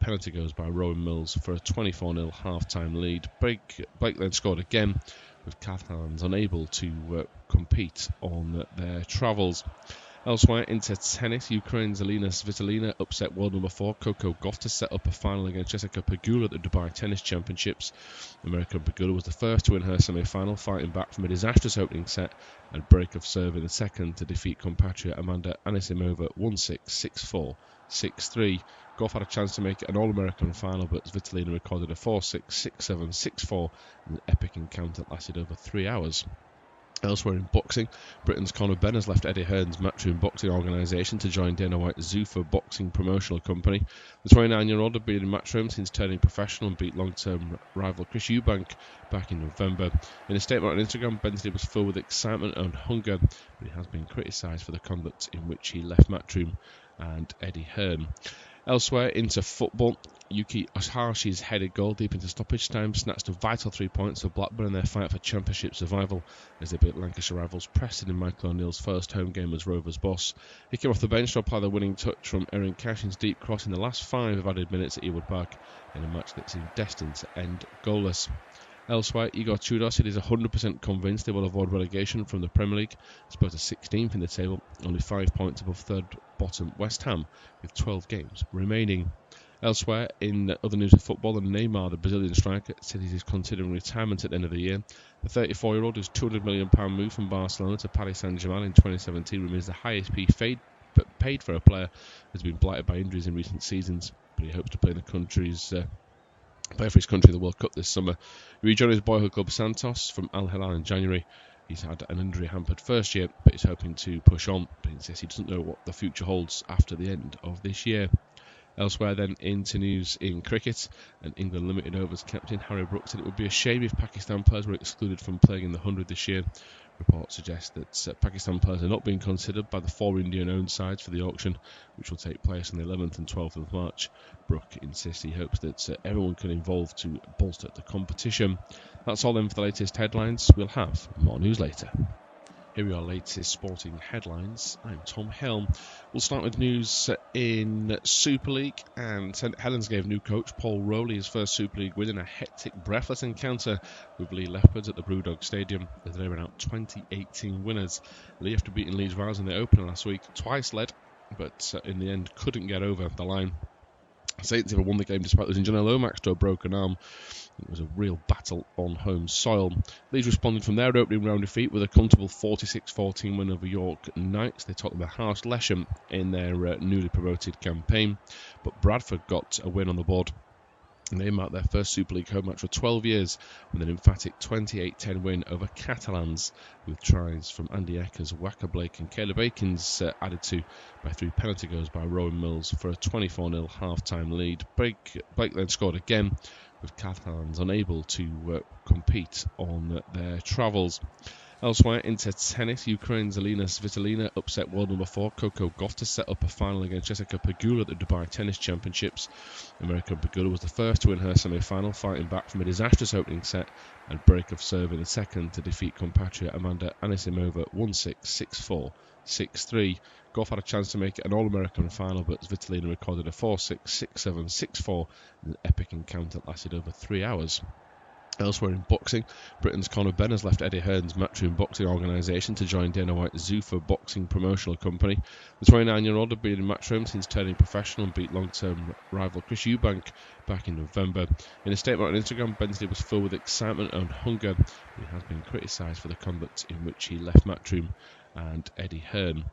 penalty goes by Rowan Mills for a 24-0 half-time lead. Blake then scored again, with Catalans unable to compete on their travels. Elsewhere, into tennis, Ukraine's Alina Svitolina upset world number 4 Coco Gauff to set up a final against Jessica Pegula at the Dubai Tennis Championships. American Pegula was the first to win her semi-final, fighting back from a disastrous opening set and break of serve in the second to defeat compatriot Amanda Anisimova 1-6, 6-4, 6-3. Gauff had a chance to make it an All-American final, but Svitolina recorded a 4-6, 6-7, 6-4 in an epic encounter that lasted over 3 hours. Elsewhere in boxing, Britain's Conor Benn has left Eddie Hearn's Matchroom Boxing organisation to join Dana White's Zuffa Boxing promotional company. The 29-year-old had been in Matchroom since turning professional and beat long-term rival Chris Eubank back in November. In a statement on Instagram, Bensley was filled with excitement and hunger, but he has been criticised for the conduct in which he left Matchroom and Eddie Hearn. Elsewhere, into football, Yuki Oshihashi's headed goal deep into stoppage time snatched a vital 3 points for Blackburn in their fight for Championship survival as they beat Lancashire rivals Preston in Michael O'Neill's first home game as Rovers boss. He came off the bench to apply the winning touch from Erin Cashin's deep cross in the last 5 of added minutes at Ewood Park in a match that seemed destined to end goalless. Elsewhere, Igor Tudor said he's 100% convinced they will avoid relegation from the Premier League. Spurs are 16th in the table, only 5 points above third bottom West Ham, with 12 games remaining. Elsewhere, in other news of football, Neymar, the Brazilian striker, said he's considering retirement at the end of the year. The 34-year-old, whose £200 million move from Barcelona to Paris Saint-Germain in 2017 remains the highest paid for a player who has been blighted by injuries in recent seasons, but he hopes to play for his country in the World Cup this summer. He rejoined his boyhood club Santos from Al Hilal in January. He's had an injury-hampered first year, but he's hoping to push on. But he says he doesn't know what the future holds after the end of this year. Elsewhere then, into news in cricket, and England Limited Overs captain Harry Brooks said it would be a shame if Pakistan players were excluded from playing in the 100 this year. Reports suggest that Pakistan players are not being considered by the 4 Indian-owned sides for the auction, which will take place on the 11th and 12th of March. Brook insists he hopes that everyone can involve to bolster the competition. That's all then for the latest headlines. We'll have more news later. Here are our latest sporting headlines. I'm Tom Helm. We'll start with news in Super League, and St Helens gave new coach Paul Rowley his first Super League win in a hectic, breathless encounter with Lee Leopards at the Brewdog Stadium, as they were out 2018 winners. Lee, after beating Leeds Rivals in the opener last week, twice led, but in the end couldn't get over the line. Saints never won the game despite losing John Lomax to a broken arm. It was a real battle on home soil. Leeds responded from their opening round defeat with a comfortable 46-14 win over York Knights. They topped the harsh Lesham in their newly promoted campaign, but Bradford got a win on the board. And they marked their first Super League home match for 12 years with an emphatic 28-10 win over Catalans, with tries from Andy Eckers, Waka Blake and Caleb Akins added to by 3 penalty goals by Rowan Mills for a 24-0 half-time lead. Blake then scored again, with Catalans unable to compete on their travels. Elsewhere, into tennis, Ukraine's Alina Svitolina upset world number 4 Coco Gauff to set up a final against Jessica Pegula at the Dubai Tennis Championships. American Pegula was the first to win her semi-final, fighting back from a disastrous opening set and break of serve in the second to defeat compatriot Amanda Anisimova 1-6, 6-4, 6-3. Gauff had a chance to make it an All-American final, but Svitolina recorded a 4-6, 6-7, 6-4 in an epic encounter that lasted over 3 hours. Elsewhere in boxing, Britain's Conor Benn has left Eddie Hearn's Matchroom Boxing organisation to join Dana White's Zuffa Boxing promotional company. The 29-year-old had been in Matchroom since turning professional and beat long-term rival Chris Eubank back in November. In a statement on Instagram, Bensley was filled with excitement and hunger, but he has been criticised for the conduct in which he left Matchroom and Eddie Hearn.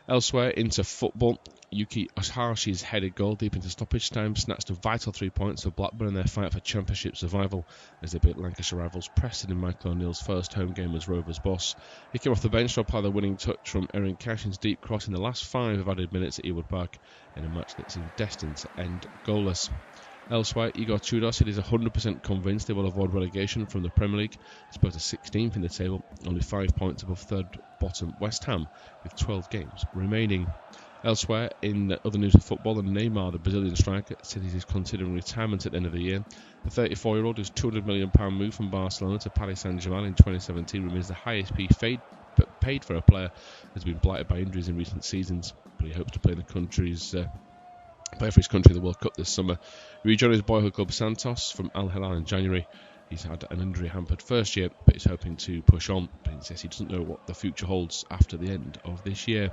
Elsewhere, into football, Yuki Oshihashi's headed goal deep into stoppage time snatched a vital 3 points for Blackburn in their fight for Championship survival as they beat Lancashire rivals Preston in Michael O'Neill's first home game as Rovers boss. He came off the bench to apply the winning touch from Erin Cashin's deep cross in the last 5 of added minutes at Ewood Park in a match that seemed destined to end goalless. Elsewhere, Igor Tudor said he's 100% convinced they will avoid relegation from the Premier League. Spurs are 16th in the table, only 5 points above third bottom West Ham, with 12 games remaining. Elsewhere, in other news of football, Neymar, the Brazilian striker, said he's considering retirement at the end of the year. The 34-year-old, whose £200 million move from Barcelona to Paris Saint-Germain in 2017 remains the highest paid for a player who has been blighted by injuries in recent seasons, but he hopes to play play for his country in the World Cup this summer. He rejoined his boyhood club Santos from Al Hilal in January. He's had an injury-hampered first year, but he's hoping to push on. But he says he doesn't know what the future holds after the end of this year.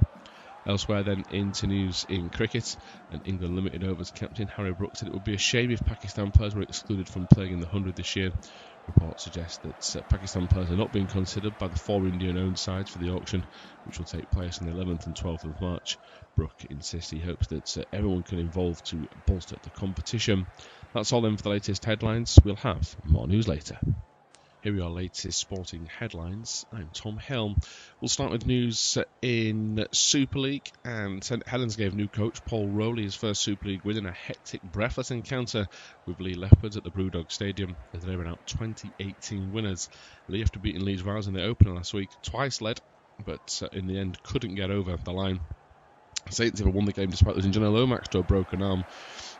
Elsewhere then, into news in cricket, and England limited overs captain Harry Brooks said it would be a shame if Pakistan players were excluded from playing in the 100 this year. Reports suggest that Pakistan players are not being considered by the four Indian-owned sides for the auction, which will take place on the 11th and 12th of March. Brook insists he hopes that everyone can involve to bolster the competition. That's all then for the latest headlines. We'll have more news later. Here are your latest sporting headlines. I'm Tom Helm. We'll start with news in Super League, and St Helens gave new coach Paul Rowley his first Super League win in a hectic, breathless encounter with Lee Leopards at the Brewdog Stadium as they were out 2018 winners. Lee, after beating Leeds Rivals in the opener last week, twice led, but in the end couldn't get over the line. Saints have won the game despite losing Johnny Lomax to a broken arm.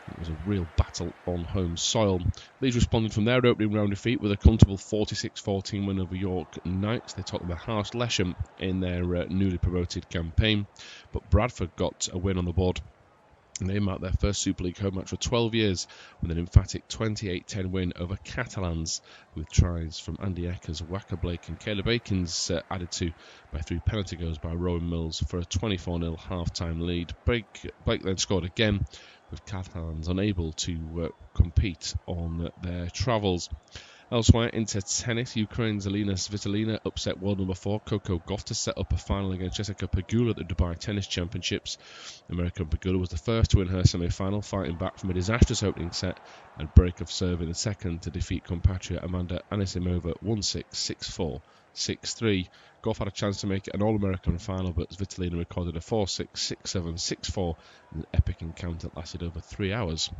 It was a real battle on home soil. Leeds responded from their opening round defeat with a comfortable 46-14 win over York Knights. They took the harsh Lesham in their newly promoted campaign, but Bradford got a win on the board. And they marked their first Super League home match for 12 years with an emphatic 28-10 win over Catalans, with tries from Andy Eckers, Wacker Blake and Caleb Akins added to by 3 penalty goals by Rowan Mills for a 24-0 half-time lead. Blake then scored again, with Catalans unable to compete on their travels. Elsewhere, into tennis, Ukraine's Alina Svitolina upset world number 4 Coco Gauff to set up a final against Jessica Pegula at the Dubai Tennis Championships. American Pegula was the first to win her semi-final, fighting back from a disastrous opening set and break of serve in the second to defeat compatriot Amanda Anisimova 1-6, 6-4, 6-3. Gauff had a chance to make it an All-American final, but Svitolina recorded a 4-6, 6-7, 6-4 in an epic encounter that lasted over 3 hours.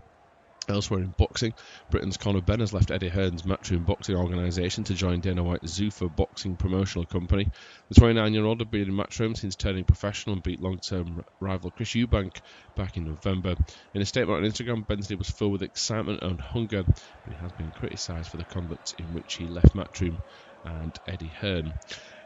Elsewhere in boxing, Britain's Conor Benn has left Eddie Hearn's Matchroom Boxing organisation to join Dana White's Zuffa Boxing promotional company. The 29-year-old had been in Matchroom since turning professional and beat long-term rival Chris Eubank back in November. In a statement on Instagram, Bensley was filled with excitement and hunger, but he has been criticised for the conduct in which he left Matchroom and Eddie Hearn.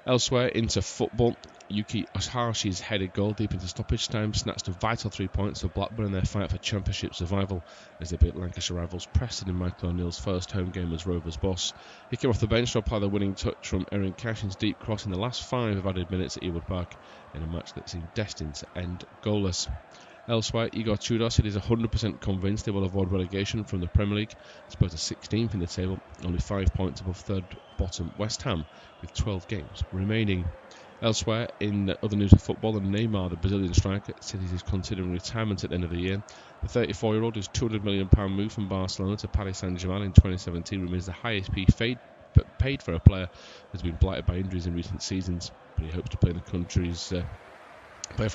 Elsewhere, into football, Yuki Oshashi's headed goal deep into stoppage time snatched a vital 3 points for Blackburn in their fight for Championship survival as they beat Lancashire rivals Preston in Michael O'Neill's first home game as Rovers boss. He came off the bench to apply the winning touch from Erin Cashin's deep cross in the last 5 of added minutes at Ewood Park in a match that seemed destined to end goalless. Elsewhere, Igor Tudor said he's 100% convinced they will avoid relegation from the Premier League. Spurs are 16th in the table, only 5 points above third bottom West Ham, with 12 games remaining. Elsewhere, in other news of football, Neymar, the Brazilian striker, said he is considering retirement at the end of the year. The 34-year-old, whose £200 million move from Barcelona to Paris Saint-Germain in 2017 remains the highest paid for a player, has been blighted by injuries in recent seasons, but he hopes to play for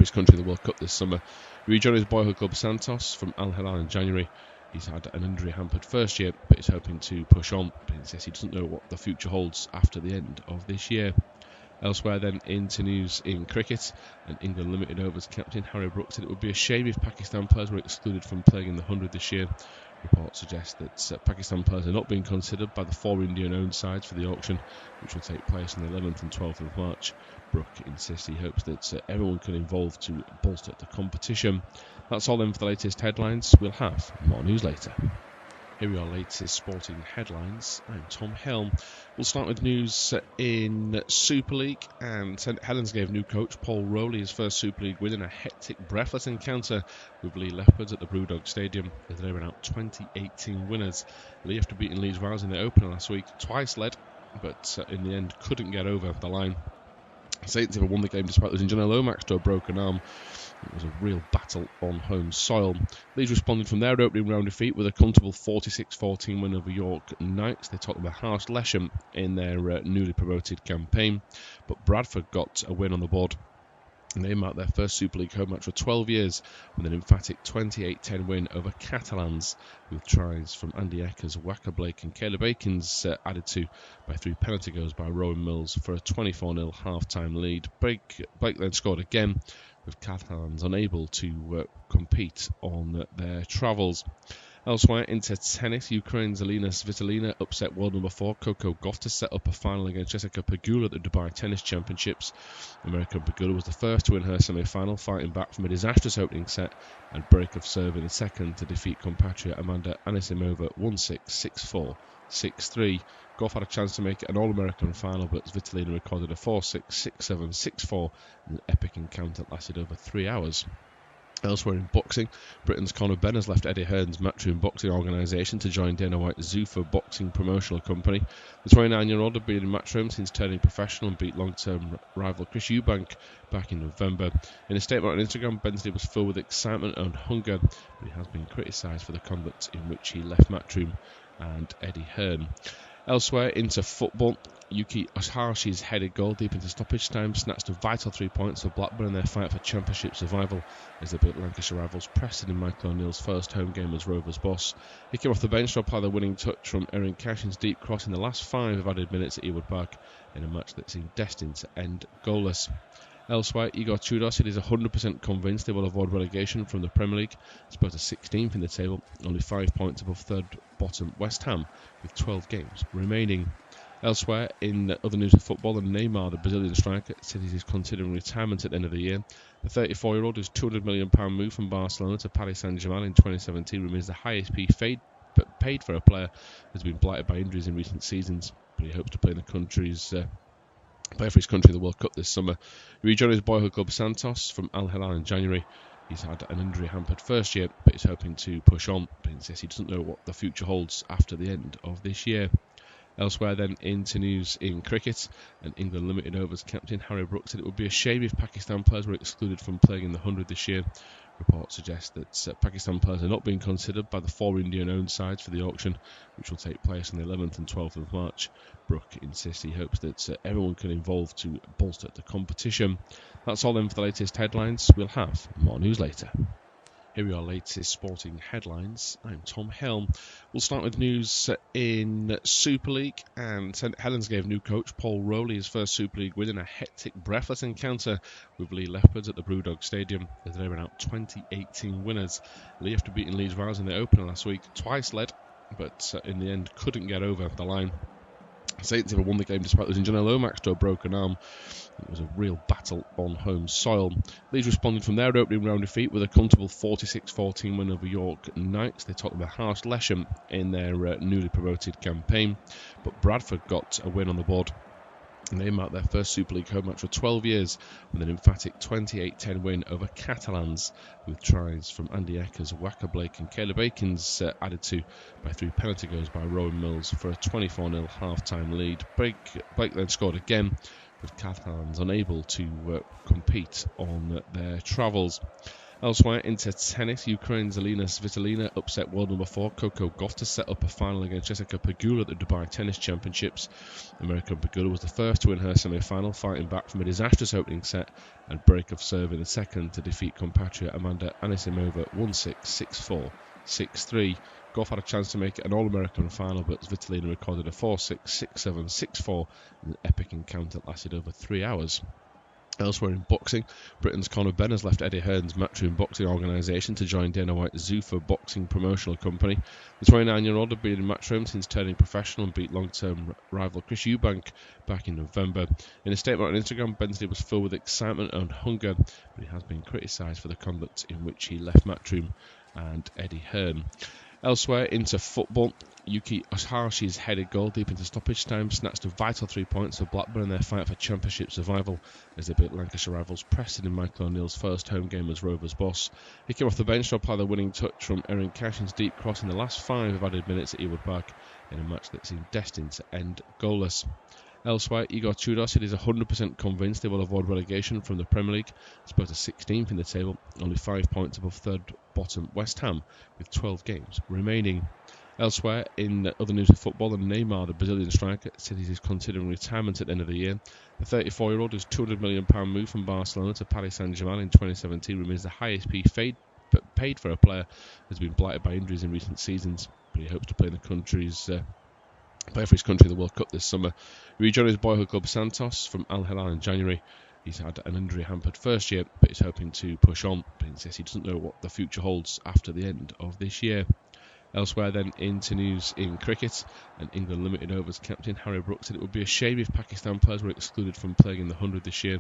his country in the World Cup this summer. He rejoined his boyhood club Santos from Al Hilal in January. He's had an injury-hampered first year, but he's hoping to push on. But he says he doesn't know what the future holds after the end of this year. Elsewhere then, into news in cricket, and England limited overs captain Harry Brooks said it would be a shame if Pakistan players were excluded from playing in the 100 this year. Reports suggest that Pakistan players are not being considered by the four Indian-owned sides for the auction, which will take place on the 11th and 12th of March. Brook insists he hopes that everyone can involve to bolster the competition. That's all then for the latest headlines. We'll have more news later. Here are your latest sporting headlines. I'm Tom Helm. We'll start with news in Super League, and St Helens gave new coach Paul Rowley his first Super League win in a hectic, breathless encounter with Lee Leopards at the Brewdog Stadium as they were out 2018 winners. Lee, after beating Leeds Rivals in the opener last week, twice led, but in the end couldn't get over the line. Saints have won the game despite losing Johnny Lomax to a broken arm. It was a real battle on home soil. Leeds responded from their opening round defeat with a comfortable 46-14 win over York Knights. They took the harsh Lesham in their newly promoted campaign, but Bradford got a win on the board. And they marked their first Super League home match for 12 years with an emphatic 28-10 win over Catalans, with tries from Andy Eckers, Wacker Blake and Caleb Akins added to by 3 penalty goals by Rowan Mills for a 24-0 half-time lead. Blake then scored again, with Catalans unable to compete on their travels. Elsewhere, into tennis, Ukraine's Alina Svitolina upset world number 4 Coco Gauff to set up a final against Jessica Pegula at the Dubai Tennis Championships. American Pegula was the first to win her semi-final, fighting back from a disastrous opening set and break of serve in the second to defeat compatriot Amanda Anisimova 1-6, 6-4, 6-3. Gauff had a chance to make it an All-American final, but Svitolina recorded a 4-6, 6-7, 6-4 in an epic encounter that lasted over 3 hours. Elsewhere in boxing, Britain's Conor Benn has left Eddie Hearn's Matchroom Boxing organisation to join Dana White's Zuffa Boxing promotional company. The 29-year-old had been in Matchroom since turning professional and beat long-term rival Chris Eubank back in November. In a statement on Instagram, Benn's day was filled with excitement and hunger, but he has been criticised for the conduct in which he left Matchroom and Eddie Hearn. Elsewhere, into football, Yuki Oshihashi's headed goal deep into stoppage time snatched a vital 3 points for Blackburn in their fight for Championship survival as they beat Lancashire rivals Preston in Michael O'Neill's first home game as Rovers boss. He came off the bench to apply the winning touch from Erin Cashin's deep cross in the last 5 of added minutes at Ewood Park in a match that seemed destined to end goalless. Elsewhere, Igor Tudor said he's 100% convinced they will avoid relegation from the Premier League. Spurs are 16th in the table, only 5 points above third bottom West Ham, with 12 games remaining. Elsewhere, in other news of football, Neymar, the Brazilian striker, said he is considering retirement at the end of the year. The 34-year-old, whose £200 million move from Barcelona to Paris Saint-Germain in 2017 remains the highest paid for a player who has been blighted by injuries in recent seasons, but he hopes to play for his country in the World Cup this summer. He rejoined his boyhood club Santos from Al Hilal in January. He's had an injury-hampered first year, but he's hoping to push on. But he says he doesn't know what the future holds after the end of this year. Elsewhere then, into news in cricket, and England limited overs captain Harry Brooks said it would be a shame if Pakistan players were excluded from playing in the 100 this year. Reports suggest that Pakistan players are not being considered by the 4 Indian-owned sides for the auction, which will take place on the 11th and 12th of March. Brook insists he hopes that everyone can involve to bolster the competition. That's all then for the latest headlines. We'll have more news later. Here are our latest sporting headlines. I'm Tom Hill. We'll start with news in Super League, and St Helens gave new coach Paul Rowley his first Super League win in a hectic, breathless encounter with Lee Leopards at the Brewdog Stadium as they ran out 2018 winners. Lee, after beating Leeds Rivals in the opener last week, twice led, but in the end couldn't get over the line. Saints have won the game despite losing John Lomax to a broken arm. It was a real battle on home soil. Leeds responded from their opening round defeat with a comfortable 46-14 win over York Knights. They took them a harsh Lesham in their newly promoted campaign, but Bradford got a win on the board. And they marked their first Super League home match for 12 years with an emphatic 28-10 win over Catalans, with tries from Andy Eckers, Waka Blake and Caleb Akins added to by 3 penalty goals by Rowan Mills for a 24-0 half-time lead. Blake then scored again, with Catalans unable to compete on their travels. Elsewhere, into tennis, Ukraine's Alina Svitolina upset world number 4 Coco Gauff to set up a final against Jessica Pegula at the Dubai Tennis Championships. American Pegula was the first to win her semi-final, fighting back from a disastrous opening set and break of serve in the second to defeat compatriot Amanda Anisimova 1-6, 6-4, 6-3. Gauff had a chance to make it an All-American final, but Svitolina recorded a 4-6, 6-7, 6-4 in an epic encounter that lasted over 3 hours. Elsewhere in boxing, Britain's Conor Benn has left Eddie Hearn's Matchroom Boxing organisation to join Dana White's Zuffa Boxing promotional company. The 29-year-old had been in Matchroom since turning professional and beat long-term rival Chris Eubank back in November. In a statement on Instagram, Ben's day was filled with excitement and hunger, but he has been criticised for the conduct in which he left Matchroom and Eddie Hearn. Elsewhere, into football, Yuki Oshihashi's headed goal deep into stoppage time snatched a vital 3 points for Blackburn in their fight for Championship survival as they beat Lancashire rivals Preston in Michael O'Neill's first home game as Rovers boss. He came off the bench to apply the winning touch from Erin Cashin's deep cross in the last 5 of added minutes at Ewood Park in a match that seemed destined to end goalless. Elsewhere, Igor Tudor said he's 100% convinced they will avoid relegation from the Premier League. Spurs are 16th in the table, only 5 points above third bottom West Ham, with 12 games remaining. Elsewhere, in other news of football, Neymar, the Brazilian striker, said he is considering retirement at the end of the year. The 34-year-old, whose £200 million move from Barcelona to Paris Saint-Germain in 2017 remains the highest paid for a player who has been blighted by injuries in recent seasons, but he hopes to play for his country in the World Cup this summer. He rejoined his boyhood club Santos from Al Hilal in January. He's had an injury-hampered first year, but he's hoping to push on. But he says he doesn't know what the future holds after the end of this year. Elsewhere then, into news in cricket, and England limited overs captain Harry Brooks said it would be a shame if Pakistan players were excluded from playing in the 100 this year.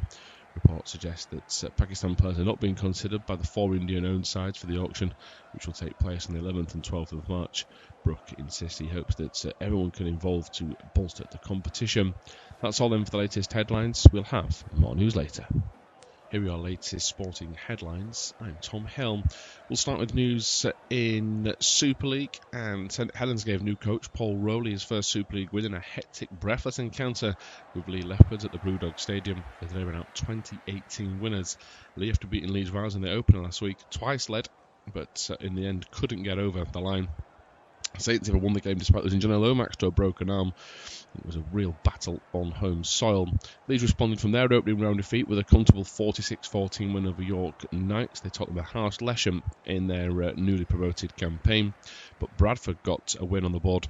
Reports suggest that Pakistan players are not being considered by the 4 Indian-owned sides for the auction, which will take place on the 11th and 12th of March. Brook insists he hopes that everyone can involve to bolster the competition. That's all then for the latest headlines. We'll have more news later. Here are our latest sporting headlines. I'm Tom Helm. We'll start with news in Super League, and St Helens gave new coach Paul Rowley his first Super League win in a hectic, breathless encounter with Lee Leopards at the Brewdog Stadium. They were out 2018 winners. Lee, after beating Leeds Rivals in the opener last week, twice led, but in the end couldn't get over the line. Saints even won the game despite losing Johnny Lomax to a broken arm. It was a real battle on home soil. Leeds responded from their opening round defeat with a comfortable 46-14 win over York Knights. They took them a harsh lesson in their newly promoted campaign, but Bradford got a win on the board.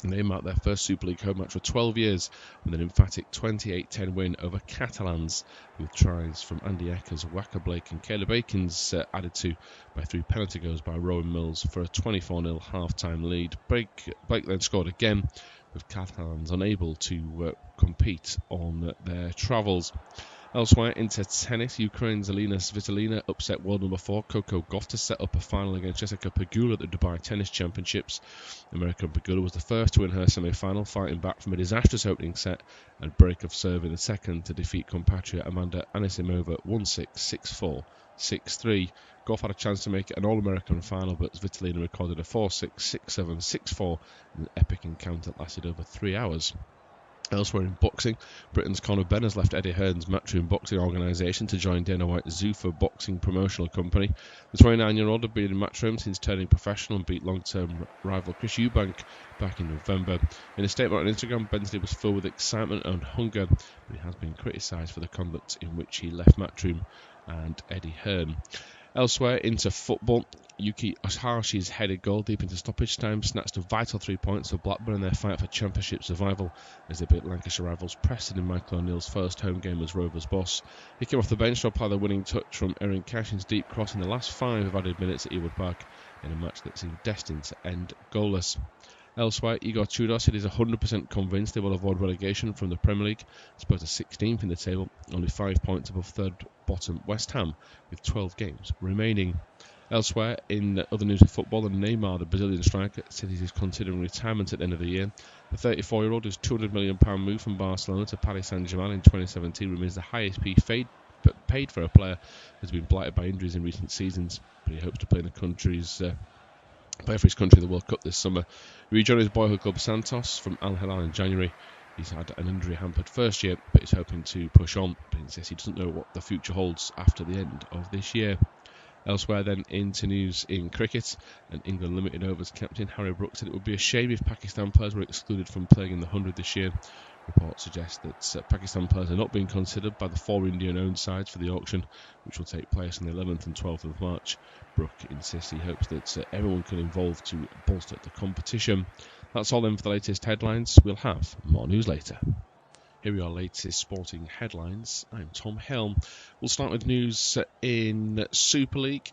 And they marked their first Super League home match for 12 years with an emphatic 28-10 win over Catalans, with tries from Andy Eckers, Waka Blake and Caleb Akins added to by 3 penalty goals by Rowan Mills for a 24-0 half-time lead. Blake then scored again, with Catalans unable to compete on their travels. Elsewhere, into tennis, Ukraine's Alina Svitolina upset world number 4 Coco Gauff to set up a final against Jessica Pegula at the Dubai Tennis Championships. American Pegula was the first to win her semi-final, fighting back from a disastrous opening set and break of serve in the second to defeat compatriot Amanda Anisimova 1-6, 6-4, 6-3. Gauff had a chance to make it an All-American final, but Svitolina recorded a 4-6, 6-7, 6-4 in an epic encounter that lasted over 3 hours. Elsewhere in boxing, Britain's Conor Benn has left Eddie Hearn's Matchroom Boxing organisation to join Dana White's Zuffa Boxing promotional company. The 29-year-old had been in Matchroom since turning professional and beat long-term rival Chris Eubank back in November. In a statement on Instagram, Bensley was filled with excitement and hunger, but he has been criticised for the conduct in which he left Matchroom and Eddie Hearn. Elsewhere, into football, Yuki Oshashi's headed goal deep into stoppage time snatched a vital 3 points for Blackburn in their fight for Championship survival as they beat Lancashire rivals Preston in Michael O'Neill's first home game as Rovers boss. He came off the bench to apply the winning touch from Erin Cashin's deep cross in the last 5 of added minutes at Ewood Park in a match that seemed destined to end goalless. Elsewhere, Igor Tudor said he's 100% convinced they will avoid relegation from the Premier League. Spurs are 16th in the table, only 5 points above third bottom West Ham, with 12 games remaining. Elsewhere, in other news of football, Neymar, the Brazilian striker, said he is considering retirement at the end of the year. The 34-year-old, whose £200 million move from Barcelona to Paris Saint-Germain in 2017 remains the highest paid for a player who has been blighted by injuries in recent seasons, but he hopes to play for his country in the World Cup this summer. He rejoined his boyhood club Santos from Al Hilal in January. He's had an injury-hampered first year, but he's hoping to push on. But he says he doesn't know what the future holds after the end of this year. Elsewhere then, into news in cricket, and England limited overs captain Harry Brooks said it would be a shame if Pakistan players were excluded from playing in the 100 this year. Reports suggest that Pakistan players are not being considered by the 4 Indian-owned sides for the auction, which will take place on the 11th and 12th of March. Brook insists he hopes that everyone can involve to bolster the competition. That's all then for the latest headlines. We'll have more news later. Here are our latest sporting headlines. I'm Tom Helm. We'll start with news in Super League.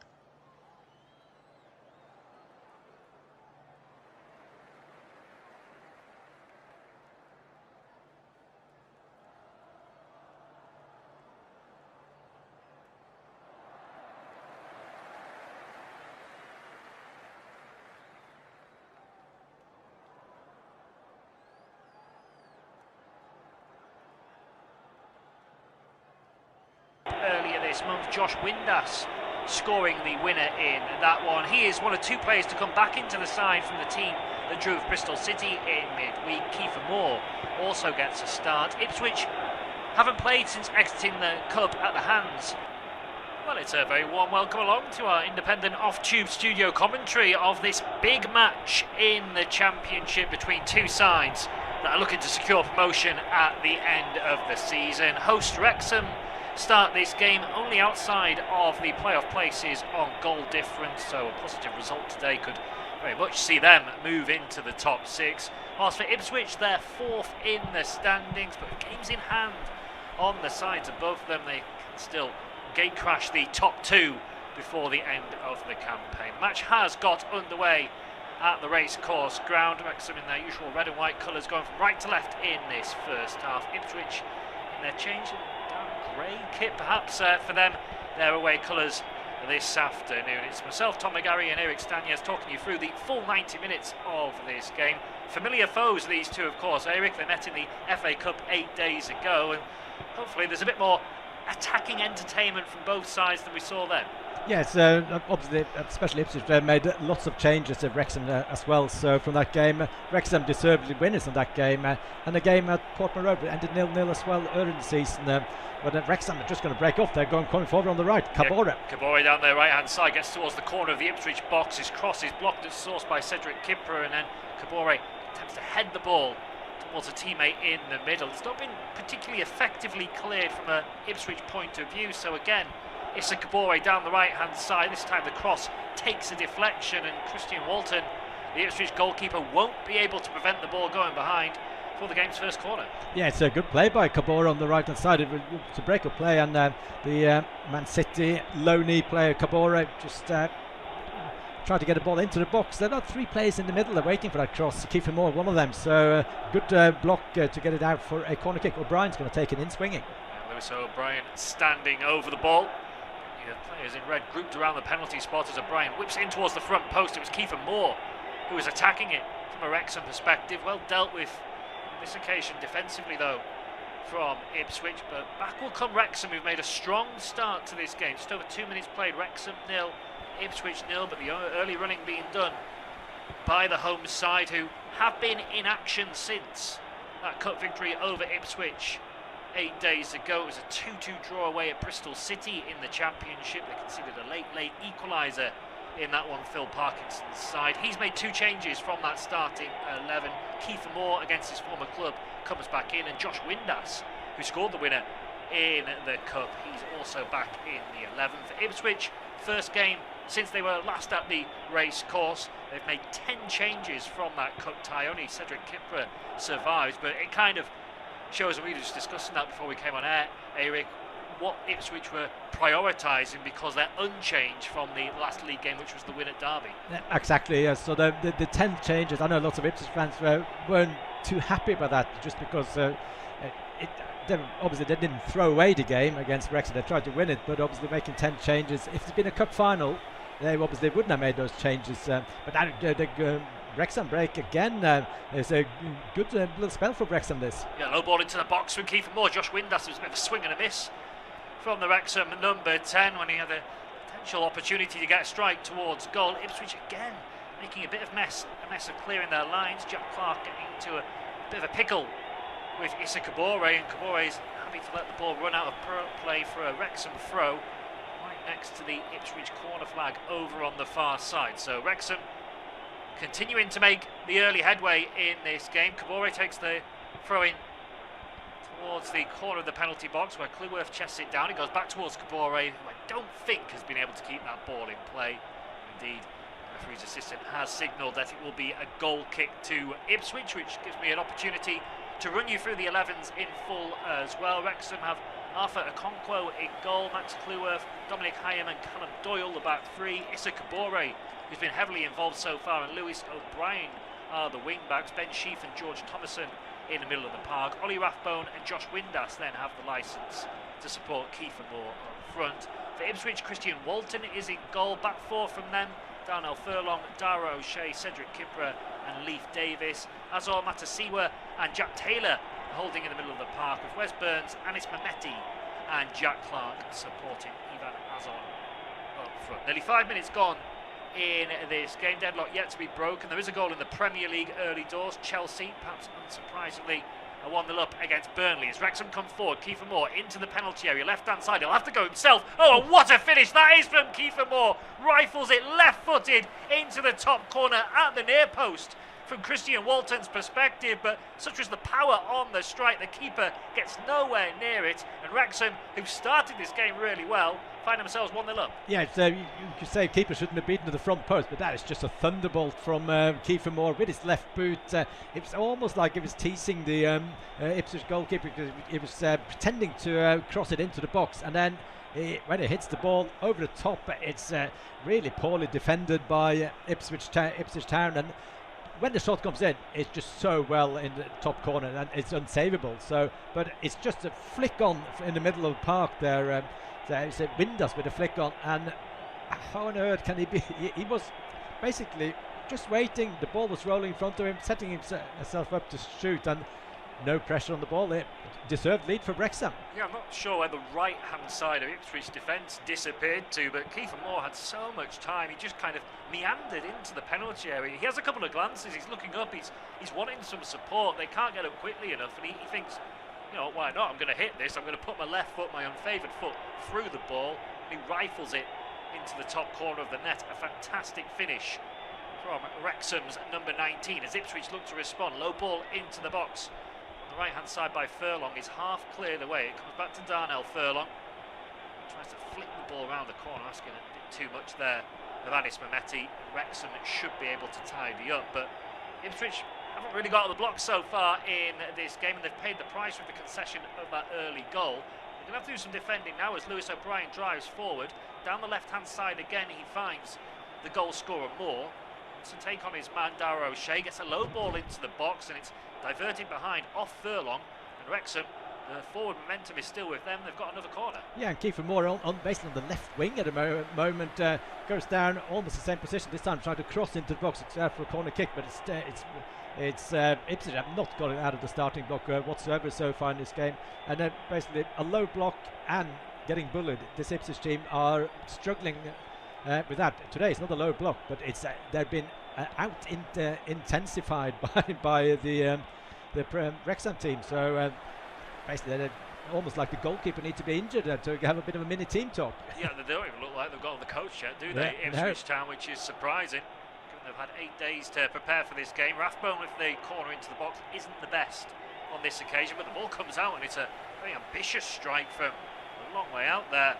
Earlier this month, Josh Windass scoring the winner in that one. He is one of 2 players to come back into the side from the team that drove Bristol City in midweek. Kiefer Moore also gets a start. Ipswich haven't played since exiting the club at the hands. Well, it's a very warm welcome along to our independent off-tube studio commentary of this big match in the Championship between 2 sides that are looking to secure promotion at the end of the season. Host Wrexham start this game only outside of the playoff places on goal difference, so a positive result today could very much see them move into the top 6. Whilst for Ipswich, they're 4th in the standings, but games in hand on the sides above them. They can still gate crash the top 2 before the end of the campaign. The match has got underway at the racecourse ground. Wrexham in their usual red and white colours, going from right to left in this first half. Ipswich in their change grey kit, perhaps for them, their away colours this afternoon. It's myself, Tom McGarry, and Eric Stanias talking you through the full 90 minutes of this game. Familiar foes, these two, of course. Eric, they met in the FA Cup 8 days ago, and hopefully there's a bit more attacking entertainment from both sides than we saw then. Yes, obviously, especially Ipswich made lots of changes at Wrexham as well. So from that game, Wrexham deservedly winners in that game, and the game at Portman Road ended 0-0 as well early in the season. But Wrexham are just going to break off. They're coming forward on the right. Kabore. Yeah, Kabore down their right hand side gets towards the corner of the Ipswich box. His cross is blocked at source by Cedric Kipper, and then Kabore attempts to head the ball towards a teammate in the middle. It's not been particularly effectively cleared from an Ipswich point of view. So again, it's a Kabore down the right hand side. This time the cross takes a deflection, and Christian Walton, the Ipswich goalkeeper, won't be able to prevent the ball going behind for the game's first corner. Yeah, it's a good play by Kabore on the right hand side. It's a break-up play, and the Man City low knee player Kabore just tried to get a ball into the box. There are 3 players in the middle. They're waiting for that cross. Kiefer Moore, one of them. So good block to get it out for a corner kick. O'Brien's going to take it in swinging. Lewis O'Brien standing over the ball. Players in red grouped around the penalty spot as O'Brien whips in towards the front post. It was Kiefer Moore who was attacking it from a Wrexham perspective. Well dealt with on this occasion defensively though from Ipswich, but back will come Wrexham, who've made a strong start to this game. Just over 2 minutes played, Wrexham 0, Ipswich 0, but the early running being done by the home side, who have been in action since that cup victory over Ipswich 8 days ago. It was a 2-2 draw away at Bristol City in the Championship. They conceded a late equaliser in that one, Phil Parkinson's side. He's made 2 changes from that starting 11. Kiefer Moore, against his former club, comes back in, and Josh Windass, who scored the winner in the Cup, he's also back in the 11 for Ipswich. First game since they were last at the race course. They've made 10 changes from that Cup tie. Only Cedric Kipper survives, but it kind of shows, and we were just discussing that before we came on air, Eric, what Ipswich were prioritising, because they're unchanged from the last league game, which was the win at Derby. Yeah, exactly, yeah. So the 10 changes, I know lots of Ipswich fans weren't too happy about that, just because obviously they didn't throw away the game against Wrexham. They tried to win it, but obviously making 10 changes. If it's been a cup final, they obviously wouldn't have made those changes. But the Wrexham break again is a good little spell for Wrexham. This. Yeah, low ball into the box from Kiefer Moore. Josh Windass, was a bit of a swing and a miss from the Wrexham number 10 when he had a potential opportunity to get a strike towards goal. Ipswich again making a mess of clearing their lines. Jack Clark getting into a bit of a pickle with Issa Kabore, and Kabore is happy to let the ball run out of play for a Wrexham throw right next to the Ipswich corner flag over on the far side. So Wrexham continuing to make the early headway in this game. Kabore takes the throw in towards the corner of the penalty box, where Cluworth chests it down. It goes back towards Kabore, who I don't think has been able to keep that ball in play. Indeed, the referee's assistant has signalled that it will be a goal kick to Ipswich, which gives me an opportunity to run you through the 11s in full as well. Wrexham have Arthur Okonkwo in goal, Max Cluworth, Dominic Hyam and Callum Doyle, the back 3. Issa Kabore, who's been heavily involved so far, and Lewis O'Brien are the wing backs. Ben Sheaf and George Thomason in the middle of the park. Ollie Rathbone and Josh Windass then have the licence to support Kiefer Moore up front. For Ipswich, Christian Walton is in goal. Back 4 from them: Darnell Furlong, Dara O'Shea, Cedric Kipper and Leif Davis. Azor Matasiwa and Jack Taylor holding in the middle of the park, with Wes Burns, Anis Mehmeti and Jack Clark supporting Ivan Azor up front. Nearly 5 minutes gone in this game, deadlock yet to be broken. There is a goal in the Premier League early doors. Chelsea, perhaps unsurprisingly, are 1-0 up against Burnley as Wrexham come forward. Kiefer Moore into the penalty area, left hand side. He'll have to go himself. Oh, and what a finish that is from Kiefer Moore. Rifles it left footed into the top corner at the near post from Christian Walton's perspective, but such was the power on the strike, the keeper gets nowhere near it, and Wrexham, who started this game really well, find themselves 1-0 up. Yeah, you could say keeper shouldn't have beaten to the front post, but that is just a thunderbolt from Kiefer Moore with his left boot. It's almost like it was teasing the Ipswich goalkeeper, because it was pretending to cross it into the box, and then when it hits the ball over the top, it's really poorly defended by Ipswich Town, and when the shot comes in, it's just so well in the top corner and it's unsavable. So, but it's just a flick on in the middle of the park there. It's a Windass with a flick on, and how on earth can he be? He was basically just waiting. The ball was rolling in front of him, setting himself up to shoot, and no pressure on the ball. It deserved lead for Wrexham. Yeah, I'm not sure where the right-hand side of Ipswich defence disappeared to, but Kiefer Moore had so much time. He just kind of meandered into the penalty area. He has a couple of glances. He's looking up. He's wanting some support. They can't get up quickly enough, and he thinks, you know, why not? I'm going to hit this. I'm going to put my left foot, my unfavoured foot, through the ball. And he rifles it into the top corner of the net. A fantastic finish from Wrexham's number 19 as Ipswich look to respond. Low ball into the box. Right hand side by Furlong is half cleared away. It comes back to Darnell Furlong. Tries to flick the ball around the corner, asking a bit too much there of Anis Mehmeti. Wrexham should be able to tidy up, but Ipswich haven't really got on the block so far in this game, and they've paid the price with the concession of that early goal. They're going to have to do some defending now as Lewis O'Brien drives forward. Down the left hand side again, he finds the goal scorer Moore. To take on his man Darragh O'Shea, gets a low ball into the box, and it's diverted behind off Furlong, and Wrexham, the forward momentum is still with them. They've got another corner. Yeah, and Kiefer Moore on basically on the left wing at the moment, goes down almost the same position this time, trying to cross into the box. It's out for a corner kick, but it's Ipswich have not got it out of the starting block whatsoever so far in this game, and then basically a low block and getting bullied. This Ipswich team are struggling with that. Today it's not a low block, but it's they've been intensified by the Wrexham team. So basically, they're almost like the goalkeeper needs to be injured to have a bit of a mini team talk. Yeah, they don't even look like they've got on the coach yet, do they? Ipswich Town, which is surprising. They've had 8 days to prepare for this game. Rathbone with the corner into the box isn't the best on this occasion, but the ball comes out and it's a very ambitious strike from a long way out there.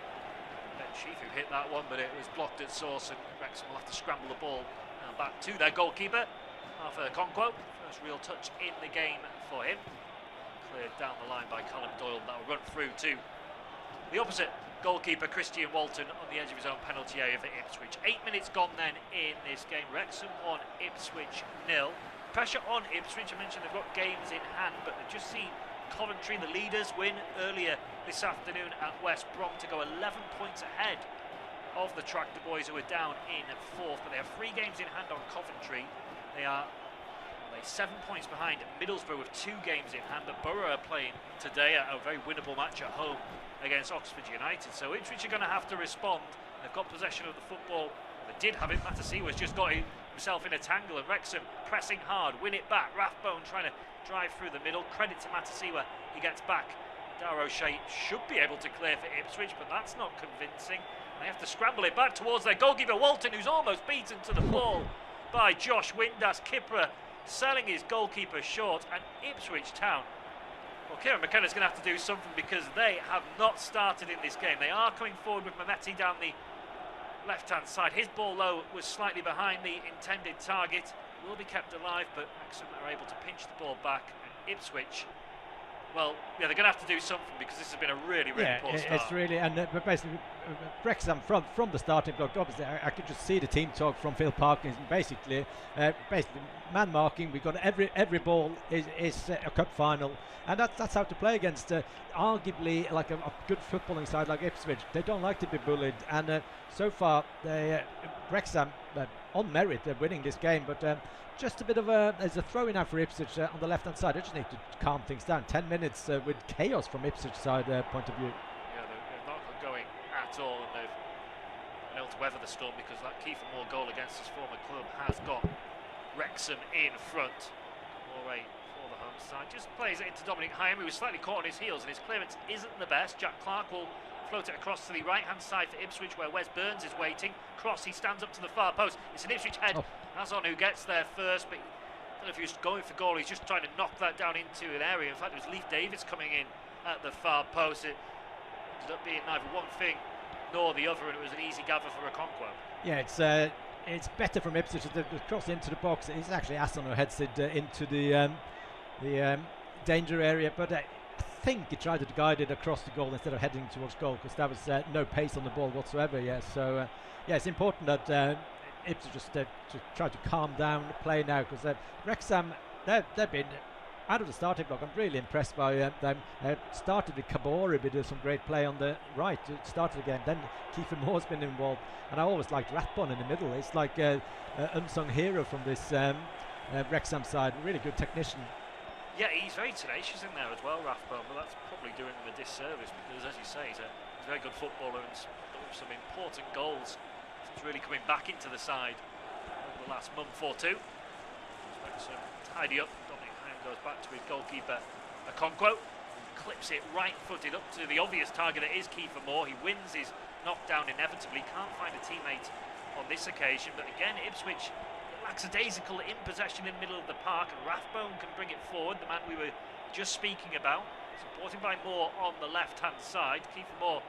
Ben Sheaf who hit that one, but it was blocked at source, and Wrexham will have to scramble the ball back to their goalkeeper, Arthur Conquo. First real touch in the game for him. Cleared down the line by Callum Doyle. That will run through to the opposite goalkeeper, Christian Walton, on the edge of his own penalty area for Ipswich. 8 minutes gone then in this game. Wrexham 1, Ipswich 0. Pressure on Ipswich. I mentioned they've got games in hand, but they've just seen Coventry, the leaders, win earlier this afternoon at West Brom to go 11 points ahead of the Tractor Boys, who are down in 4th, but they have 3 games in hand on Coventry. They're 7 points behind Middlesbrough with 2 games in hand, but Borough are playing today a very winnable match at home against Oxford United. So Ipswich are going to have to respond. They've got possession of the football. They did have it. Matasiwa's just got himself in a tangle, and Wrexham pressing hard, win it back. Rathbone trying to drive through the middle. Credit to Matasiwa, he gets back. Darragh O'Shea should be able to clear for Ipswich, but that's not convincing. They have to scramble it back towards their goalkeeper Walton, who's almost beaten to the ball by Josh Windass. Kipra selling his goalkeeper short, and Ipswich Town, well, Kieran McKenna's going to have to do something, because they have not started in this game. They are coming forward with Mehmeti down the left-hand side. His ball low was slightly behind the intended target. Will be kept alive, but Wrexham are able to pinch the ball back, and Ipswich, well, yeah, they're going to have to do something, because this has been a really poor start. It's really, and basically Wrexham from the starting block, obviously I could just see the team talk from Phil Parkins, and basically man marking. We've got every ball is a cup final, and that's how to play against arguably like a good footballing side like Ipswich. They don't like to be bullied, and so far Wrexham on merit they're winning this game, but just a bit of there's a throw in now for Ipswich on the left hand side. They just need to calm things down. 10 minutes with chaos from Ipswich side point of view. Yeah, they're not going at all, and they've been able to weather the storm, because that Kiefer Moore goal against his former club has got Wrexham in front. Moray for the home side just plays it into Dominic Hyam, who was slightly caught on his heels, and his clearance isn't the best. Jack Clark will float it across to the right hand side for Ipswich, where Wes Burns is waiting. Cross, he stands up to the far post. It's an Ipswich head. Hazon who gets there first, but don't know if he was going for goal, he's just trying to knock that down into an area. In fact, it was Leif Davids coming in at the far post. It ended up being neither one thing nor the other, and it was an easy gather for Okonkwo. Yeah, it's better from Ipswich. The cross into the box. It's actually Aston who heads it into the danger area, but I think he tried to guide it across the goal instead of heading towards goal, because there was no pace on the ball whatsoever. Yeah, so it's important that Ipswich just to try to calm down the play now, because Wrexham, they've been out of the starting block. I'm really impressed by them. Started with Kabore with some great play on the right. It started again. Then Kiefer Moore's been involved, and I always liked Rathbone in the middle. It's like an unsung hero from this Wrexham side. Really good technician. Yeah, he's very tenacious in there as well, Rathbone, but that's probably doing him a disservice, because, as you say, he's a very good footballer and done some important goals. He's really coming back into the side over the last month or two. Wrexham tidy up. Goes back to his goalkeeper Okonkwo, clips it right-footed up to the obvious target that is Kiefer Moore. He wins his knockdown inevitably, can't find a teammate on this occasion, but again Ipswich lackadaisical in possession in the middle of the park, and Rathbone can bring it forward, the man we were just speaking about, supported by Moore on the left-hand side. Kiefer Moore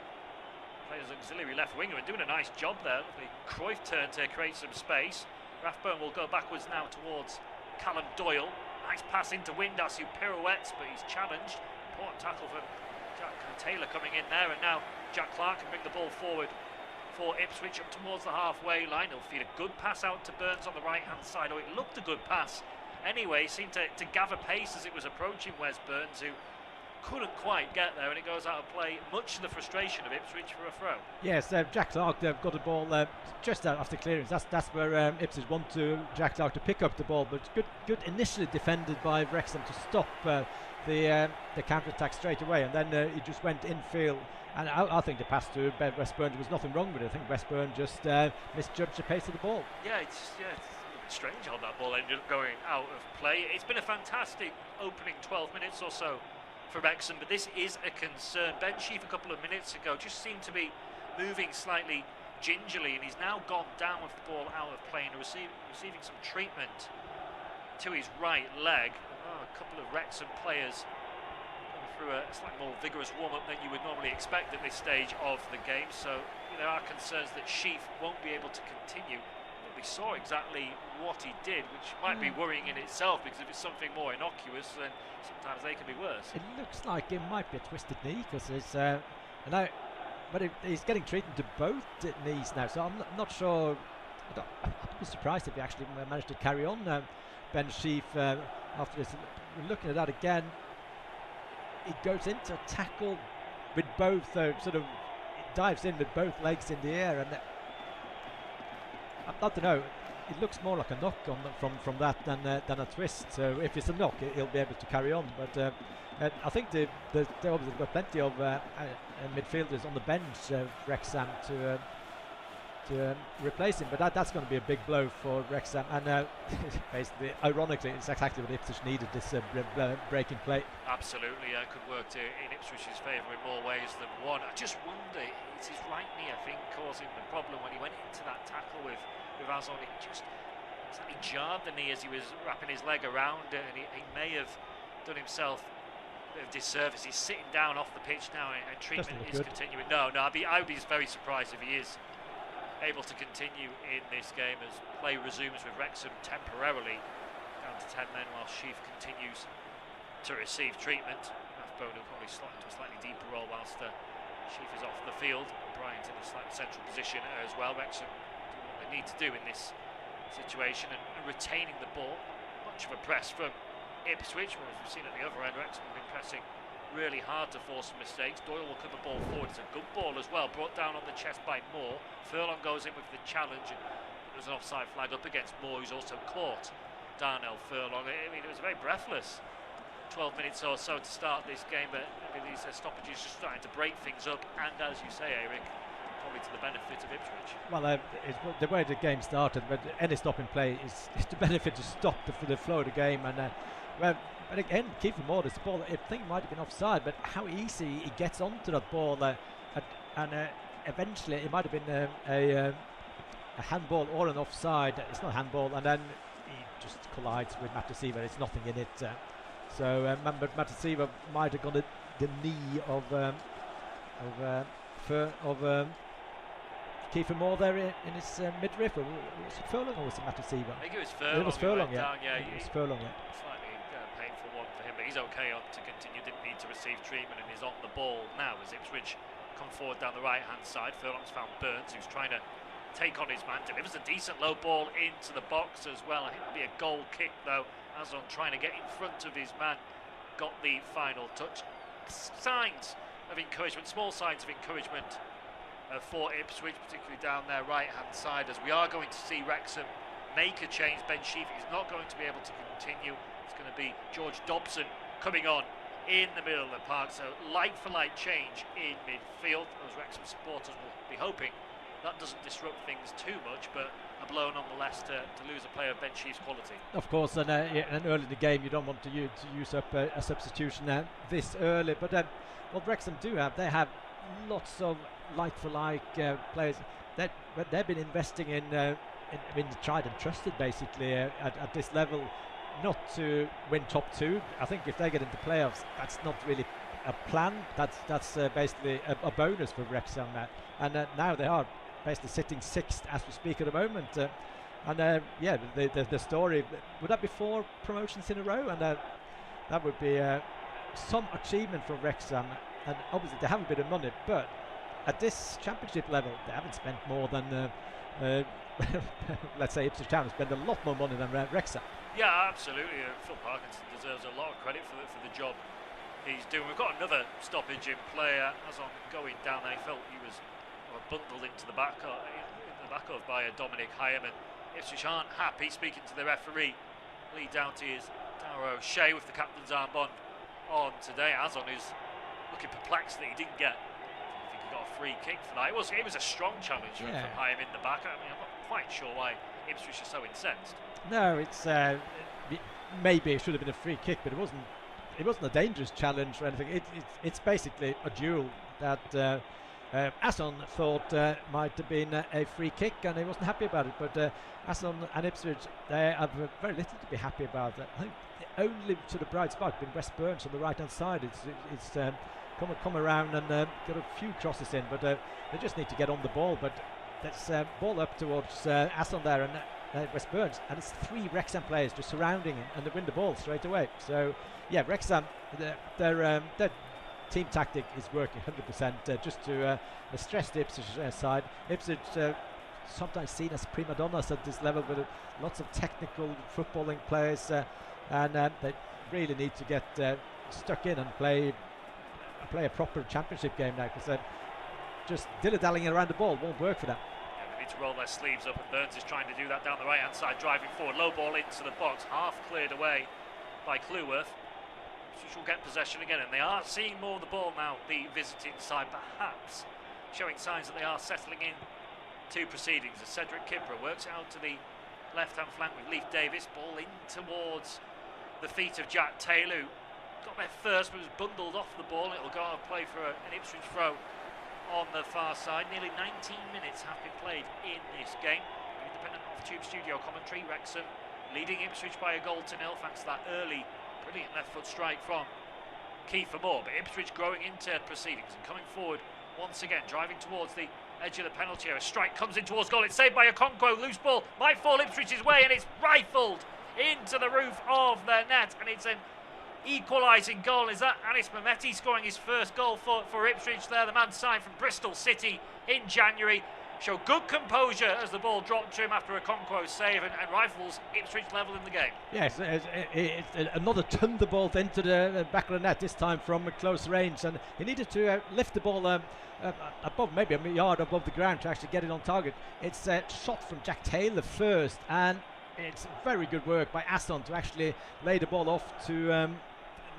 plays as auxiliary left winger and doing a nice job there. Lovely Cruyff turn to create some space. Rathbone will go backwards now towards Callum Doyle. Nice pass into Windass, who pirouettes, but he's challenged. Important tackle from Jack Taylor coming in there, and now Jack Clark can bring the ball forward for Ipswich up towards the halfway line. He'll feed a good pass out to Burns on the right-hand side. Oh, it looked a good pass. Anyway, seemed to gather pace as it was approaching Wes Burns, who couldn't quite get there, and it goes out of play, much to the frustration of Ipswich, for a throw. Yes, Jack Clark got the ball just out after clearance. That's where Ipswich want to Jack Clark to pick up the ball, but good initially defended by Wrexham to stop the counter-attack straight away, and then he just went infield, and I think the pass to Wes Burns, there was nothing wrong with it. I think Wes Burns just misjudged the pace of the ball. It's strange how that ball ended up going out of play. It's been a fantastic opening 12 minutes or so for Wrexham, but this is a concern. Ben Sheaf a couple of minutes ago just seemed to be moving slightly gingerly, and he's now gone down with the ball out of play and receiving some treatment to his right leg. A couple of Wrexham players going through a slightly more vigorous warm-up than you would normally expect at this stage of the game, so there are concerns that Sheaf won't be able to continue. But we saw exactly what he did, which might be worrying in itself, because if it's something more innocuous, then sometimes they can be worse. It looks like it might be a twisted knee, because it's but he's getting treatment to both knees now, so I'm not sure. I'd be surprised if he actually managed to carry on Ben Sheaf after this. We're looking at that again. He goes into a tackle with both, sort of dives in with both legs in the air, and I don't know. It looks more like a knock from that than a twist. So if it's a knock, he'll be able to carry on. But I think they obviously got plenty of midfielders on the bench, Wrexham, to replace him. But that's going to be a big blow for Wrexham. And basically, ironically, it's exactly what Ipswich needed, this breaking play. Absolutely, could work in Ipswich's favour in more ways than one. I just wonder, it's his right knee, I think, causing the problem when he went into that tackle with Azon. It just slightly jarred the knee as he was wrapping his leg around it, and he may have done himself a bit of disservice. He's sitting down off the pitch now, and treatment is continuing. No, I would be very surprised if he is able to continue in this game as play resumes with Wrexham temporarily down to 10 men, while Sheaf continues to receive treatment. Rathbone will probably slot into a slightly deeper role whilst Sheaf is off the field. Bryant in a slightly central position as well. Wrexham doing what they need to do in this situation and retaining the ball. Much of a press from Ipswich, whereas we've seen at the other end, Wrexham have been pressing really hard to force some mistakes. Doyle will cut the ball forward. It's a good ball as well, brought down on the chest by Moore. Furlong goes in with the challenge, and there's an offside flag up against Moore, who's also caught Darnell Furlong. I mean, it was a very breathless 12 minutes or so to start this game, but maybe these stoppages just starting to break things up, and as you say, Eric, probably to the benefit of Ipswich. Well, the way the game started, but any stop in play is to benefit to stop the flow of the game, and but again, Kiefer Moore, this ball, I think might have been offside, but how easy he gets onto that ball, and eventually it might have been a handball or an offside. It's not handball, and then just collides with Matasiva. It's nothing in it. So Matasiva might have got the knee of Kiefer Moore there in his midriff. Or was it Furlong or was it Matasiva? I think it was Furlong. It was Furlong, yeah. It was Furlong, yeah. Slightly painful one for him, but he's okay to continue. Didn't need to receive treatment and is on the ball now as Ipswich come forward down the right-hand side. Furlong's found Burns, who's trying to take on his man. Delivers a decent low ball into the box as well. I think it'll be a goal kick though. Azon trying to get in front of his man. Got the final touch. Signs of encouragement, small signs of encouragement for Ipswich, particularly down their right-hand side, as we are going to see Wrexham make a change. Ben Sheafy is not going to be able to continue. It's going to be George Dobson coming on in the middle of the park. So like-for-like change in midfield. Those Wrexham supporters will be hoping that doesn't disrupt things too much, but a blow nonetheless to lose a player of Ben Sheaf's quality. Of course, and early in the game you don't want to use up a substitution this early, but what Wrexham do have, they have lots of like-for-like players that they've been investing in tried and trusted basically at this level, not to win top two. I think if they get into playoffs, that's not really a plan. That's basically a bonus for Wrexham, and now they are basically sitting sixth as we speak at the moment. Yeah, the story, would that be 4 promotions in a row? And that would be some achievement for Wrexham. And obviously they have a bit of money, but at this championship level, they haven't spent more than, let's say, Ipswich Town spend a lot more money than Wrexham. Yeah, absolutely. Phil Parkinson deserves a lot of credit for the job he's doing. We've got another stoppage in play. As on going down there, he felt he was bundled into the back of by Dominic Hyam, and Ipswich aren't happy. Speaking to the referee, Lee Doughty is Darrow O'Shea with the captain's armband on today. Azon is looking perplexed that he didn't get. I think he got a free kick for that. It was a strong challenge from Hyam in the back. I mean, I'm not quite sure why Ipswich are so incensed. No, it's maybe it should have been a free kick, but it wasn't a dangerous challenge or anything. It's basically a duel that Azon thought might have been a free kick, and he wasn't happy about it. But Azon and Ipswich, they have very little to be happy about. I think the only sort of bright spot has been Wes Burns on the right-hand side. It's come around and got a few crosses in, but they just need to get on the ball. But that's ball up towards Azon there, and Wes Burns, and it's 3 Wrexham players just surrounding him, and they win the ball straight away. So yeah, Wrexham, their team tactic is working 100%, just to stress the Ipswich side. Ipswich sometimes seen as prima donnas at this level, with lots of technical footballing players, and they really need to get stuck in and play a proper championship game now, because just dilly-dallying around the ball won't work for them. Yeah, they need to roll their sleeves up, and Burns is trying to do that down the right-hand side, driving forward, low ball into the box, half cleared away by Cleworth. Will get possession again, and they are seeing more of the ball now, the visiting side, perhaps showing signs that they are settling in to proceedings as Cedric Kipper works out to the left-hand flank with Leif Davis, ball in towards the feet of Jack Taylor, who got there first but was bundled off the ball. It'll go out and play for an Ipswich throw on the far side. Nearly 19 minutes have been played in this game. Independent off-tube studio commentary, Wrexham leading Ipswich by a goal to 0 thanks to that early brilliant left foot strike from Kiefer Moore, but Ipswich growing into proceedings and coming forward once again, driving towards the edge of the penalty area. A strike comes in towards goal, it's saved by Okonkwo, loose ball might fall Ipswich's way, and it's rifled into the roof of the net, and it's an equalising goal. Is that Anis Mehmeti scoring his first goal for Ipswich there? The man signed from Bristol City in January. Showed good composure as the ball dropped to him after a Okonkwo's save, and rifles Ipswich level in the game. Yes, it's another thunderbolt into the back of the net, this time from close range, and he needed to lift the ball above, maybe a yard above the ground, to actually get it on target. It's a shot from Jack Taylor first, and it's very good work by Azon to actually lay the ball off to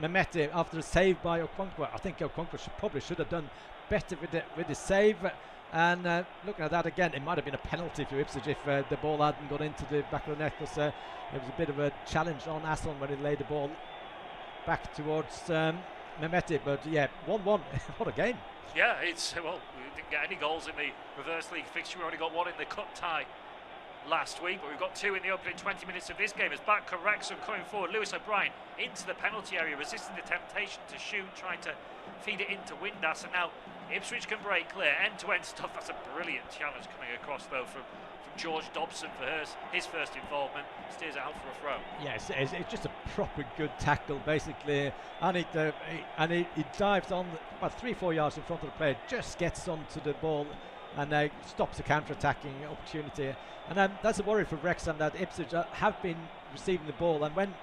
Mehmeti after a save by Okonkwo. I think Okonkwo probably should have done better with the save. And looking at that again, it might have been a penalty for Ipswich if the ball hadn't got into the back of the net, because it was a bit of a challenge on Azon when he laid the ball back towards Mehmeti. But yeah, 1-1. What a game. Yeah, we didn't get any goals in the reverse league fixture. We only got one in the cup tie last week, but we've got 2 in the opening 20 minutes of this game. As back to Wrexham coming forward, Lewis O'Brien into the penalty area, resisting the temptation to shoot, trying to feed it into Windass, and now Ipswich can break clear. End-to-end stuff. That's a brilliant challenge coming across though from George Dobson for his first involvement. Steers it out for a throw. Yes, it's just a proper good tackle basically, and he dives on about 3-4 yards in front of the player, just gets onto the ball and stops the counter-attacking opportunity. And that's a worry for Wrexham, that Ipswich have been receiving the ball, and when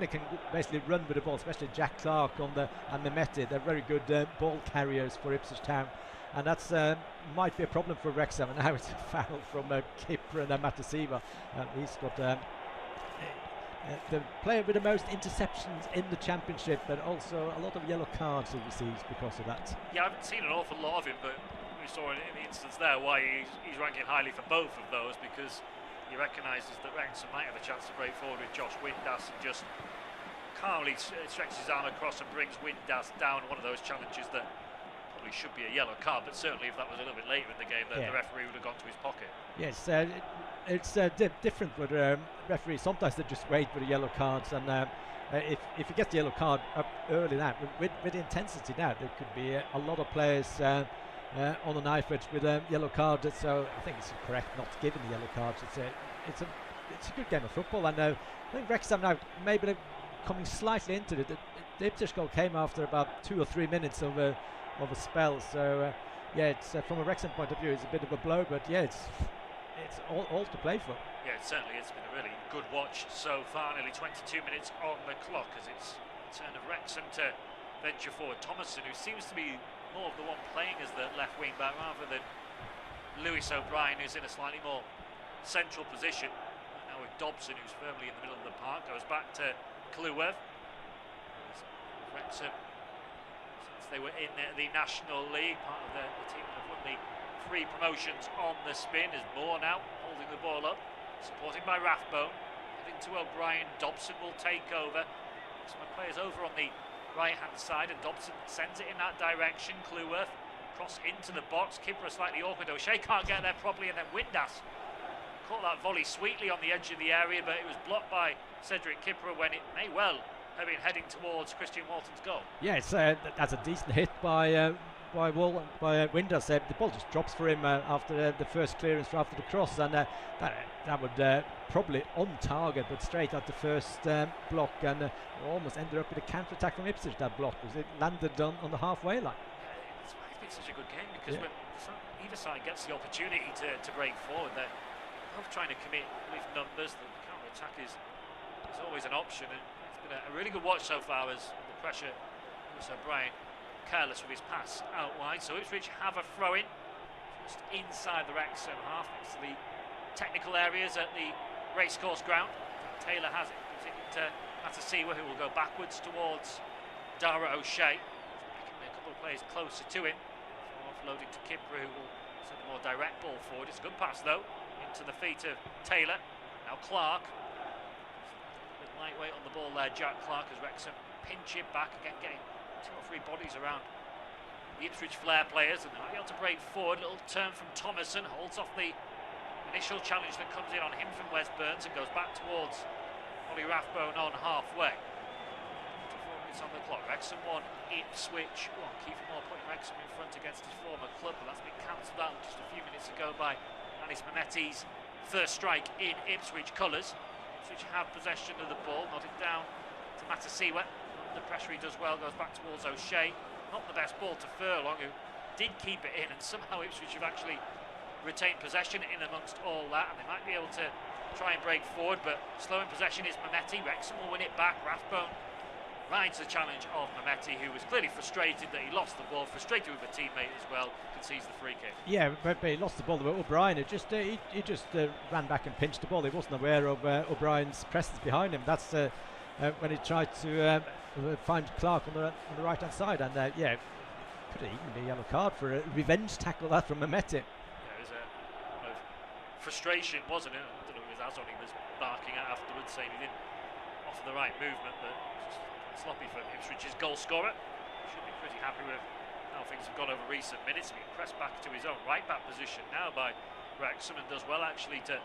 they can basically run with the ball, especially Jack Clark and Mehmeti, they're very good ball carriers for Ipswich Town, and that's might be a problem for Wrexham. And now it's a foul from Kipper and Matasiva. He's got the player with the most interceptions in the championship, but also a lot of yellow cards he receives because of that. Yeah, I haven't seen an awful lot of him, but we saw in the instance there why he's ranking highly for both of those, because he recognises that Wrexham might have a chance to break forward with Josh Windass, and just calmly stretches his arm across and brings Windass down. One of those challenges that probably should be a yellow card, but certainly if that was a little bit later in the game, then the referee would have gone to his pocket. Yes, it's different with referees. Sometimes they just wait for the yellow cards, and if you get the yellow card up early now, with the intensity now, there could be a lot of players on a knife edge with a yellow card. So I think it's correct not giving the yellow cards. It's a good game of football, and I think Wrexham now maybe they're coming slightly into it. The Ipswich goal came after about 2 or 3 minutes of a spell. So it's from a Wrexham point of view, it's a bit of a blow, but it's all to play for. Yeah, certainly it's been a really good watch so far. Nearly 22 minutes on the clock as it's the turn of Wrexham to venture forward. Thomason, who seems to be more of the one playing as the left wing back rather than Lewis O'Brien, who's in a slightly more central position. Now with Dobson, who's firmly in the middle of the park, goes back to Cleworth. Wrexham, since they were in the National League, part of the team that have won the 3 promotions on the spin, is Moore now holding the ball up, supported by Rathbone. Heading to O'Brien, Dobson will take over. Some players over on the right-hand side, and Dobson sends it in that direction. Cleworth cross into the box. Kipper slightly awkward. O'Shea can't get there properly, and then Windass caught that volley sweetly on the edge of the area, but it was blocked by Cedric Kipper when it may well have been heading towards Christian Walton's goal. Yeah, that's a decent hit by Windass. The ball just drops for him after the first clearance, after the cross, and that would probably on target, but straight at the first block, and almost ended up with a counter-attack from Ipswich. That block was it landed on the halfway line. It's been such a good game because when either side gets the opportunity to break forward, they're both trying to commit with numbers. The counter-attack is always an option, and it's been a really good watch so far as the pressure. Lewis O'Brien careless with his pass out wide, so Ipswich have a throw-in just inside the Wrexham half, next to the technical areas at the racecourse ground. Taylor has it, gives it to Matasiwa, who will go backwards towards Dara O'Shea, making a couple of players closer to him, offloading to Kipper, who will send a more direct ball forward. It's a good pass though, into the feet of Taylor. Now Clark, a bit lightweight on the ball there, Jack Clark, as Wrexham pinch it back again, getting 2 or 3 bodies around the Ipswich Flair players, and they might be able to break forward. Little turn from Thomason, holds off the initial challenge that comes in on him from Wes Burns, and goes back towards Ollie Rathbone on halfway. 4 minutes on the clock. Wrexham 1, Ipswich 1. Keith Moore putting Wrexham in front against his former club, but that's been cancelled out just a few minutes ago by Anis Mehmeti's first strike in Ipswich colours. Ipswich have possession of the ball, nodded down to Matasiwa. The pressure he does well, goes back towards O'Shea. Not the best ball to Furlong, who did keep it in, and somehow Ipswich have actually retained possession in amongst all that, and they might be able to try and break forward, but slow in possession is Mehmeti. Wrexham will win it back. Rathbone rides the challenge of Mehmeti, who was clearly frustrated that he lost the ball, frustrated with a teammate as well, concedes the free kick. Yeah, but he lost the ball. O'Brien, he just ran back and pinched the ball. He wasn't aware of O'Brien's presence behind him. That's when he tried to find Clark on the right hand side, and could have even been a yellow card for a revenge tackle that from Mehmeti. Yeah, it was a kind of frustration, wasn't it? I don't know if it was Azon he was barking at afterwards, saying he didn't offer the right movement, but just sloppy for Ipswich's goal scorer. Should be pretty happy with how things have gone over recent minutes. Being pressed back to his own right back position now by Wrexham, and does well actually to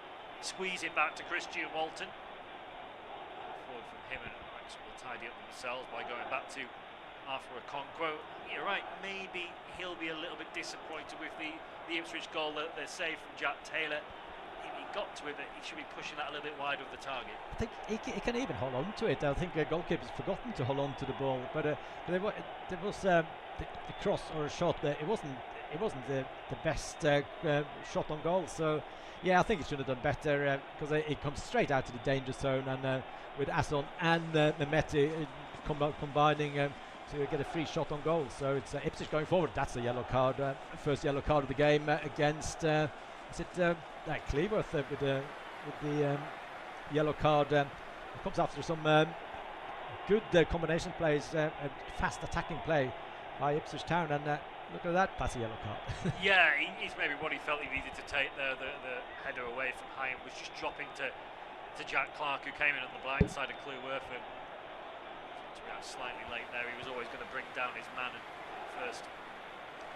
squeezing back to Christian Walton. Forward from him, and Wrexham will tidy up themselves by going back to Arthur Okonkwo. You're right, maybe he'll be a little bit disappointed with the Ipswich goal that they saved from Jack Taylor. He got to it, but he should be pushing that a little bit wide of the target. I think he can even hold on to it. I think the goalkeeper's forgotten to hold on to the ball, but there was the cross or a shot that it wasn't the best shot on goal. So yeah, I think he should have done better, because it comes straight out to the danger zone, and with Asson and Mehmeti combining to get a free shot on goal. So it's Ipswich going forward. That's a yellow card, first yellow card of the game against Cleworth with the yellow card. Comes after some good combination plays, fast attacking play by Ipswich Town, and look at that, that's a yellow card. Yeah, he's maybe what he felt he needed to take there. The header away from Hyam was just dropping to Jack Clark, who came in at the blind side of Cleworth, and to react slightly late there. He was always going to bring down his man, and first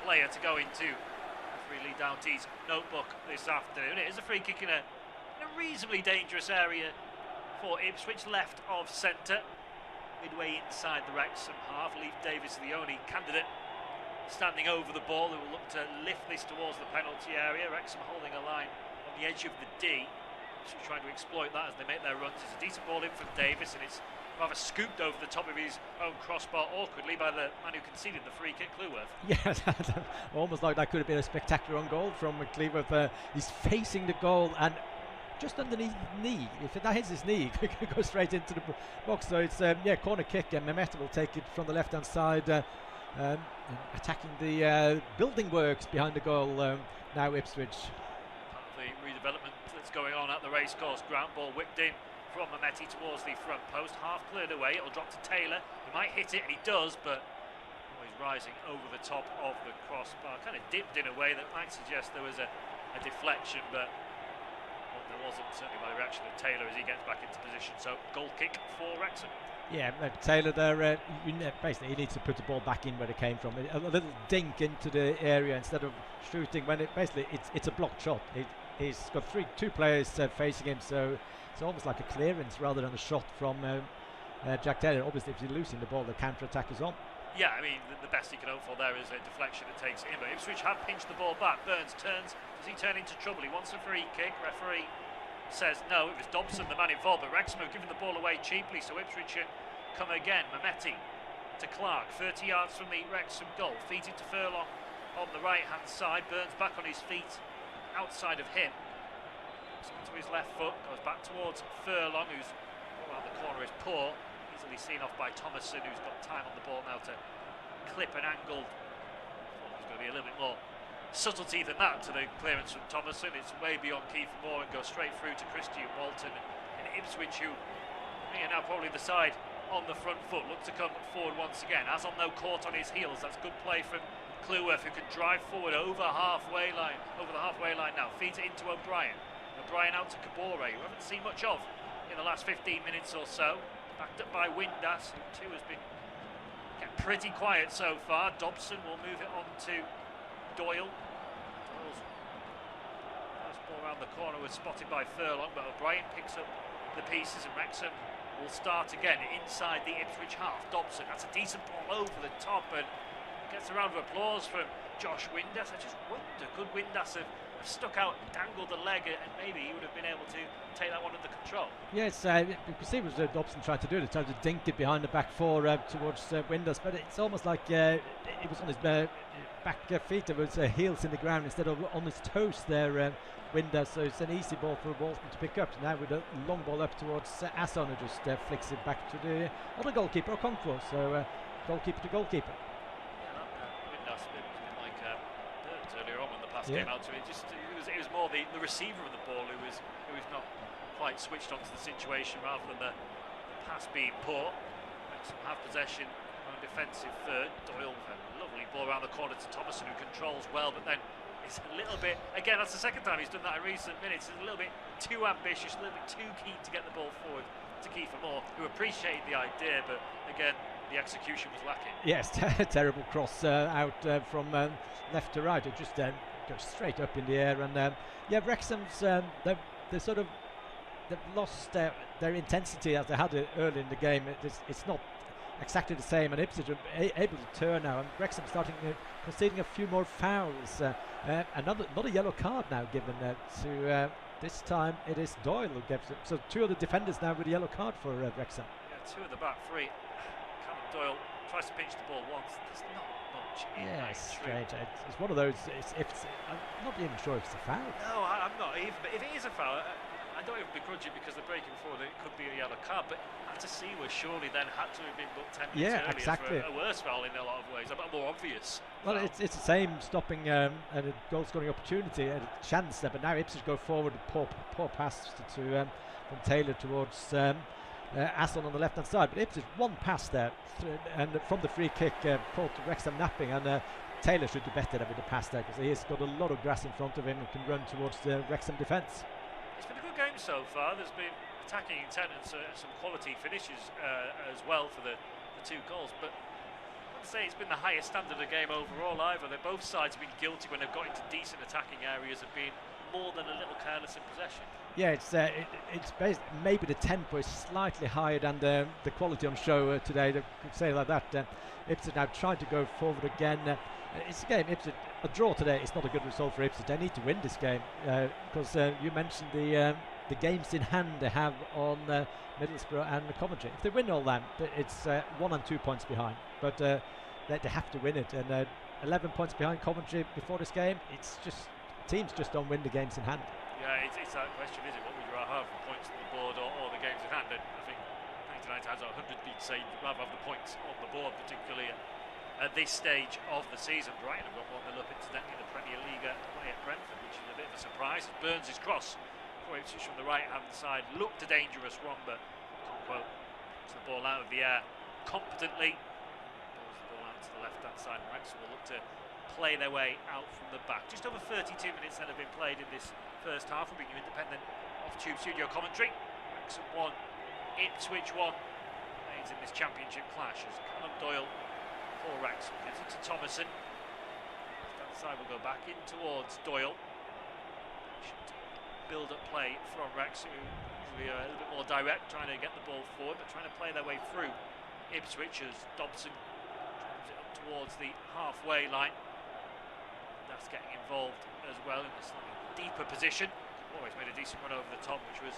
player to go into Lee Downty's notebook this afternoon. It is a free kick in a reasonably dangerous area for Ipswich, left of centre, midway inside the Wrexham half. Leif Davis, the only candidate standing over the ball, who will look to lift this towards the penalty area. Wrexham holding a line on the edge of the D, so trying to exploit that as they make their runs. It's a decent ball in from Davis, and it's rather scooped over the top of his own crossbar awkwardly by the man who conceded the free kick, Cleworth. Yeah, almost like that could have been a spectacular on goal from Cleworth. He's facing the goal and just underneath the knee. If that hits his knee, it could go straight into the box. So it's corner kick, and Mehmeti will take it from the left hand side, attacking the building works behind the goal. Now Ipswich. Part of the redevelopment that's going on at the racecourse ground. Ball whipped in from Mehmeti towards the front post, half cleared away. It'll drop to Taylor. He might hit it, and he does, but always rising over the top of the crossbar. Kind of dipped in a way that might suggest there was a deflection, but there wasn't, certainly by the reaction of Taylor as he gets back into position. So goal kick for Wrexham. Yeah, Taylor there, basically he needs to put the ball back in where it came from. A little dink into the area instead of shooting when it's a blocked shot. He's got two players facing him, so it's almost like a clearance rather than a shot from Jack Taylor. Obviously, if he's losing the ball, the counter-attack is on. Yeah, I mean, the best he can hope for there is a deflection that takes it in. But Ipswich have pinched the ball back. Burns turns. Does he turn into trouble? He wants a free kick. Referee says no. It was Dobson, the man involved. But Wrexham have given the ball away cheaply, so Ipswich can come again. Mehmeti to Clark, 30 yards from the Wrexham goal. Feeds it to Furlong on the right-hand side. Burns back on his feet outside of him. To his left foot, goes back towards Furlong, who's around the corner is poor. Easily seen off by Thomason, who's got time on the ball now to clip an angle. There's going to be a little bit more subtlety than that to the clearance from Thomason. It's way beyond Kiefer Moore and goes straight through to Christian Walton. And Ipswich, who are now probably the side on the front foot, look to come forward once again. As on no caught on his heels. That's good play from Cleworth, who can drive forward over the halfway line now. Feeds it into O'Brien. O'Brien out to Kabore, who we haven't seen much of in the last 15 minutes or so. Backed up by Windass, who too has been kept pretty quiet so far. Dobson will move it on to Doyle. Doyle's first ball around the corner was spotted by Furlong, but O'Brien picks up the pieces, and Wrexham will start again inside the Ipswich half. Dobson, that's a decent ball over the top, and gets a round of applause from Josh Windass. I just wonder, could Windass have stuck out and dangled the leg, and maybe he would have been able to take that one under control? Yes, you can see what Dobson tried to do. He tried to dink it behind the back four towards Windass, but it's almost like it was on his back feet. There was heels in the ground instead of on his toes there, Windass. So it's an easy ball for Walton to pick up. So now with a long ball up towards Asson, who just flicks it back to the other goalkeeper, Okonkwo. So goalkeeper to goalkeeper. Earlier on when the pass came out to it, it was more the receiver of the ball who was not quite switched onto the situation rather than the pass being poor. Wrexham have possession on a defensive third. Doyle with a lovely ball around the corner to Thomason, who controls well, but then it's a little bit, again, that's the second time he's done that in recent minutes. It's a little bit too ambitious, a little bit too keen to get the ball forward to Kiefer Moore, who appreciated the idea, but again, the execution was lacking. Yes, terrible cross out from left to right. It just goes straight up in the air, and Wrexham's they've they've lost their intensity as they had it early in the game. It's not exactly the same, and Ipswich are able to turn now, and Wrexham starting conceding a few more fouls. Not a yellow card now given to this time it is Doyle who gets it. So two of the defenders now with a yellow card for Wrexham. Yeah, two of the back three. Callum Doyle tries to pinch the ball once. There's not much in that. It's strange. It's one of those. I'm not even sure if it's a foul. No, I'm not even. But if it is a foul, I don't even begrudge it because they're breaking forward. It could be a yellow card, but to see where surely then had to have been booked 10 minutes earlier exactly. for a worse foul in a lot of ways, a bit more obvious. Well, it's the same stopping a goal scoring opportunity, a chance there, but now Ipswich go forward, poor pass from Taylor towards Aston on the left hand side, but Ipswich one pass there and from the free kick caught Wrexham napping, and Taylor should do better than with the pass there because he's got a lot of grass in front of him and can run towards the Wrexham defence. It's been a good game so far. There's been attacking intent and some quality finishes as well for the two goals, but I wouldn't say it's been the highest standard of game overall either. Both sides have been guilty when they've got into decent attacking areas of being more than a little careless in possession. Yeah, it's maybe the tempo is slightly higher than the quality on show today. They could say like that. Ipswich now trying to go forward again. It's a game. Ipswich, a draw today is not a good result for Ipswich. They need to win this game because you mentioned the games in hand they have on Middlesbrough and Coventry. If they win all them, it's 1 and 2 points behind. But they have to win it. And 11 points behind Coventry before this game. It's just teams just don't win the games in hand. Yeah, it's that question, is it? What would you rather have, points on the board or the games in hand? And I think 99 times out of 100 you'd say you'd rather have the points on the board, particularly at this stage of the season. Brighton have got 1-0 up incidentally in the Premier League play at Brentford, which is a bit of a surprise. Burns' cross for Ipswich from the right hand side looked a dangerous one, but Conquo puts the ball out of the air competently, pulls the ball out to the left hand side, and Wrexham will look to play their way out from the back. Just over 32 minutes then have been played in this first half. We'll bring you independent off-tube studio commentary. Wrexham 1, Ipswich 1 remains in this championship clash as Callum Doyle for Wrexham gives it to Thomason. Left-hand side will go back in towards Doyle. Build up play from Wrexham, who usually are a little bit more direct, trying to get the ball forward, but trying to play their way through Ipswich as Dobson drives it up towards the halfway line. That's getting involved as well in a slightly deeper position. Always made a decent run over the top, which was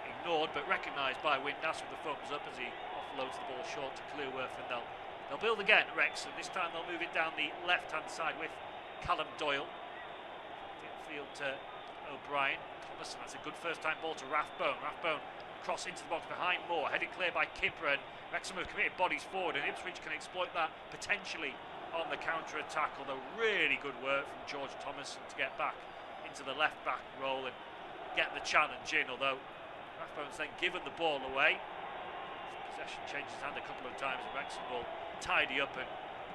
ignored, but recognised by Windass with the thumbs up as he offloads the ball short to Clearworth, and they'll build again. Wrexham this time they'll move it down the left-hand side with Callum Doyle. Field to O'Brien. Thomason, that's a good first-time ball to Rathbone. Rathbone cross into the box behind Moore, headed clear by Kipper, and Wrexham have committed bodies forward, and Ipswich can exploit that potentially on the counter-attack, although really good work from George Thomason to get back into the left-back role and get the challenge in, although Rathbone's then given the ball away. Possession changes hand a couple of times, and Wrexham will tidy up and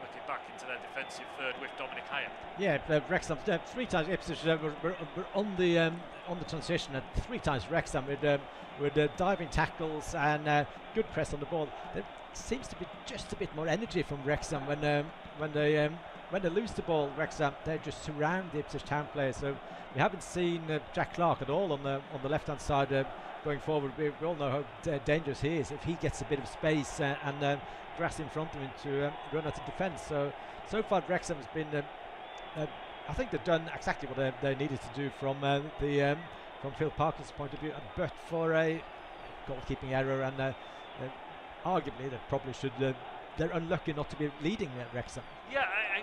work it back into their defensive third with Dominic Hyatt. Yeah, Wrexham 3 times Ipswich were on the transition, and 3 times Wrexham with diving tackles and good press on the ball. There seems to be just a bit more energy from Wrexham when they lose the ball. Wrexham, they just surround the Ipswich Town players. So we haven't seen Jack Clark at all on the left hand side going forward. We all know how dangerous he is if he gets a bit of space and grass in front of him to run out of defence. So far Wrexham has been I think they've done exactly what they needed to do from Phil Parker's point of view, but for a goalkeeping error, and arguably they probably should. They're unlucky not to be leading Wrexham. Yeah, I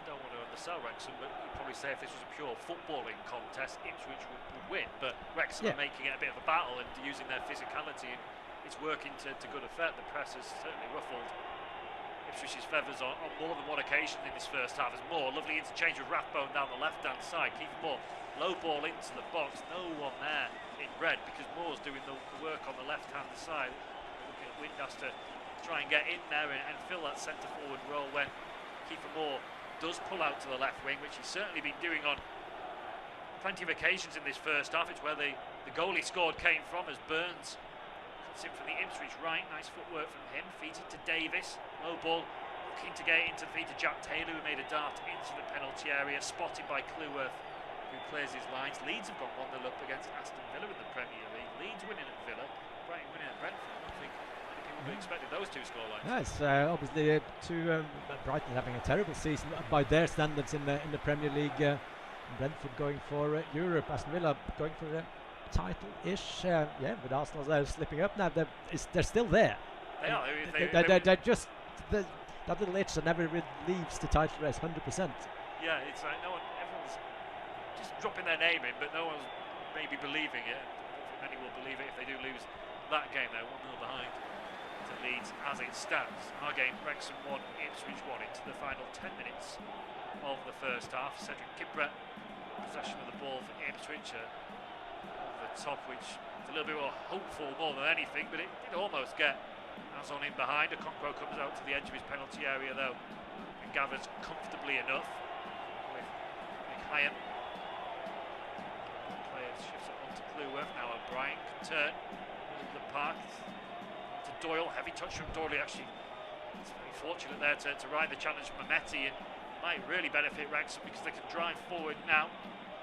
don't want to undersell Wrexham, but you'd probably say if this was a pure footballing contest, Ipswich would win. But Wrexham are making it a bit of a battle and using their physicality, and it's working to good effect. The press has certainly ruffled Ipswich's feathers on more than one occasion in this first half. As Moore, lovely interchange with Rathbone down the left-hand side. Keith Moore, low ball into the box, no one there in red because Moore's doing the work on the left-hand side. Looking at Windass to try and get in there and fill that centre-forward role when Kiefer Moore does pull out to the left wing, which he's certainly been doing on plenty of occasions in this first half. It's where the goal he scored came from as Burns cuts in from the Ipswich right. Nice footwork from him, feeds it to Davis. Low ball, looking to get into the feet of Jack Taylor, who made a dart into the penalty area, spotted by Clearworth, who who clears his lines. Leeds have gone 1-0 up against Aston Villa in the Premier League. Leeds winning at Villa, Brighton winning at Brentford. I don't think many people would have expected those two scorelines. Yeah, it's obviously Brighton having a terrible season by their standards in the Premier League. Brentford going for Europe. Aston Villa going for a title-ish. With Arsenal they're slipping up now. They're still there. They are. They're just that little itch that never really leaves the title race 100%. Yeah, it's like everyone's just dropping their name in, but no one's maybe believing it. I don't think many will believe it if they do lose that game. They're 1-0 behind to Leeds as it stands. Our game, Wrexham 1, Ipswich 1 into the final 10 minutes of the first half. Cedric Kibra, possession of the ball for Ipswich over the top, which is a little bit more hopeful more than anything, but it did almost get Azon in behind. Okonkwo comes out to the edge of his penalty area though and gathers comfortably enough with Hayam. Player shifts it on to Clueworth. Now O'Brien can turn the park to Doyle. Heavy touch from Doyle. Actually, it's very fortunate there to ride the challenge from Mehmeti, and might really benefit Wrexham because they can drive forward now.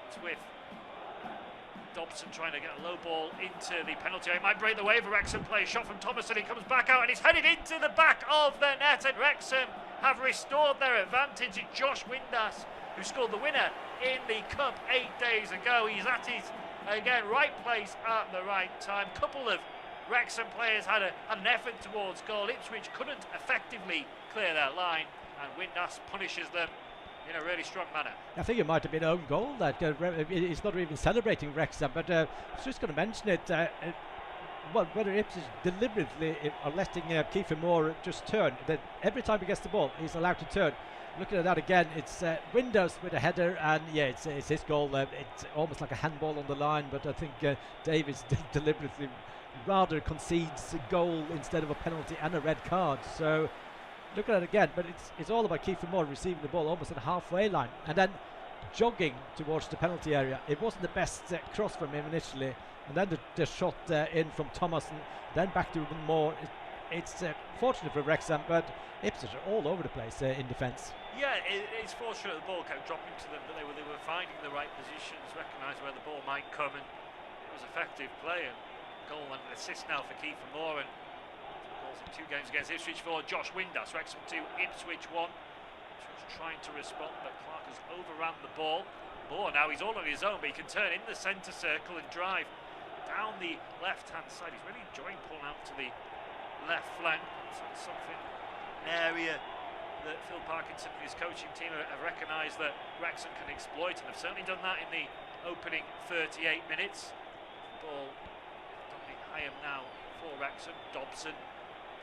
It's with Dobson trying to get a low ball into the penalty area. It might break the way of a Wrexham player. Shot from Thomason. He comes back out and he's headed into the back of the net. And Wrexham have restored their advantage. It's Josh Windass who scored the winner in the Cup 8 days ago. He's at his, again, right place at the right time. Couple of Wrexham players had an effort towards goal. Ipswich couldn't effectively clear their line, and Windass punishes them in a really strong manner. I think it might have been own goal that he's not even celebrating Wrexham, but I was just going to mention it. Whether Ipswich deliberately are letting Kiefer Moore just turn, that every time he gets the ball, he's allowed to turn. Looking at that again, it's Windass with a header, and it's his goal. It's almost like a handball on the line, but I think Davies deliberately rather concedes a goal instead of a penalty and a red card. So look at it again, but it's all about Kiefer Moore receiving the ball almost at the halfway line and then jogging towards the penalty area. It wasn't the best cross from him initially, and then the shot in from Thomason, then back to Moore. It's fortunate for Wrexham, but Ipswich are all over the place in defence. Yeah, it's fortunate the ball kept dropping to them, but they were finding the right positions, recognised where the ball might come, and it was effective play. And goal and assist now for Kiefer Moore, and goals in 2 games against Ipswich for Josh Windass. Wrexham 2, Ipswich 1. Ipswich trying to respond, but Clark has overran the ball. Moore now, he's all on his own, but he can turn in the centre circle and drive down the left-hand side. He's really enjoying pulling out to the left flank. It's something, an area that Phil Parkinson and his coaching team have recognised that Wrexham can exploit, and have certainly done that in the opening 38 minutes. Ball Hayam now for Wrexham. Dobson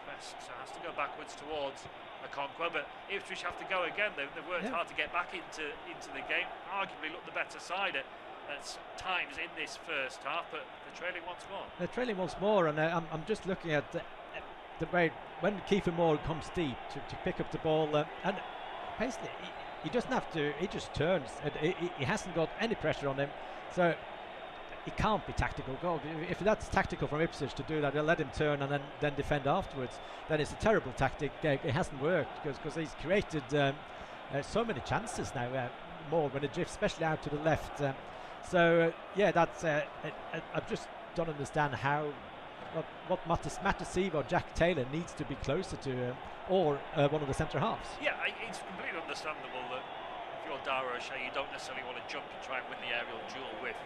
pressed, so has to go backwards towards Okonkwo, but Ipswich have to go again. They've worked hard to get back into the game. Arguably looked the better side at times in this first half, but they're trailing once more. They're trailing once more, and I'm just looking at the way when Kiefer Moore comes deep to pick up the ball, and basically he doesn't have to. He just turns. He hasn't got any pressure on him, so it can't be tactical goal. If that's tactical from Ipswich to do that, they'll let him turn and then defend afterwards. Then it's a terrible tactic. It hasn't worked because he's created so many chances now. More when it drifts, especially out to the left. That's. I just don't understand how what Matasiva or Jack Taylor needs to be closer to, or one of the centre halves. Yeah, it's completely understandable that if you're Dara O'Shea, you don't necessarily want to jump and try and win the aerial duel with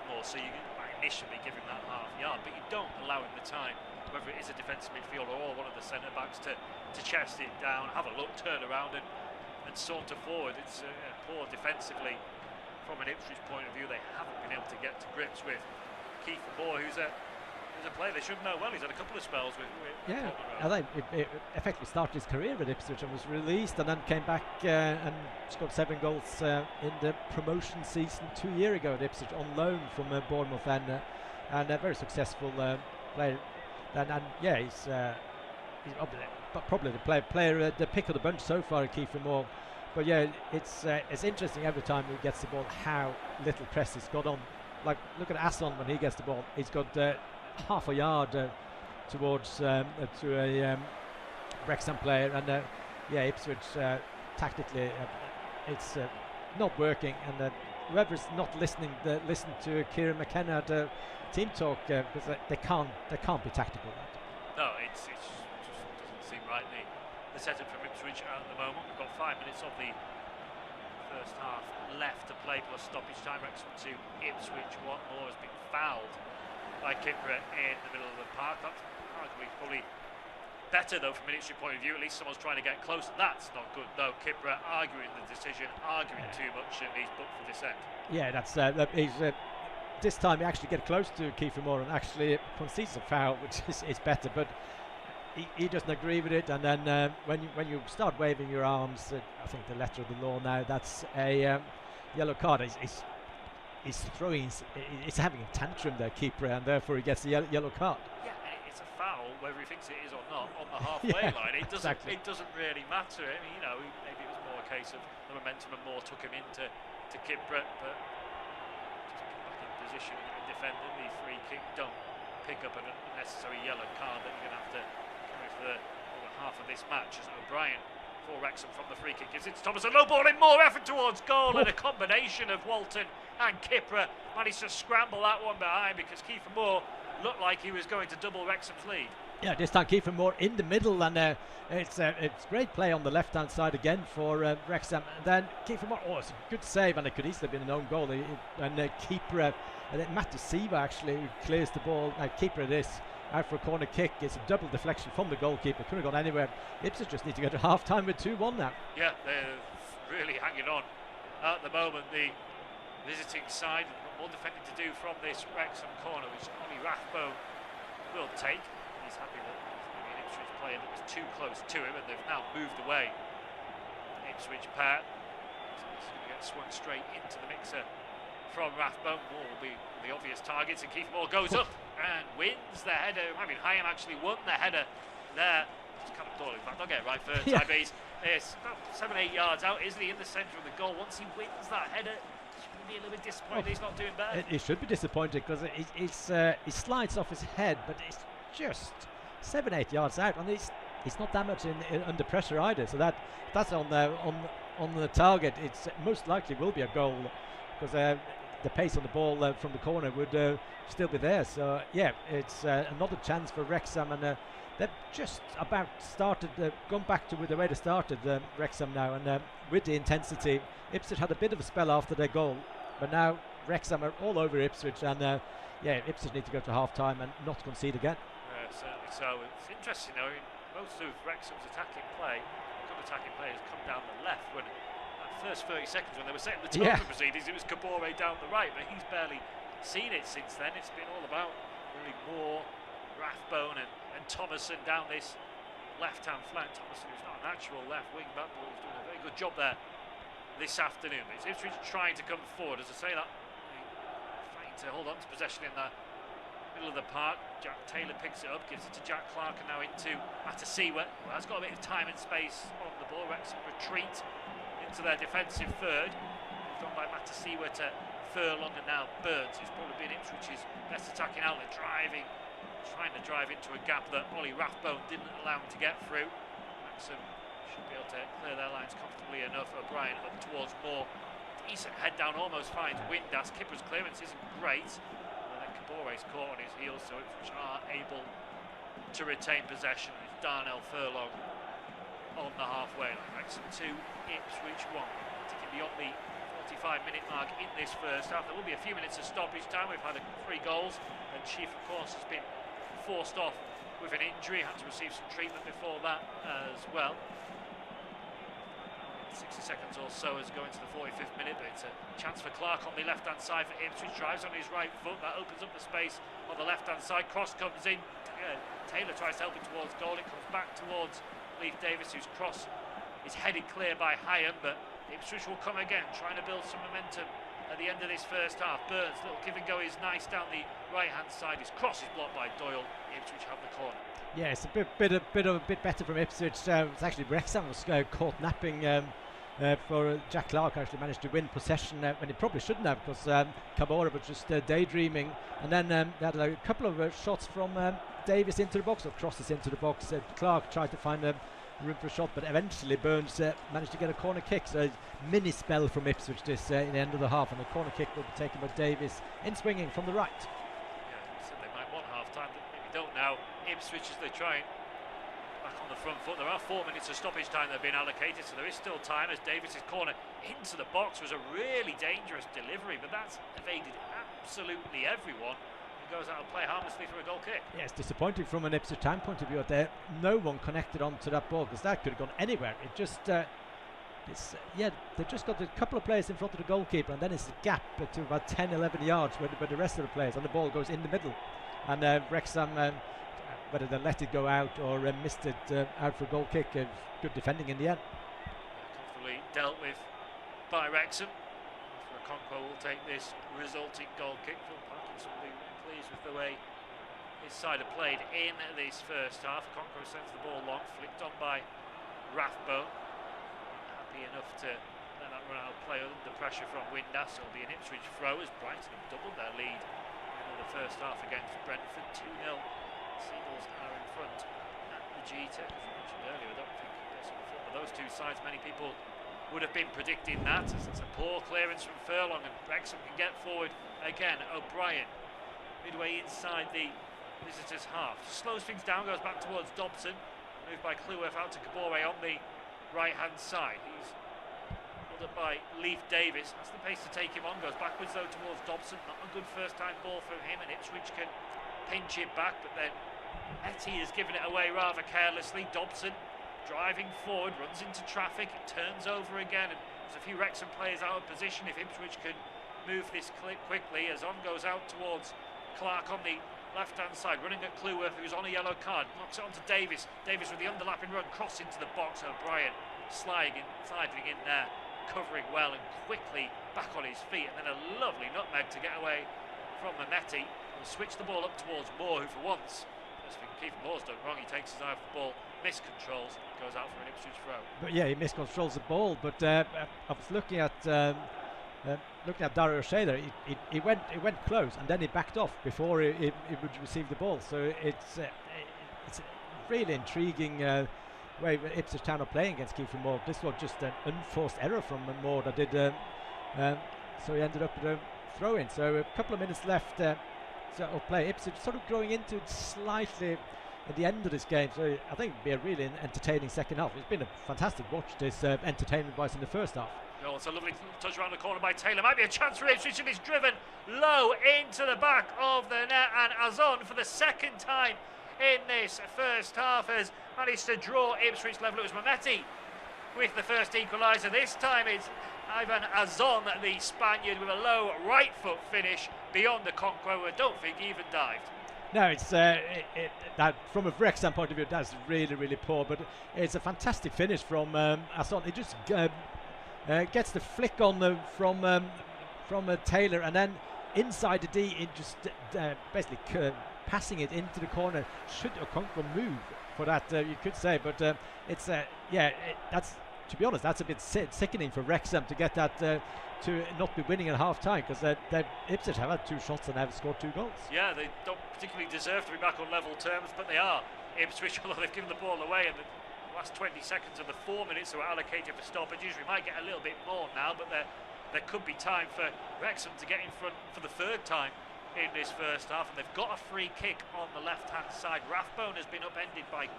Moore, so you might initially give him that half yard, but you don't allow him the time, whether it is a defensive midfielder or one of the centre backs, to chest it down, have a look, turn around and saunter forward. It's poor defensively from an Ipswich point of view. They haven't been able to get to grips with Kiefer Moore, who's a player they should know well. He's had a couple of spells with I think it effectively started his career at Ipswich and was released, and then came back and scored 7 goals in the promotion season 2 years ago at Ipswich on loan from Bournemouth, and a very successful player. He's probably the player the pick of the bunch so far, Kiefer Moore. But it's interesting every time he gets the ball how little press he's got on. Like, look at Asson when he gets the ball. He's got half a yard towards to a Wrexham player, and Ipswich tactically it's not working, and whoever's not listening, listen to Kieran McKenna at team talk, because they can't be tactical. No, it just doesn't seem right. The setup from Ipswich at the moment. We've got 5 minutes of the first half left to play plus stoppage time. Wrexham 2, Ipswich 1. Moore has been fouled by Kipra in the middle of the park. That's arguably probably better though from an Ipswich point of view. At least someone's trying to get close. That's not good though. Kipra arguing the decision, arguing too much, and he's booked for dissent. Yeah, that's he's this time he actually get close to Kiefer Moore and actually concedes a foul, which is better, but he doesn't agree with it. And then when you start waving your arms, I think the letter of the law now, that's a yellow card. He's throwing, he's having a tantrum there, keeper, and therefore he gets the yellow card. Yeah, it's a foul whether he thinks it is or not on the halfway line. It doesn't exactly. It doesn't really matter. I mean, maybe it was more a case of the momentum and Moore took him into Kipra, but just get back in position and defend the free kick. Don't pick up an unnecessary yellow card that you're going to have to carry for the other half of this match. As O'Brien for Wrexham from the free kick gives it to Thomas, a low ball in, more effort towards goal, and a combination of Walton and Kipra managed to scramble that one behind because Kiefer Moore looked like he was going to double Wrexham's lead. Yeah, this time Kiefer Moore in the middle, and it's great play on the left hand side again for Wrexham. And then Kiefer Moore, it's a good save, and it could easily have been an own goal. And keeper, Matt Siva actually clears the ball. Keeper this out for a corner kick. It's a double deflection from the goalkeeper. Couldn't have gone anywhere. Ipswich just need to go to half time with 2-1 now. Yeah, they're really hanging on at the moment. The visiting side, more defending to do from this Wrexham corner, which Ollie Rathbone will take. He's happy that maybe an Ipswich player that was too close to him, and they've now moved away. Ipswich pair. So he's going to get swung straight into the mixer from Rathbone. Moore will be the obvious targets, and Kiefer Moore goes up and wins the header. I mean, Hyam actually won the header there. It's kind of Doyle, in fact, I'll get it right first. Yeah. He's about 7-8 yards out, isn't he, in the centre of the goal. Once he wins that header, he'll be a little bit disappointed he's not doing better. He should be disappointed because he slides off his head, but it's just 7-8 yards out, and he's not that much under pressure either. So that's on the target. It's most likely will be a goal because the pace on the ball from the corner would still be there. So yeah, it's another chance for Wrexham, and they've just about started, gone back to the way they started, Wrexham now, and with the intensity. Ipswich had a bit of a spell after their goal, but now Wrexham are all over Ipswich, and Ipswich need to go to half time and not concede again. Certainly so. It's interesting though, most of Wrexham's attacking play, good attacking play, has come down the left. When that first 30 seconds when they were setting the tone for proceedings, it was Kabore down the right, but he's barely seen it since then. It's been all about really Moore, Rathbone and Thomason down this left-hand flank. Thomason, who's not a natural left wing back, but he's doing a very good job there this afternoon. It's Ipswich trying to come forward. As I say that, trying to hold on to possession in the middle of the park. Jack Taylor picks it up, gives it to Jack Clark, and now into Matasiwa, who has got a bit of time and space on the ball. Wrexham retreat into their defensive third. Moved on by Matasiwa to Furlong, and now Burns, who's probably been Ipswich's best attacking outlet, trying to drive into a gap that Ollie Rathbone didn't allow him to get through. Wrexham should be able to clear their lines comfortably enough. O'Brien up towards Moore. Decent head down, almost finds Windass. Kipper's clearance isn't great. Kabore's caught on his heels, so Ipswich are able to retain possession. It's Darnell Furlong on the halfway line. Wrexham 2, Ipswich 1. Ticking beyond the 45-minute mark in this first half. There will be a few minutes of stoppage time. We've had 3 goals, and Chief, of course, has been forced off with an injury. Had to receive some treatment before that as well. 60 seconds or so as going to the 45th minute, but it's a chance for Clark on the left-hand side for Ipswich. Drives on his right foot, that opens up the space on the left-hand side. Cross comes in, Taylor tries to help it towards goal. It comes back towards Leif Davis, whose cross is headed clear by Hyam, but Ipswich will come again, trying to build some momentum at the end of this first half. Burns, little give and go is nice down the right-hand side. His cross is blocked by Doyle. Ipswich have the corner. Yeah, it's a bit better from Ipswich. It's actually Wrexham was caught napping. For Jack Clark actually managed to win possession when he probably shouldn't have, because Kabore was just daydreaming, and then they had a couple of shots from Davis into the box, or crosses into the box. Clark tried to find room for a shot, but eventually Burns managed to get a corner kick. So a mini spell from Ipswich this in the end of the half, and the corner kick will be taken by Davis in swinging from the right. Yeah, so they might want half time, but maybe don't now. Ipswich, as they try and back on the front foot. There are 4 minutes of stoppage time that have been allocated, so there is still time, as Davis's corner into the box was a really dangerous delivery, but that's evaded absolutely everyone. Goes out and play harmlessly for a goal kick. Yeah, it's disappointing from an Ipswich Town point of view. There, no one connected onto that ball, because that could have gone anywhere. It just, they've just got a couple of players in front of the goalkeeper, and then it's a gap to about 10-11 yards where the rest of the players, and the ball goes in the middle. And Wrexham, whether they let it go out or missed it out for a goal kick, good defending in the end. Comfortably dealt with by Wrexham. Conquo will take this resulting goal kick. Phil Parkinson will be pleased with the way his side have played in this first half. Conquo sends the ball long, flicked on by Rathbone. Happy enough to let that run out of play under pressure from Windass. It'll be an Ipswich throw as Brighton have doubled their lead in the first half against Brentford. 2-0. Seagulls are in front at the G-Tech. As we mentioned earlier, I don't think there's a flip of those two sides. Many people would have been predicting that, as it's a poor clearance from Furlong, and Wrexham can get forward again. O'Brien midway inside the visitors' half, slows things down, goes back towards Dobson, moved by Cleworth out to Kabore on the right hand side. He's held up by Leif Davis. That's the pace to take him on. Goes backwards though towards Dobson. Not a good first time ball from him, and Ipswich can pinch it back, but then Etty has given it away rather carelessly. Dobson driving forward, runs into traffic, it turns over again, and there's a few Wrexham players out of position. If Ipswich can move this quickly, as on goes out towards Clark on the left hand side, running at Cleworth, who's on a yellow card, knocks it on to Davis. Davis with the underlapping run, cross into the box. O'Brien sliding in there, covering well and quickly back on his feet, and then a lovely nutmeg to get away from Mehmeti. He'll switch the ball up towards Moore, who for once, I think Kiefer Moore's done wrong. He takes his eye off the ball, miscontrols, goes out for an Ipswich throw. But yeah, he miscontrols the ball. But I was looking at Dario O'Shea there. He went close, and then he backed off before he would receive the ball. So it's a really intriguing way Ipswich Town are playing against Kiefer Moore. This was just an unforced error from Moore that did. So he ended up with a throw in. So a couple of minutes left. Of play. Ipswich sort of growing into it slightly at the end of this game, so I think it'll be a really entertaining second half. It's been a fantastic watch, this entertainment-wise in the first half. Oh, it's a lovely touch around the corner by Taylor. Might be a chance for Ipswich, and it's driven low into the back of the net, and Azon for the second time in this first half has managed to draw Ipswich level. It was Mehmeti with the first equaliser. This time it's Ivan Azon, the Spaniard, with a low right foot finish beyond the Conquo. I don't think he even dived. No, it's that from a Wrexham point of view, that's really, really poor. But it's a fantastic finish from Azon. He just gets the flick on from Taylor, and then inside the D, it just basically passing it into the corner. Should Okonkwo move for that? You could say, but it's that's. To be honest, that's a bit sickening for Wrexham to get that to not be winning at half time, because Ipswich have had 2 shots and have scored 2 goals. Yeah, they don't particularly deserve to be back on level terms, but they are. Ipswich, although they've given the ball away in the last 20 seconds of the 4 minutes that were allocated for stoppages. We might get a little bit more now, but there could be time for Wrexham to get in front for the 3rd time in this first half, and they've got a free kick on the left-hand side. Rathbone has been upended by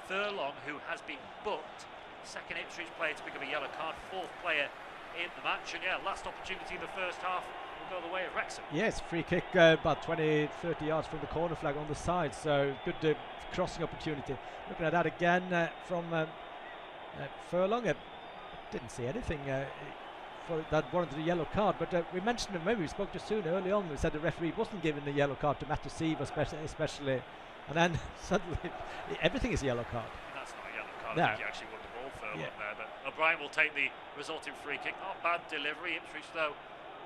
Furlong, who has been booked. Second Ipswich player to pick up a yellow card, 4th player in the match, and last opportunity in the first half will go the way of Wrexham. Yes, free kick about 20-30 yards from the corner flag on the side, so good crossing opportunity. Looking at that again from Furlong, didn't see anything for that warranted a yellow card, but we mentioned it, maybe we spoke just soon early on, we said the referee wasn't giving the yellow card to Matosiva especially, and then suddenly everything is a yellow card. That's not a yellow card. No. I think he actually won the ball Furlong there, but O'Brien will take the resulting free kick. Not bad delivery. Ipswich though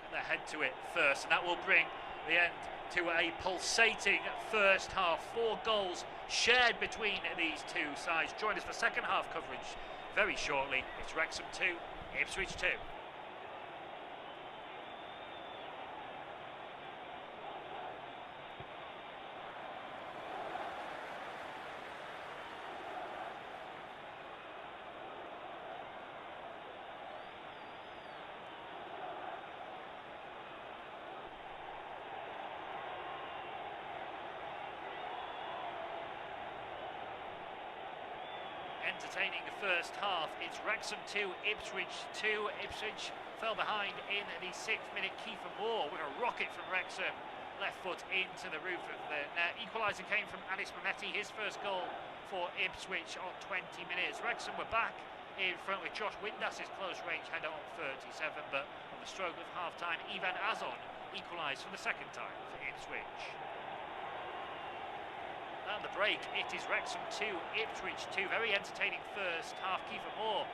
get their head to it first, and that will bring the end to a pulsating first half. 4 goals shared between these two sides. Join us for second half coverage very shortly. It's Wrexham 2, Ipswich 2. entertaining first half. It's Wrexham 2, Ipswich 2. Ipswich fell behind in the 6th minute. Kiefer Moore with a rocket from Wrexham. Left foot into the roof of the net. Equaliser came from Anis Mehmeti, his first goal for Ipswich on 20 minutes. Wrexham were back in front with Josh Windass's close range header on 37, but on the stroke of half time, Ivan Azon equalised for the second time for Ipswich. At the break, it is Wrexham 2, Ipswich 2. Very entertaining first half. Kiefer Moore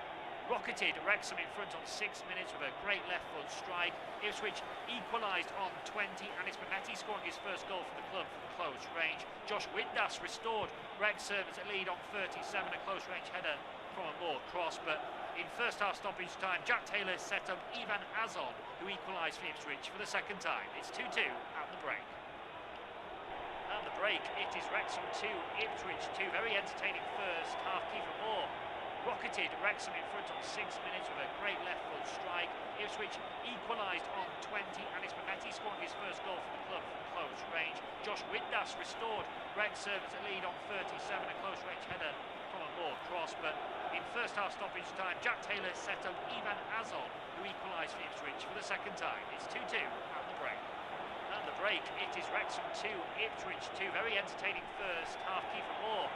rocketed Wrexham in front on 6 minutes with a great left foot strike. Ipswich equalised on 20. Anis Mehmeti scoring his first goal for the club from close range. Josh Windass restored Wrexham's lead on 37, a close range header from a Moore cross. But in first half stoppage time, Jack Taylor set up Ivan Azon, who equalised for Ipswich for the second time. It's 2-2 at the break. At the break, it is Wrexham 2, Ipswich 2. Very entertaining first half. Kiefer Moore rocketed Wrexham in front on 6 minutes with a great left foot strike. Ipswich equalised on 20. Anis Mehmeti scoring his first goal for the club from close range. Josh Windass restored Wrexham's lead on 37, a close range header from a Moore cross. But in first half stoppage time, Jack Taylor set up Ivan Azon, who equalised for Ipswich for the second time. It's 2-2 at the break. At the break, it is Wrexham 2, Ipswich 2. Very entertaining first half. Kiefer Moore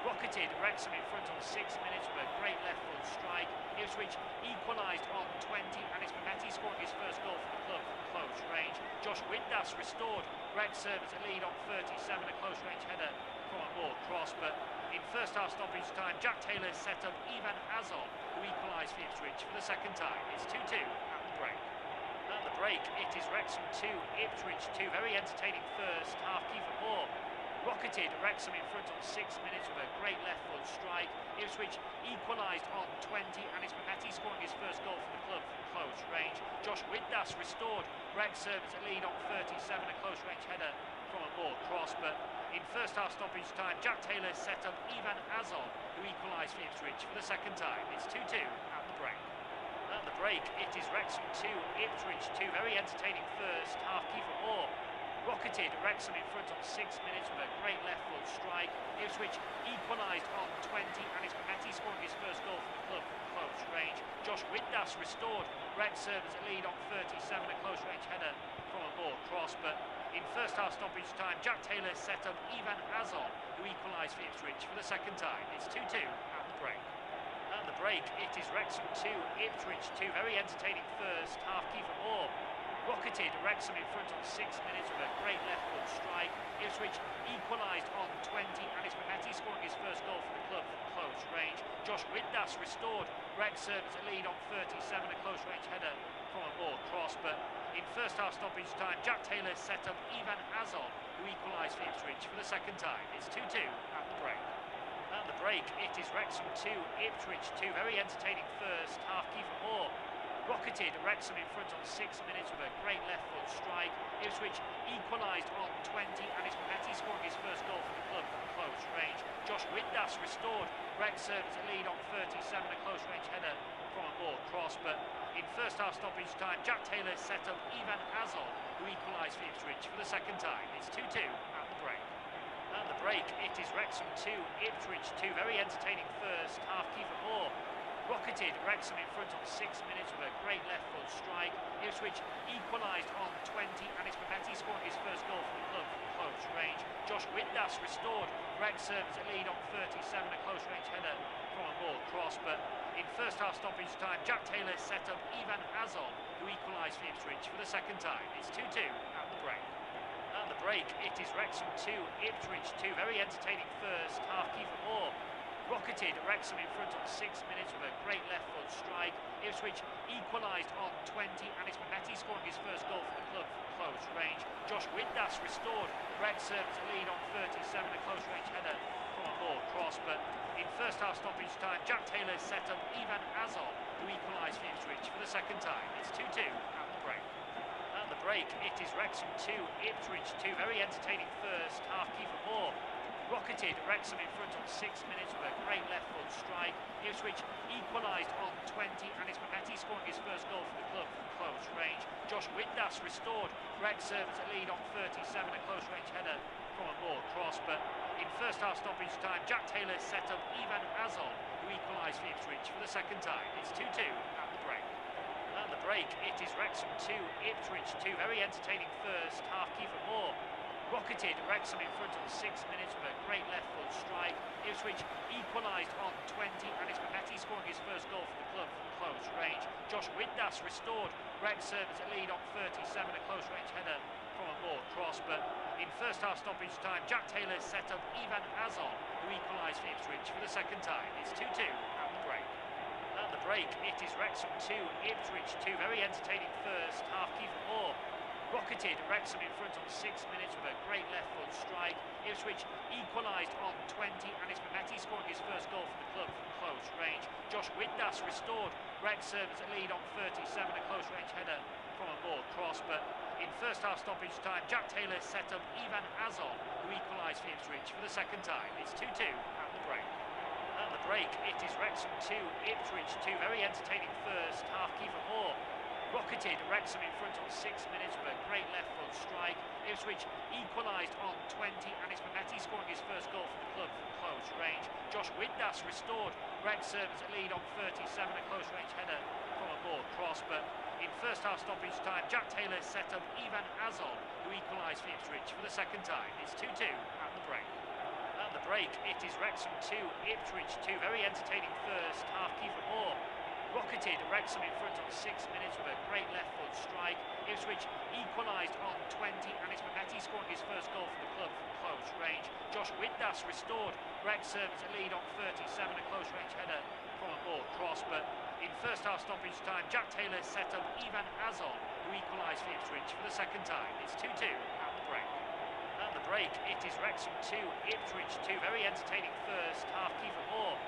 rocketed Wrexham in front on 6 minutes with a great left foot strike. Ipswich equalised on 20. Anis Mehmeti scoring his first goal for the club from close range. Josh Windass restored Wrexham's lead on 37, a close range header from a Moore cross. But in first half stoppage time, Jack Taylor set up Ivan Azon, who equalised for Ipswich for the second time. It's 2-2 at the break. At the break, it is Wrexham 2, Ipswich 2. Very entertaining first half. Kiefer Moore rocketed Wrexham in front on 6 minutes with a great left foot strike. Ipswich equalised on 20. Anis Mehmeti scoring his first goal for the club from close range. Josh Windass restored Wrexham's lead on 37, a close range header from a Moore cross. But in first half stoppage time, Jack Taylor set up Ivan Azon, who equalised for Ipswich for the second time. It's 2-2 at the break. At the break, it is Wrexham 2, Ipswich 2. Very entertaining first half. Kiefer Moore rocketed Wrexham in front on 6 minutes with a great left foot strike. Ipswich equalised on 20. Anis Mehmeti scoring his first goal for the club from close range. Josh Windass restored Wrexham's lead on 37, a close range header from a Moore cross. But in first half stoppage time, Jack Taylor set up Ivan Azon, who equalised for Ipswich for the second time. It's 2-2 at the break. At the break, it is Wrexham 2, Ipswich 2. Very entertaining first half. Kiefer Moore rocketed Wrexham in front on 6 minutes with a great left foot strike. Ipswich equalised on 20. Anis Mehmeti scoring his first goal for the club from close range. Josh Windass restored Wrexham's lead on 37, a close range header from a Moore cross. But in first half stoppage time, Jack Taylor set up Ivan Azon, who equalised for Ipswich for the second time. It's 2-2 at the break. At the break, it is Wrexham 2, Ipswich 2. Very entertaining first half. Kiefer Moore rocketed Wrexham in front on 6 minutes with a great left foot strike. Ipswich equalised on 20. Anis Mehmeti scoring his first goal for the club from close range. Josh Windass restored Wrexham's lead on 37, a close range header from a Moore cross. But in first half stoppage time, Jack Taylor set up Ivan Azon, who equalised for Ipswich for the second time. It's 2-2 at the break. At the break, it is Wrexham 2, Ipswich 2. Very entertaining first half. Kiefer Moore rocketed Wrexham in front on 6 minutes with a great left foot strike. Ipswich equalised on 20. Anis Mehmeti scoring his first goal for the club from close range. Josh Windass restored Wrexham's lead on 37, a close range header from a Moore cross. But in first half stoppage time, Jack Taylor set up Ivan Azon, who equalised for Ipswich for the second time. It's 2-2 at the break. At the break, it is Wrexham 2, Ipswich 2. Very entertaining first half. Kiefer Moore rocketed Wrexham in front on 6 minutes with a great left foot strike. Ipswich equalised on 20. Anis Mehmeti scoring his first goal for the club from close range. Josh Windass restored Wrexham's lead on 37, a close range header from a Moore cross. But in first half stoppage time, Jack Taylor set up Ivan Azon, who equalised for Ipswich for the second time. It's 2-2 at the break. At the break, it is Wrexham 2, Ipswich 2. Very entertaining first half. Kiefer Moore rocketed Wrexham in front on 6 minutes with a great left foot strike. Ipswich equalised on 20. Anis Mehmeti scoring his first goal for the club from close range. Josh Windass restored Wrexham's lead on 37, a close range header from a Moore cross. But in first half stoppage time, Jack Taylor set up Ivan Azon, who equalised for Ipswich for the second time. It's 2-2 at the break. At the break, it is Wrexham 2, Ipswich 2. Very entertaining first half. Kiefer Moore rocketed Wrexham in front on 6 minutes with a great left foot strike. Ipswich equalised on 20, and it's Mehmeti scoring his first goal for the club from close range. Josh Windass restored Wrexham's lead on 37, a close range header from a Moore cross. But in first half stoppage time, Jack Taylor set up Ivan Azon, who equalised for Ipswich for the second time. It's 2-2 at the break. At the break, it is Wrexham 2, Ipswich 2. Very entertaining first half. Kiefer Moore rocketed Wrexham in front on 6 minutes with a great left foot strike. Ipswich equalised on 20, and it's Mehmeti scoring his first goal for the club from close range. Josh Windass restored Wrexham's lead on 37, a close range header from a Moore cross. But in first half stoppage time, Jack Taylor set up Ivan Azon, who equalised for Ipswich for the second time. It's 2-2 at the break. At the break, it is Wrexham 2, Ipswich 2. Very entertaining first half. Kiefer Moore rocketed Wrexham in front on 6 minutes with a great left foot strike. Ipswich equalised on 20, and it's Mehmeti scoring his first goal for the club from close range. Josh Windass restored Wrexham's lead on 37, a close range header from a Moore cross. But in first half stoppage time, Jack Taylor set up Ivan Azon, who equalised for Ipswich for the second time. It's 2-2 at the break. At the break, it is Wrexham 2, Ipswich 2. Very entertaining first half. Kiefer Moore rocketed Wrexham in front on 6 minutes with a great left foot strike. Ipswich equalised on 20, and it's Mehmeti scoring his first goal for the club from close range. Josh Windass restored Wrexham's lead on 37, a close range header from a Moore cross. But in first half stoppage time, Jack Taylor set up Ivan Azon, who equalised for Ipswich for the second time. It's 2-2 at the break. At the break, it is Wrexham 2, Ipswich 2. Very entertaining first half. Kiefer Moore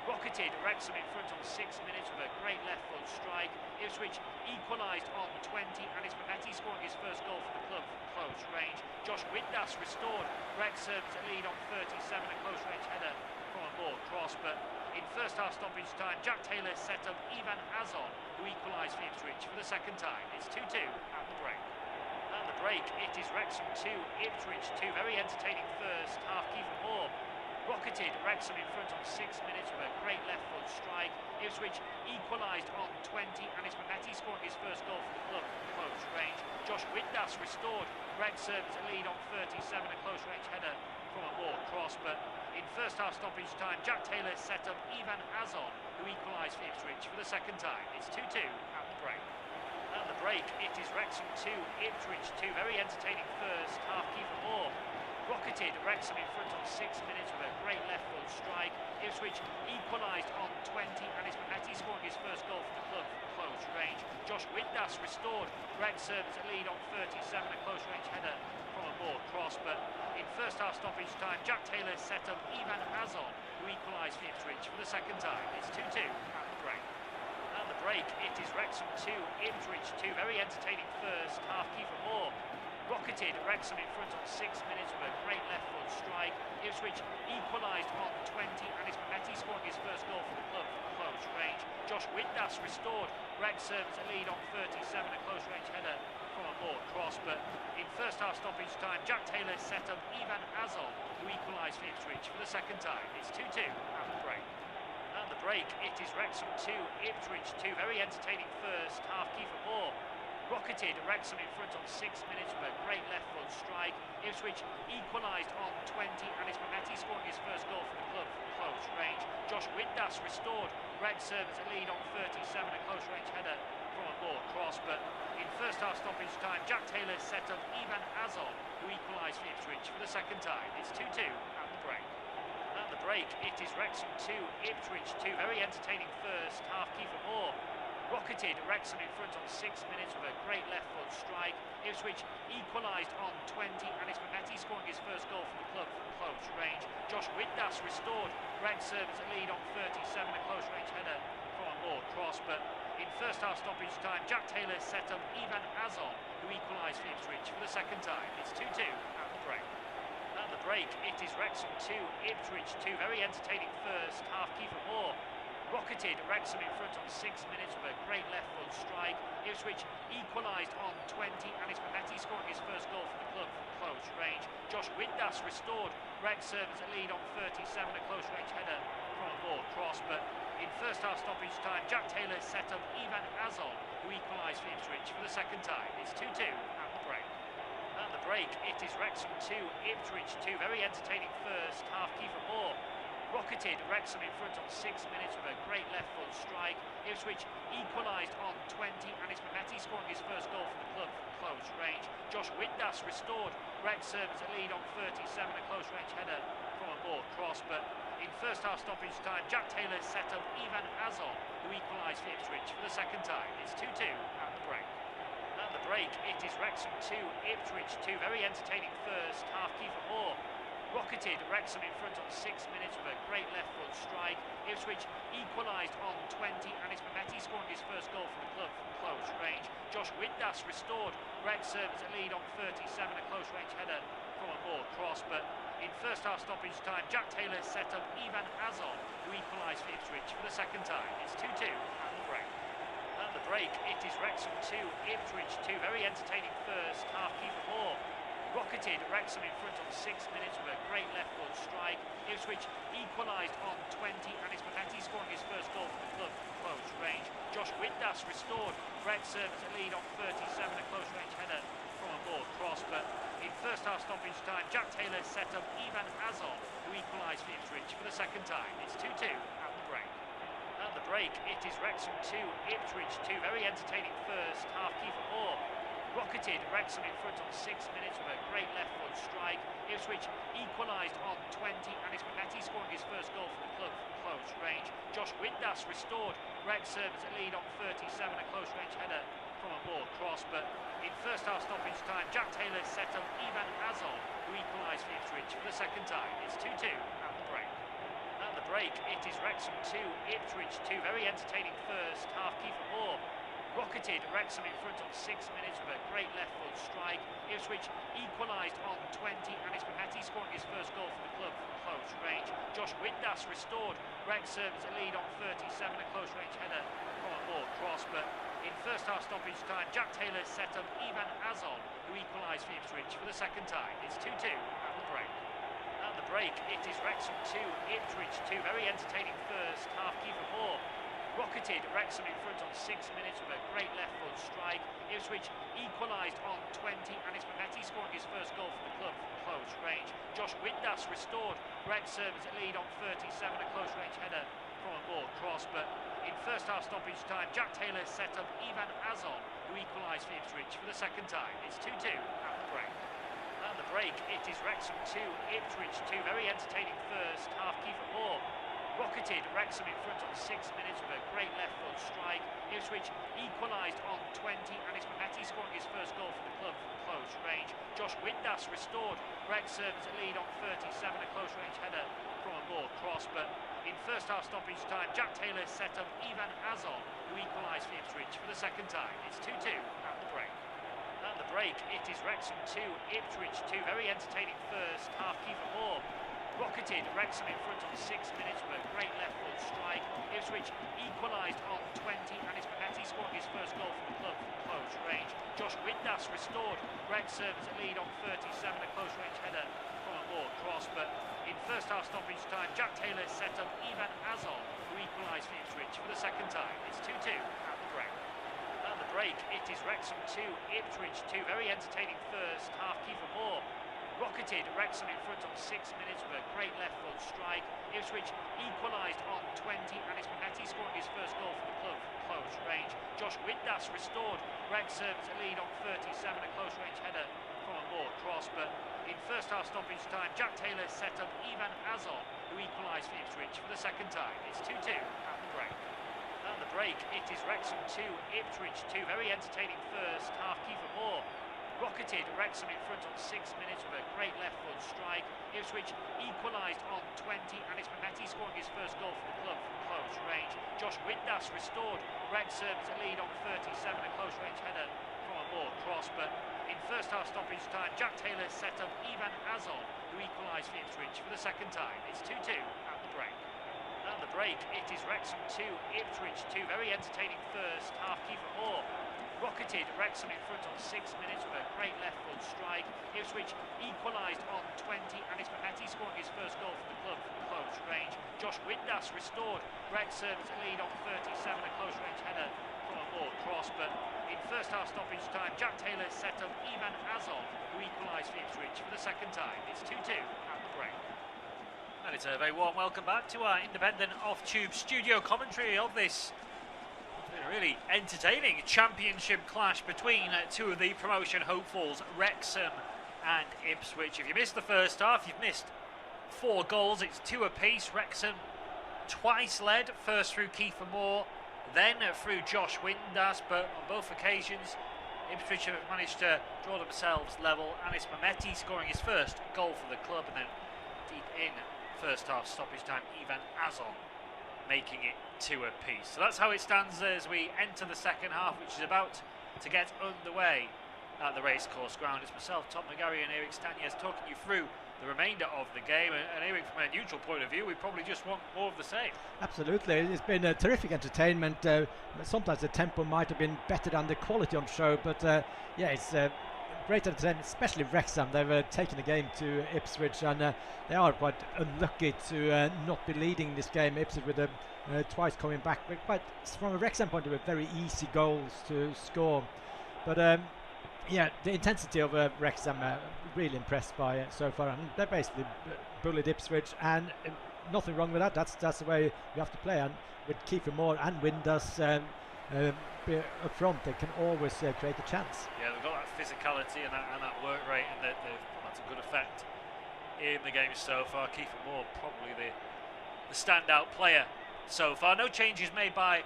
rocketed Wrexham in front on 6 minutes with a great left foot strike. Ipswich equalised on 20, and it's Mehmeti scoring his first goal for the club from close range. Josh Windass restored Wrexham's lead on 37, a close range header from a Moore cross. But in first half stoppage time, Jack Taylor set up Ivan Azon, who equalised for Ipswich for the second time. It's 2-2 at the break. At the break, it is Wrexham 2, Ipswich 2. Very entertaining first half. Kiefer Moore rocketed Wrexham in front on 6 minutes with a great left foot strike. Ipswich equalised on 20, and it's Mehmeti scoring his first goal for the club from close range. Josh Windass restored Wrexham's lead on 37, a close range header from a Moore cross. But in first half stoppage time, Jack Taylor set up Ivan Azon, who equalised for Ipswich for the second time. It's 2-2 at the break. At the break, it is Wrexham 2, Ipswich 2. Very entertaining first half. Kiefer Moore rocketed Wrexham in front on 6 minutes with a great left foot strike. Ipswich equalised on 20, and it's Mehmeti scoring his first goal for the club from close range. Josh Windass restored Wrexham's lead on 37, a close range header from a Moore cross. But in first half stoppage time, Jack Taylor set up Ivan Azon, who equalised for Ipswich for the second time. It's 2-2 at the break. At the break, it is Wrexham 2, Ipswich 2. Very entertaining first half. Kiefer Moore rocketed Wrexham in front on 6 minutes with a great left foot strike. Ipswich equalised on 20, and it's Mehmeti scoring his first goal for the club from close range. Josh Windass restored Wrexham's lead on 37, a close range header from a Moore cross. But in first half stoppage time, Jack Taylor set up Ivan Azon, who equalised for Ipswich for the second time. It's 2-2 at the break. At the break, it is Wrexham 2, Ipswich 2. Very entertaining first half. Kiefer Moore rocketed Wrexham in front on 6 minutes with a great left foot strike. Ipswich equalised on 20, and it's Mehmeti scoring his first goal for the club from close range. Josh Windass restored Wrexham's lead on 37, a close range header from a Moore cross. But in first half stoppage time, Jack Taylor set up Ivan Azon, who equalised for Ipswich for the second time. It's 2-2 at the break. At the break, it is Wrexham 2, Ipswich 2. Very entertaining first half. Kiefer Moore rocketed Wrexham in front on 6 minutes with a great left foot strike. Ipswich equalised on 20, and it's Mehmeti scoring his first goal for the club from close range. Josh Windass restored Wrexham's lead on 37, a close range header from a Moore cross. But in first half stoppage time, Jack Taylor set up Ivan Azon, who equalised for Ipswich for the second time. It's 2-2 at the break. At the break, it is Wrexham 2, Ipswich 2. Very entertaining first half. Kiefer Moore rocketed Wrexham in front on 6 minutes with a great left foot strike. Ipswich equalised on 20, and it's Mehmeti scoring his first goal for the club from close range. Josh Windass restored Wrexham's lead on 37, a close range header from a Moore cross. But in first half stoppage time, Jack Taylor set up Ivan Azol, who equalised for Ipswich for the second time. It's 2-2 at the break. At the break, it is Wrexham 2, Ipswich 2. Very entertaining first half. Kiefer Moore rocketed Wrexham in front on 6 minutes with a great left foot strike. Ipswich equalised on 20, and it's Mehmeti scoring his first goal for the club from close range. Josh Windass restored Wrexham's lead on 37, a close range header from a Moore cross, but in first half stoppage time, Jack Taylor set up Ivan Azol, who equalised for Ipswich for the second time. It's 2-2 at the break. At the break, it is Wrexham 2, Ipswich 2. Very entertaining first half. Kiefer Moore rocketed Wrexham in front on 6 minutes with a great left foot strike. Ipswich equalised on 20, and it's Mehmeti scoring his first goal for the club from close range. Josh Windass restored Wrexham's lead on 37, a close range header from a Moore cross, but in first half stoppage time, Jack Taylor set up Ivan Azol, who equalised for Ipswich for the second time. It's 2-2 at the break. At the break, it is Wrexham 2, Ipswich 2. Very entertaining first half. Kiefer Moore rocketed Wrexham in front on 6 minutes with a great left foot strike. Ipswich equalised on 20, and it's Mehmeti scoring his first goal for the club from close range. Josh Windass restored Wrexham's lead on 37, a close range header from a Moore cross, but in first half stoppage time, Jack Taylor set up Ivan Azol, who equalised for Ipswich for the second time. It's 2-2 at the break. At the break, it is Wrexham 2, Ipswich 2. Very entertaining first half. Kiefer Moore rocketed Wrexham in front on 6 minutes with a great left foot strike. Ipswich equalised on 20, and it's Mehmeti scoring his first goal for the club from close range. Josh Windass restored Wrexham's lead on 37, a close range header from a Moore cross, but in first half stoppage time, Jack Taylor set up Ivan Azol, who equalised for Ipswich for the second time. It's 2-2 at the break. At the break, it is Wrexham 2, Ipswich 2. Very entertaining first half. Kiefer Moore rocketed Wrexham in front on 6 minutes with a great left foot strike. Ipswich equalised on 20, and it's Mehmeti scoring his first goal for the club from close range. Josh Windass restored Wrexham's lead on 37, a close range header from a Moore cross, but in first half stoppage time, Jack Taylor set up Ivan Azol, who equalised for Ipswich for the second time. It's 2-2 at the break. At the break, it is Wrexham 2, Ipswich 2. Very entertaining first half. Kiefer Moore rocketed Wrexham in front on 6 minutes with a great left foot strike. Ipswich equalised on 20, and it's Mehmeti scoring his first goal for the club from close range. Josh Windass restored Wrexham's lead on 37, a close range header from a Moore cross, but in first half stoppage time, Jack Taylor set up Ivan Azol, who equalised for Ipswich for the second time. It's 2-2 at the break. At the break, it is Wrexham 2, Ipswich 2. Very entertaining first half. Kiefer Moore rocketed Wrexham in front on 6 minutes with a great left foot strike. Ipswich equalised on 20, and it's Mehmeti scoring his first goal for the club from close range. Josh Windass restored Wrexham's lead on 37, a close range header from a Moore cross, but in first half stoppage time, Jack Taylor set up Ivan Azol, who equalised for Ipswich for the second time. It's 2-2 at the break. At the break, it is Wrexham 2, Ipswich 2. Very entertaining first half. Kiefer Moore rocketed Wrexham in front on 6 minutes with a great left foot strike. Ipswich equalised on 20, and it's Mehmeti scoring his first goal for the club from close range. Josh Windass restored Wrexham's lead on 37, a close range header from a Moore cross, but in first half stoppage time, Jack Taylor set up Ivan Azol, who equalised for Ipswich for the second time. It's 2-2 at the break. At the break, it is Wrexham 2, Ipswich 2. Very entertaining first half. Kiefer Moore rocketed Wrexham in front on 6 minutes with a great left foot strike. Ipswich equalised on 20, and it's Mehmeti scoring his first goal for the club from close range. Josh Windass restored Wrexham's lead on 37, a close range header from a Moore cross, but in first half stoppage time, Jack Taylor set up Ivan Azol, who equalised for Ipswich for the second time. It's 2-2 at the break. At the break, it is Wrexham 2, Ipswich 2. Very entertaining first half. Kiefer Moore rocketed Wrexham in front on 6 minutes with a great left foot strike. Ipswich equalised on 20, and it's Mehmeti scoring his first goal for the club from close range. Josh Windass restored Wrexham's lead on 37, a close range header from a Moore cross, but in first half stoppage time, Jack Taylor set up Ivan Azol, who equalised for Ipswich for the second time. It's 2-2 at the break. At the break, break. It is Wrexham 2, Ipswich 2. Very entertaining first half. Kiefer Moore rocketed Wrexham in front on 6 minutes with a great left foot strike. Ipswich equalised on 20, and it's Mehmeti scoring his first goal for the club from close range. Josh Windass restored Wrexham's lead on 37, a close range header from a Moore cross, but in first half stoppage time, Jack Taylor set up Ivan Azov, who equalised for Ipswich for the second time. It's 2-2 at the break. And it's a very warm welcome back to our independent off-tube studio commentary of this really entertaining championship clash between two of the promotion hopefuls, Wrexham and Ipswich. If you missed the first half, you've missed 4 goals. It's 2 apiece. Wrexham twice led, first through Kiefer Moore, then through Josh Windass, but on both occasions Ipswich have managed to draw themselves level, and it's Mehmeti scoring his first goal for the club, and then deep in first half stoppage time, Ivan Azov making it 2 apiece. So that's how it stands as we enter the second half, which is about to get underway at the racecourse ground. It's myself, Tom McGarry, and Eric Staniez talking you through the remainder of the game. And Eric, from a neutral point of view, we probably just want more of the same. Absolutely, it's been a terrific entertainment. Sometimes the tempo might have been better than the quality on show, but yeah, it's great entertainment, especially Wrexham. They've taken the game to Ipswich, and they are quite unlucky to not be leading this game. Ipswich with twice coming back, but quite, from a Wrexham point of view, very easy goals to score. But yeah, the intensity of Wrexham, really impressed by it so far, and they basically bullied Ipswich, and nothing wrong with that. That's the way you have to play, and with Kiefer Moore and Windass up front, they can always create a chance. Yeah, they've got that physicality and that work rate, and that's a good effect in the game so far. Kiefer Moore probably the standout player so far. No changes made by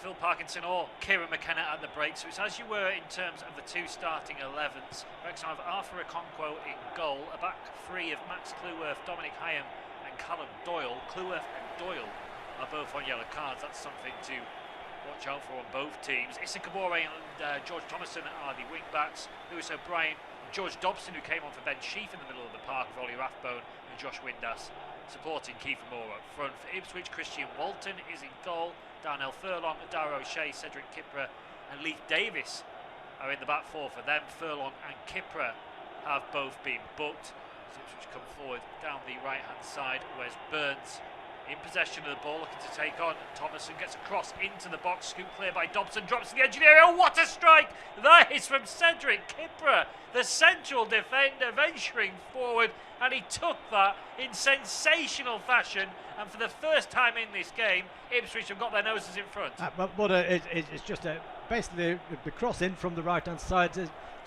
Phil Parkinson or Kieran McKenna at the break, so it's as you were in terms of the 2 starting 11s. Wrexham have Arthur Okonkwo in goal, a back 3 of Max Cleworth, Dominic Hyam and Callum Doyle. Cleworth and Doyle are both on yellow cards. That's something to watch out for on both teams. Issa Kabore and George Thomason are the wing backs. Lewis O'Brien and George Dobson, who came on for Ben Sheaf in the middle of the park, Ollie Rathbone and Josh Windass supporting Kiefer Moore up front. For Ipswich, Christian Walton is in goal. Darnell Furlong, Dara O'Shea, Cedric Kipra and Leith Davis are in the back 4 for them. Furlong and Kipra have both been booked. Ipswich come forward down the right hand side. Wes Burns in possession of the ball, looking to take on. Thomason gets a cross into the box, scooped clear by Dobson, drops to the edge of the area. Oh, what a strike! That is from Cedric Kipra, the central defender, venturing forward, and he took that in sensational fashion. And for the first time in this game, Ipswich have got their noses in front. But it's just basically the cross in from the right hand side.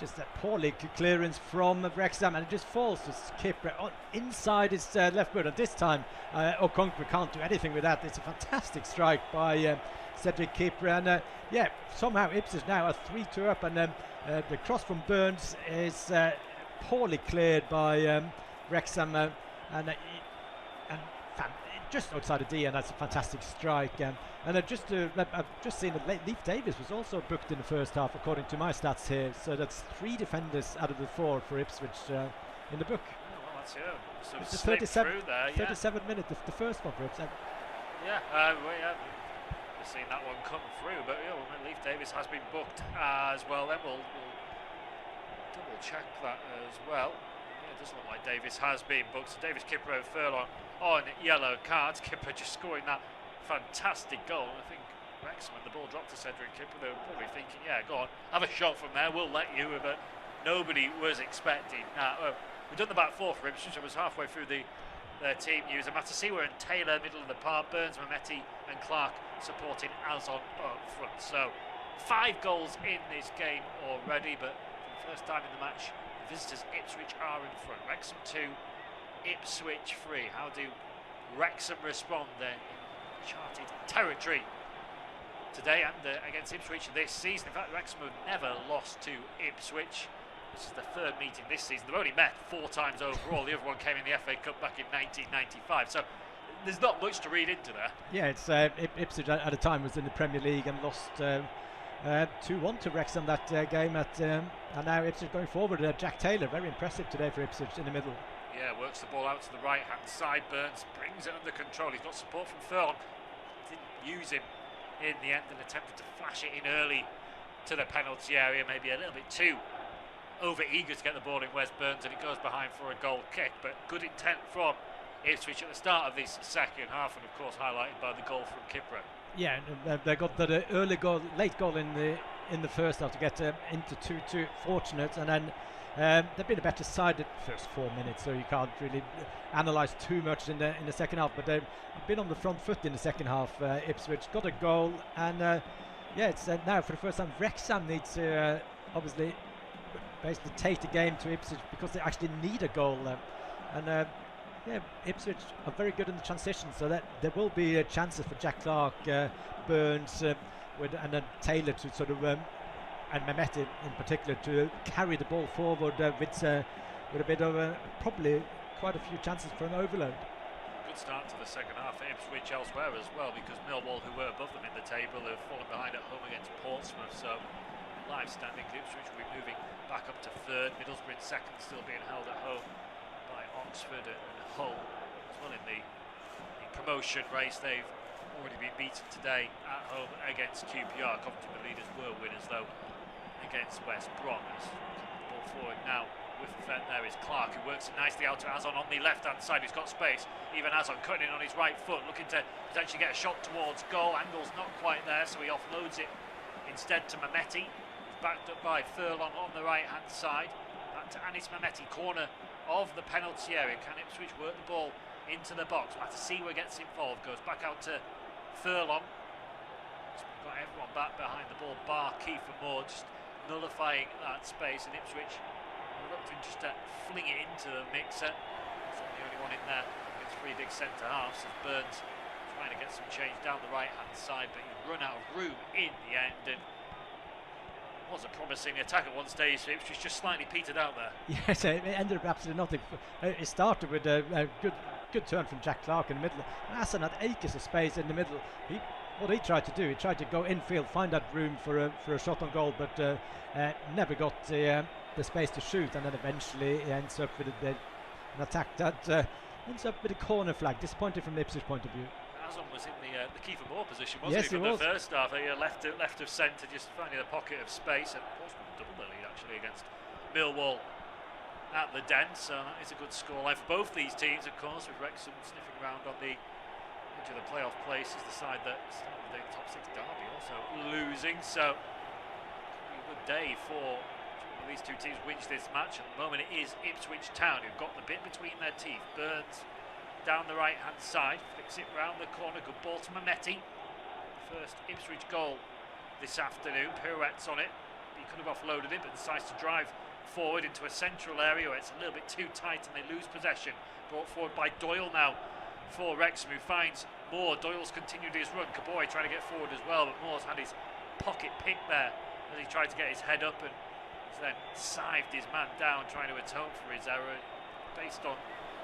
Just a poorly clearance from Wrexham, and it just falls to Kipra inside his left foot. And this time, Okonkwo can't do anything with that. It's a fantastic strike by Cedric Kipra, and yeah, somehow Ipswich now are 3-2 up, and the cross from Burns is poorly cleared by Wrexham, and just outside of D, and that's a fantastic strike. And I've just seen that Leith Davis was also booked in the first half, according to my stats here. So that's 3 defenders out of the 4 for Ipswich in the book. Oh, well, that's so it's slipped 37, through there. 37 minutes, the first one for Ipswich. Yeah, we've seen that one come through, but Leith Davis has been booked as well. Then we'll double check that as well. It doesn't look like Davis has been booked. So Davis, Kipra and Furlong on yellow cards. Kipra just scoring that fantastic goal. I think Wrexham, when the ball dropped to Cedric Kipra, they were probably thinking, yeah, go on, have a shot from there, we'll let you. But nobody was expecting that. We've done the back 4 for Ipswich. I was halfway through their team news. And Matasiwa and Taylor, middle of the park. Burns, Mehmeti and Clark supporting Azon up front. So 5 goals in this game already, but for the first time in the match, the visitors Ipswich are in front. Wrexham 2, Ipswich 3. How do Wrexham respond then in charted territory today and against Ipswich this season? In fact, Wrexham have never lost to Ipswich. This is the 3rd meeting this season. They've only met 4 times overall. The other one came in the FA Cup back in 1995. So there's not much to read into there. Yeah, it's Ipswich at the time was in the Premier League and lost 2-1 to Wrexham that game. And now Ipswich going forward. Jack Taylor, very impressive today for Ipswich in the middle. Yeah, works the ball out to the right hand side. Burns brings it under control. He's got support from Furlong. Didn't use him in the end and attempted to flash it in early to the penalty area. Maybe a little bit too over eager to get the ball in Wes Burns, and it goes behind for a goal kick. But good intent from Ipswich at the start of this second half, and of course highlighted by the goal from Kipra. Yeah, they got the late goal in the first half to get into 2-2. Fortunate, and then they've been a better side the first 4 minutes, so you can't really analyse too much in the second half. But they've been on the front foot in the second half. Ipswich got a goal, and it's now for the first time Wrexham needs to obviously basically take the game to Ipswich because they actually need a goal. Ipswich are very good in the transition, so that there will be chances for Jack Clark, Burns, and then Taylor to sort of, and Mehmet in particular, to carry the ball forward with a bit of probably quite a few chances for an overload. Good start to the second half for Ipswich elsewhere as well, because Millwall, who were above them in the table, have fallen behind at home against Portsmouth. So live standing, Ipswich will be moving back up to third. Middlesbrough in second, still being held at home by Oxford and Hull as well in the promotion race. They've already been beaten today at home against QPR. Coventry, the leaders, were winners though against West Brom. Ball forward now with the defence. There is Clark, who works it nicely out to Azon on the left hand side. He's got space. Even Azon cutting in on his right foot, looking to potentially get a shot towards goal. Angle's not quite there, so he offloads it instead to Mehmeti. Backed up by Furlong on the right hand side. Back to Anis Mehmeti, corner of the penalty area. Can Ipswich work the ball into the box? Matasiwa gets involved, goes back out to Furlong. Got everyone back behind the ball, bar Kiefer Moore, just nullifying that space, and Ipswich reluctant just to fling it into the mixer. He's the only one in there against three big centre halves, as Burns trying to get some change down the right hand side, but he run out of room in the end, and was a promising attack at one stage. Ipswich just slightly petered out there. Yes, it ended up absolutely nothing. It started with a good turn from Jack Clark in the middle. Hassan had acres of space in the middle. What he tried to do, he tried to go infield, find that room for a shot on goal, but never got the space to shoot, and then eventually he ends up with an attack that ends up with a corner flag. Disappointed from the Ipswich point of view. Azon was in the Kiefer Moore position, wasn't he, from the first half? Left of centre, just finding a pocket of space, and Portsmouth doubled the lead actually against Millwall at the Den, so that is a good scoreline for both these teams, of course, with Wrexham sniffing around on the edge of the playoff places, the side that started the top six derby also losing, so a good day for these two teams wins this match. At the moment it is Ipswich Town who've got the bit between their teeth. Burns down the right hand side, flicks it round the corner, good ball to Mehmeti. First Ipswich goal this afternoon, pirouettes on it. He could have offloaded it, but decides to drive forward into a central area where it's a little bit too tight and they lose possession. Brought forward by Doyle now for Wrexham, who finds Moore. Doyle's continued his run, Kabore trying to get forward as well, but Moore's had his pocket picked there as he tried to get his head up, and he's then scythed his man down trying to atone for his error. Based on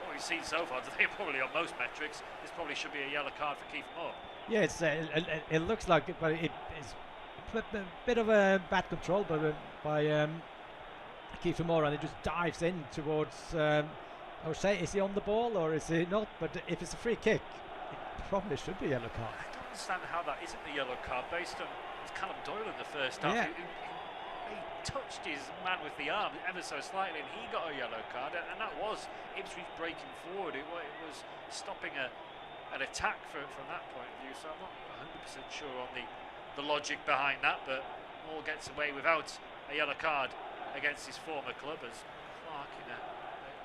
what we've seen so far today, probably on most metrics, this probably should be a yellow card for Kiefer Moore. Yeah, it looks like it, but it's a bit of a bad control by Kiefer Moore, and he just dives in towards, I would say, is he on the ball or is he not? But if it's a free kick, it probably should be a yellow card. I don't understand how that isn't a yellow card based on Callum Doyle in the first half. Yeah. He touched his man with the arm ever so slightly and he got a yellow card, and that was Ipswich breaking forward. It was stopping an attack from that point of view, so I'm not 100% sure on the logic behind that, but Moore gets away without a yellow card against his former club as Clark in a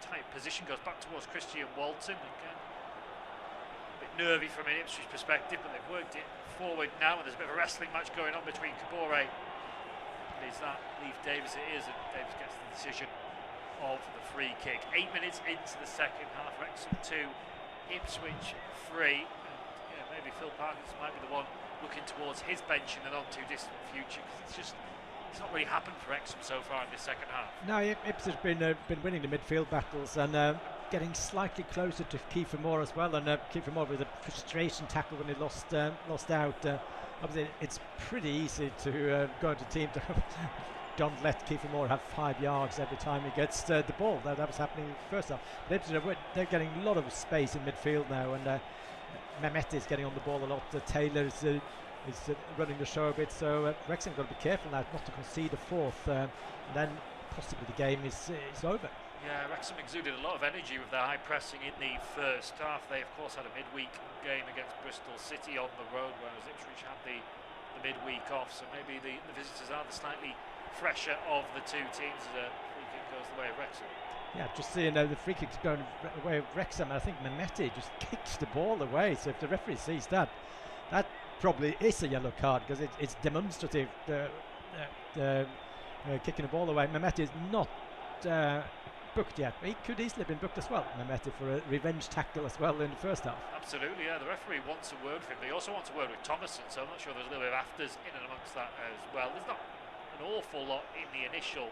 tight position goes back towards Christian Walton. Again, a bit nervy from an Ipswich perspective, but they've worked it forward now, and there's a bit of a wrestling match going on between Kabore. Is that Leif Davis? It is, and Davis gets the decision of the free kick. 8 minutes into the second half, Wrexham 2, Ipswich 3. And maybe Phil Parkinson might be the one looking towards his bench in the not too distant future, because it's not really happened for Wrexham so far in this second half. No, Ipswich has been winning the midfield battles and getting slightly closer to Kiefer Moore as well. And Kiefer Moore with a frustration tackle when he lost out. Obviously, it's pretty easy to go into a team to don't let Kiefer Moore have 5 yards every time he gets the ball. That was happening in the first half. They're getting a lot of space in midfield now, and Mehmet is getting on the ball a lot. Taylor is running the show a bit, so Wrexham got to be careful now not to concede a fourth, and then possibly the game is over. Yeah, Wrexham exuded a lot of energy with their high pressing in the first half. They of course had a midweek game against Bristol City on the road, whereas Ipswich had the midweek off, so maybe the visitors are the slightly fresher of the two teams as a free kick goes the way of Wrexham. Yeah, just seeing the free kick's going away of Wrexham, and I think Mehmet just kicks the ball away, so if the referee sees that probably is a yellow card, because it's demonstrative, kicking the ball away. Mehmet is not booked yet. He could easily have been booked as well, Mehmet, for a revenge tackle as well in the first half. Absolutely, yeah. The referee wants a word with him. They also want a word with Thomason, so I'm not sure there's a little bit of afters in and amongst that as well. There's not an awful lot in the initial.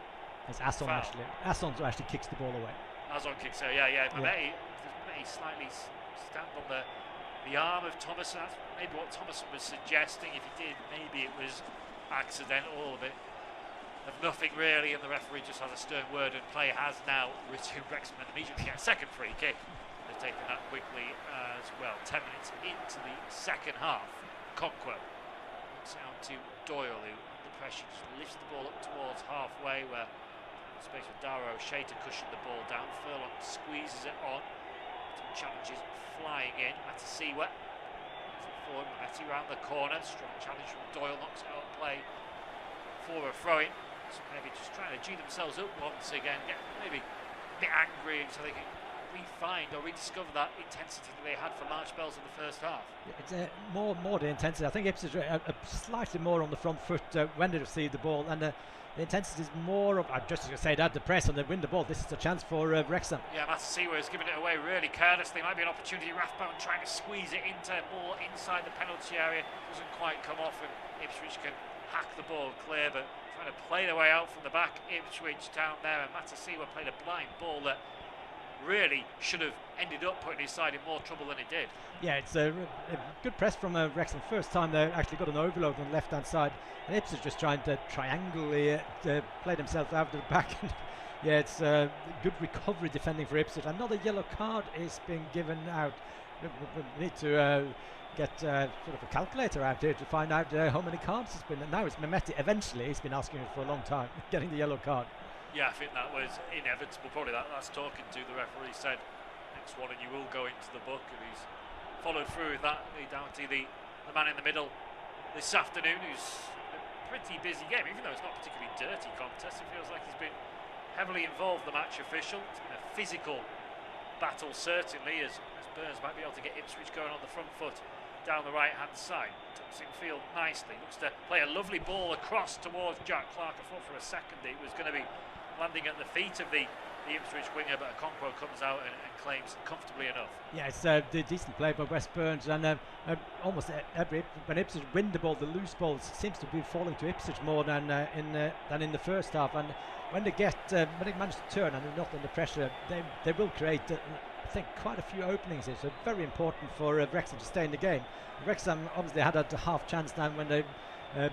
It's Asson actually. Asson actually kicks the ball away. Asson kicks her, yeah. Mehmet slightly stamped on the arm of Thomason. That's maybe what Thomason was suggesting. If he did, maybe it was accidental, a bit of nothing really, and the referee just has a stern word, and play has now resumed. Wrexham and immediately get a second free kick. They've taken that quickly as well. 10 minutes into the second half. Conquo looks out to Doyle, who under pressure just lifts the ball up towards halfway, where space with Dara O'Shea to cushion the ball down. Furlong squeezes it on. Challenges flying in. Matasiwa forward. Mehmet round the corner. Strong challenge from Doyle, knocks it out play for a throw-in. So maybe just trying to G themselves up once again, get maybe a bit angry so they can re-find or rediscover that intensity that they had for large spells in the first half. It's more the intensity. I think Ipswich are slightly more on the front foot when they receive the ball, and the intensity is more of, I'm just going to say that, the press, and they win the ball. This is a chance for Wrexham. Yeah, Matasiwa is giving it away really carelessly. Might be an opportunity. Rathbone trying to squeeze it into more inside the penalty area. Doesn't quite come off, and Ipswich can hack the ball clear, but trying to play their way out from the back. Ipswich Town there, and Matasiwa played a blind ball that really should have ended up putting his side in more trouble than it did. Yeah, it's a good press from Wrexham. First time they actually got an overload on the left hand side, and Ipswich just trying to triangulate, play themselves out of the back. Yeah, it's good recovery defending for Ipswich. Another yellow card is being given out. We need to get sort of a calculator out here to find out how many cards it's been. And now it's Mehmet. Eventually, he's been asking it for a long time, getting the yellow card. Yeah, I think that was inevitable. Probably that last talking to the referee said, next one and you will go into the book, and he's followed through with that. Down to the man in the middle this afternoon, who's a pretty busy game, even though it's not a particularly dirty contest. It feels like he's been heavily involved, the match official. It's been a physical battle, certainly, as Burns might be able to get Ipswich going on the front foot down the right hand side. Tucks in field nicely, looks to play a lovely ball across towards Jack Clark. I thought for a second it was going to be landing at the feet of the Ipswich winger, but Okonkwo comes out and claims comfortably enough. Yeah, it's a decent play by West Burns, and almost when Ipswich win the ball, the loose balls seems to be falling to Ipswich more than in the first half. And when they manage to turn and they're not under pressure, they will create I think quite a few openings here. So very important for Wrexham to stay in the game. Wrexham obviously had a half chance now when they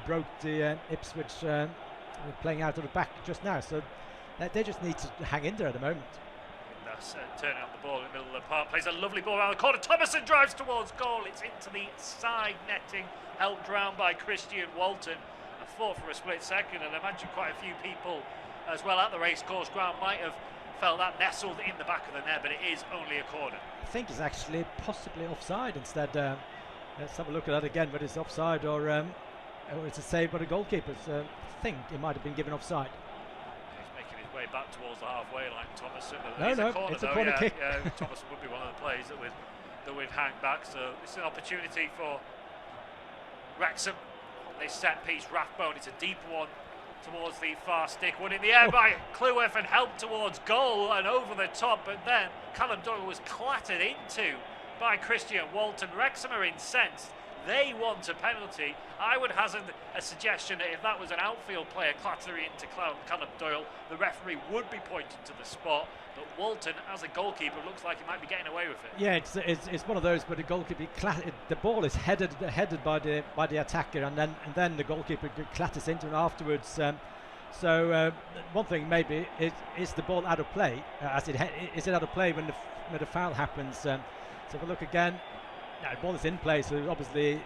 broke the Ipswich playing out of the back just now. So they just need to hang in there at the moment. That's turning on the ball in the middle of the park. Plays a lovely ball around the corner. Thomason drives towards goal. It's into the side netting, helped round by Christian Walton. I thought for a split second, and I imagine quite a few people as well at the racecourse ground might have felt that nestled in the back of the net, but it is only a corner. I think it's actually possibly offside instead. Let's have a look at that again, whether it's offside or it's a save by the goalkeepers. I think it might have been given offside. He's making his way back towards the halfway line, Thomason. It's a corner kick. Yeah, Thomason would be one of the plays that would hang back. So it's an opportunity for Wrexham on this set piece. Rathbone, it's a deep one towards the far stick, one in the air by Cleworth and helped towards goal and over the top, but then Callum Doyle was clattered into by Christian Walton. Wrexham are incensed. They want a penalty. I would hazard a suggestion that if that was an outfield player clattering into Callum Doyle, the referee would be pointing to the spot. But Walton, as a goalkeeper, looks like he might be getting away with it. Yeah, it's one of those where the goalkeeper the ball is headed by the attacker, and then the goalkeeper clatters into it afterwards. So one thing maybe is the ball out of play? Is it out of play when the foul happens? So if we look again, the ball is in play. So obviously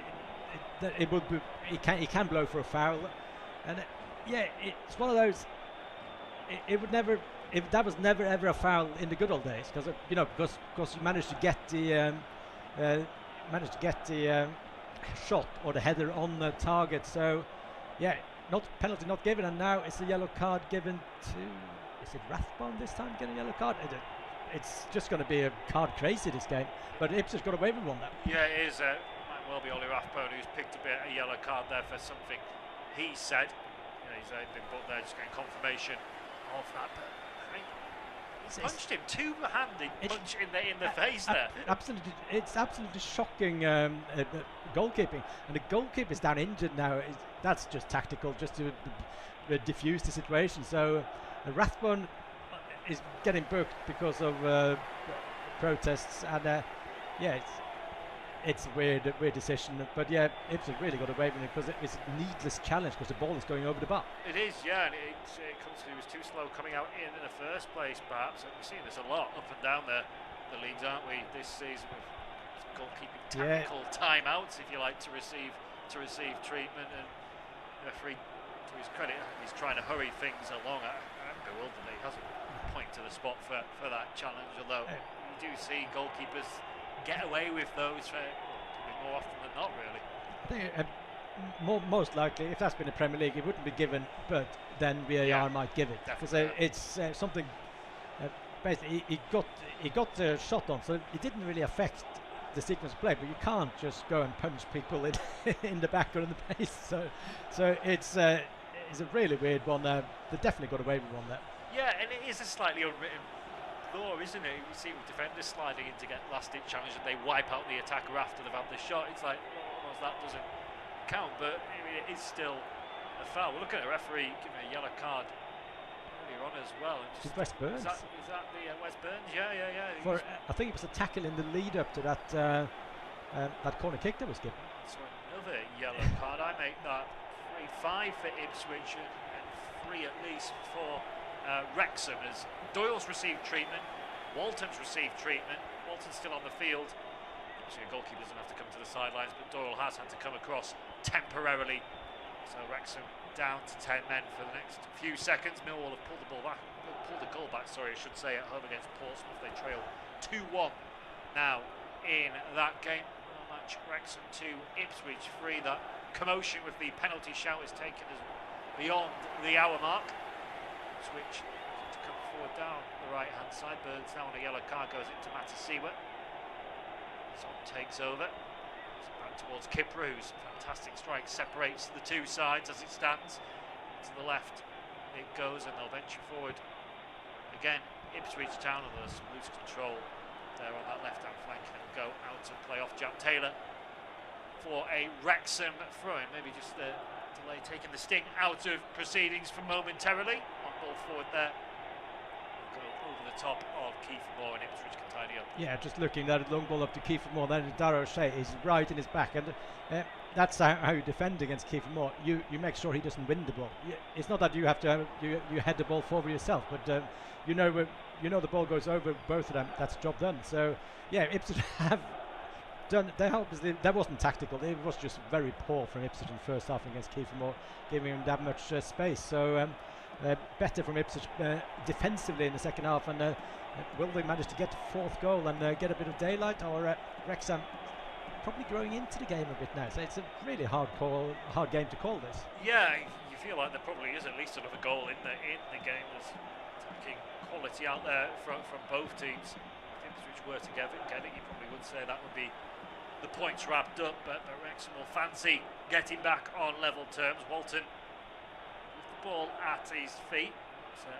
it would be, he can blow for a foul, and it's one of those. It would never. If that was never ever a foul in the good old days, because you managed to get the shot or the header on the target. So not penalty not given, and now it's a yellow card given to, is it Rathbone this time getting a yellow card? It's just going to be a card crazy this game, but Ipswich got away with one there. Yeah, it is. Might well be Ollie Rathbone who's picked up a yellow card there for something he said. He's been booked there, just getting confirmation of that. But he punched him, two-handed punch in the face there. Absolutely, it's absolutely shocking goalkeeping, and the goalkeeper's down injured now. That's just tactical, just to diffuse the situation. So Rathbone is getting booked because of protests, and it's a weird decision. But Ipswich really got away with it because it's a needless challenge because the ball is going over the bar. It is, yeah, and it comes to, he was too slow coming out in the first place, perhaps. And we've seen this a lot up and down the leagues, aren't we, this season, with goalkeeping tactical timeouts, if you like, to receive treatment. And the referee, to his credit, he's trying to hurry things along. I'm bewildered that he hasn't pointed to the spot for that challenge, although you do see goalkeepers get away with those probably more often than not, really. I think most likely, if that's been the Premier League, it wouldn't be given, but then VAR might give it, because it's something. Basically, he got the shot on, so it didn't really affect the sequence of play. But you can't just go and punch people in the back or in the face. So it's a really weird one. They definitely got away with one there. Yeah, and it is a slightly unwritten law, isn't it? We see with defenders sliding in to get last-ditch challenge, and they wipe out the attacker after they've had the shot. It's like, well, that doesn't count, but I mean, it is still a foul. We're looking at a referee giving a yellow card earlier on as well. Just West Burns. Is that the West Burns? Yeah. I think it was a tackle in the lead-up to that corner kick that was given. So another yellow card. I make that 3-5 for Ipswich and 3 at least for Wrexham, as Doyle's received treatment, Walton's received treatment. Walton's still on the field. Obviously, a goalkeeper doesn't have to come to the sidelines, but Doyle has had to come across temporarily. So Wrexham down to 10 men for the next few seconds. Millwall have pulled the goal back, I should say, at home against Portsmouth. They trail 2-1 now in that game. Match Wrexham 2, Ipswich 3. That commotion with the penalty shout is taken as beyond the hour mark. Switch to come forward down the right hand side. Burns now on a yellow card, goes into Matasiwa. Son takes over. Back towards Kipper, whose fantastic strike separates the two sides as it stands. To the left it goes, and they'll venture forward again. Ipswich Town, and there's some loose control there on that left hand flank, and go out to play off Jack Taylor for a Wrexham throw-in. Maybe just the delay taking the sting out of proceedings for momentarily. Ball forward there. Go over the top of Kiefer Moore, and Ipswich can tidy up. Yeah, just looking at a long ball up to Kiefer Moore. Then Dara O'Shea is right in his back, and that's how you defend against Kiefer Moore. You make sure he doesn't win the ball. It's not that you have to you head the ball forward yourself, but you know the ball goes over both of them. That's the job done. So Ipswich have done. They obviously that wasn't tactical. It was just very poor from Ipswich in the first half against Kiefer Moore, giving him that much space. So. Better from Ipswich defensively in the second half, and will they manage to get the fourth goal and get a bit of daylight, or Wrexham probably growing into the game a bit now? So it's a really hard game to call this. Yeah, you feel like there probably is at least another goal in the game. There's attacking quality out there from both teams. If Ipswich were to get it, you probably would say that would be the points wrapped up, but Wrexham will fancy getting back on level terms. Walton ball at his feet. It's a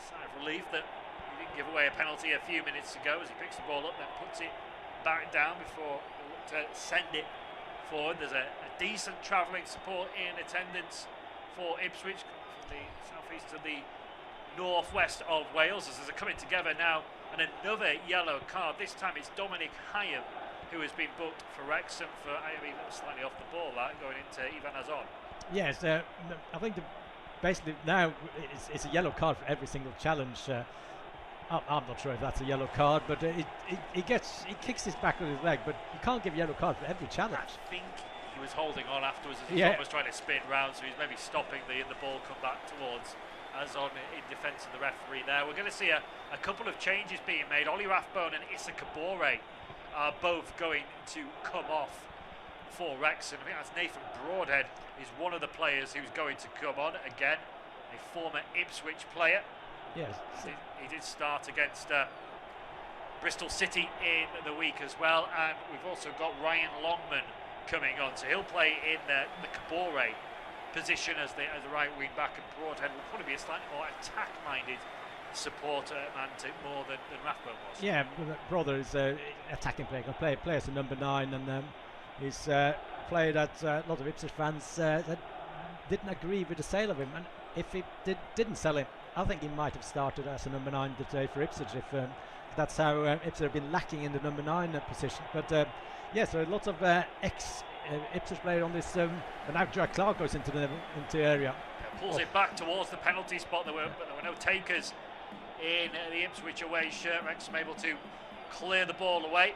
sign of relief that he didn't give away a penalty a few minutes ago, as he picks the ball up, then puts it back down before he looked to send it forward. There's a decent travelling support in attendance for Ipswich from the southeast to the northwest of Wales, as they're coming together now. And another yellow card. This time it's Dominic Hyam who has been booked for Wrexham for, I mean, slightly off the ball, that going into Ivan Azon. Yes, I think basically now it's a yellow card for every single challenge. I'm not sure if that's a yellow card, but he kicks his back with his leg, but you can't give a yellow card for every challenge. I think he was holding on afterwards as he was almost trying to spin round, so he's maybe stopping the ball come back towards as on in defence of the referee there. We're going to see a couple of changes being made. Ollie Rathbone and Issa Kabore are both going to come off for Wrexham. I think that's Nathan Broadhead is one of the players who's going to come on again, a former Ipswich player. Yes, he did start against Bristol City in the week as well, and we've also got Ryan Longman coming on, so he'll play in the Kabore position as the right wing back, and Broadhead will probably be a slightly more attack-minded supporter man more than Rathbone was. Yeah, Brother is attacking player, can play as a number 9, and he's played at a lot of Ipswich fans that didn't agree with the sale of him, and if he didn't sell him, I think he might have started as a number 9 today for Ipswich, if that's how Ipswich have been lacking in the number 9 position. But so lots of ex-Ipswich player on this, and now Jack Clark goes into the area. Pulls it back towards the penalty spot. There were no takers in the Ipswich away shirt. Wrexham able to clear the ball away.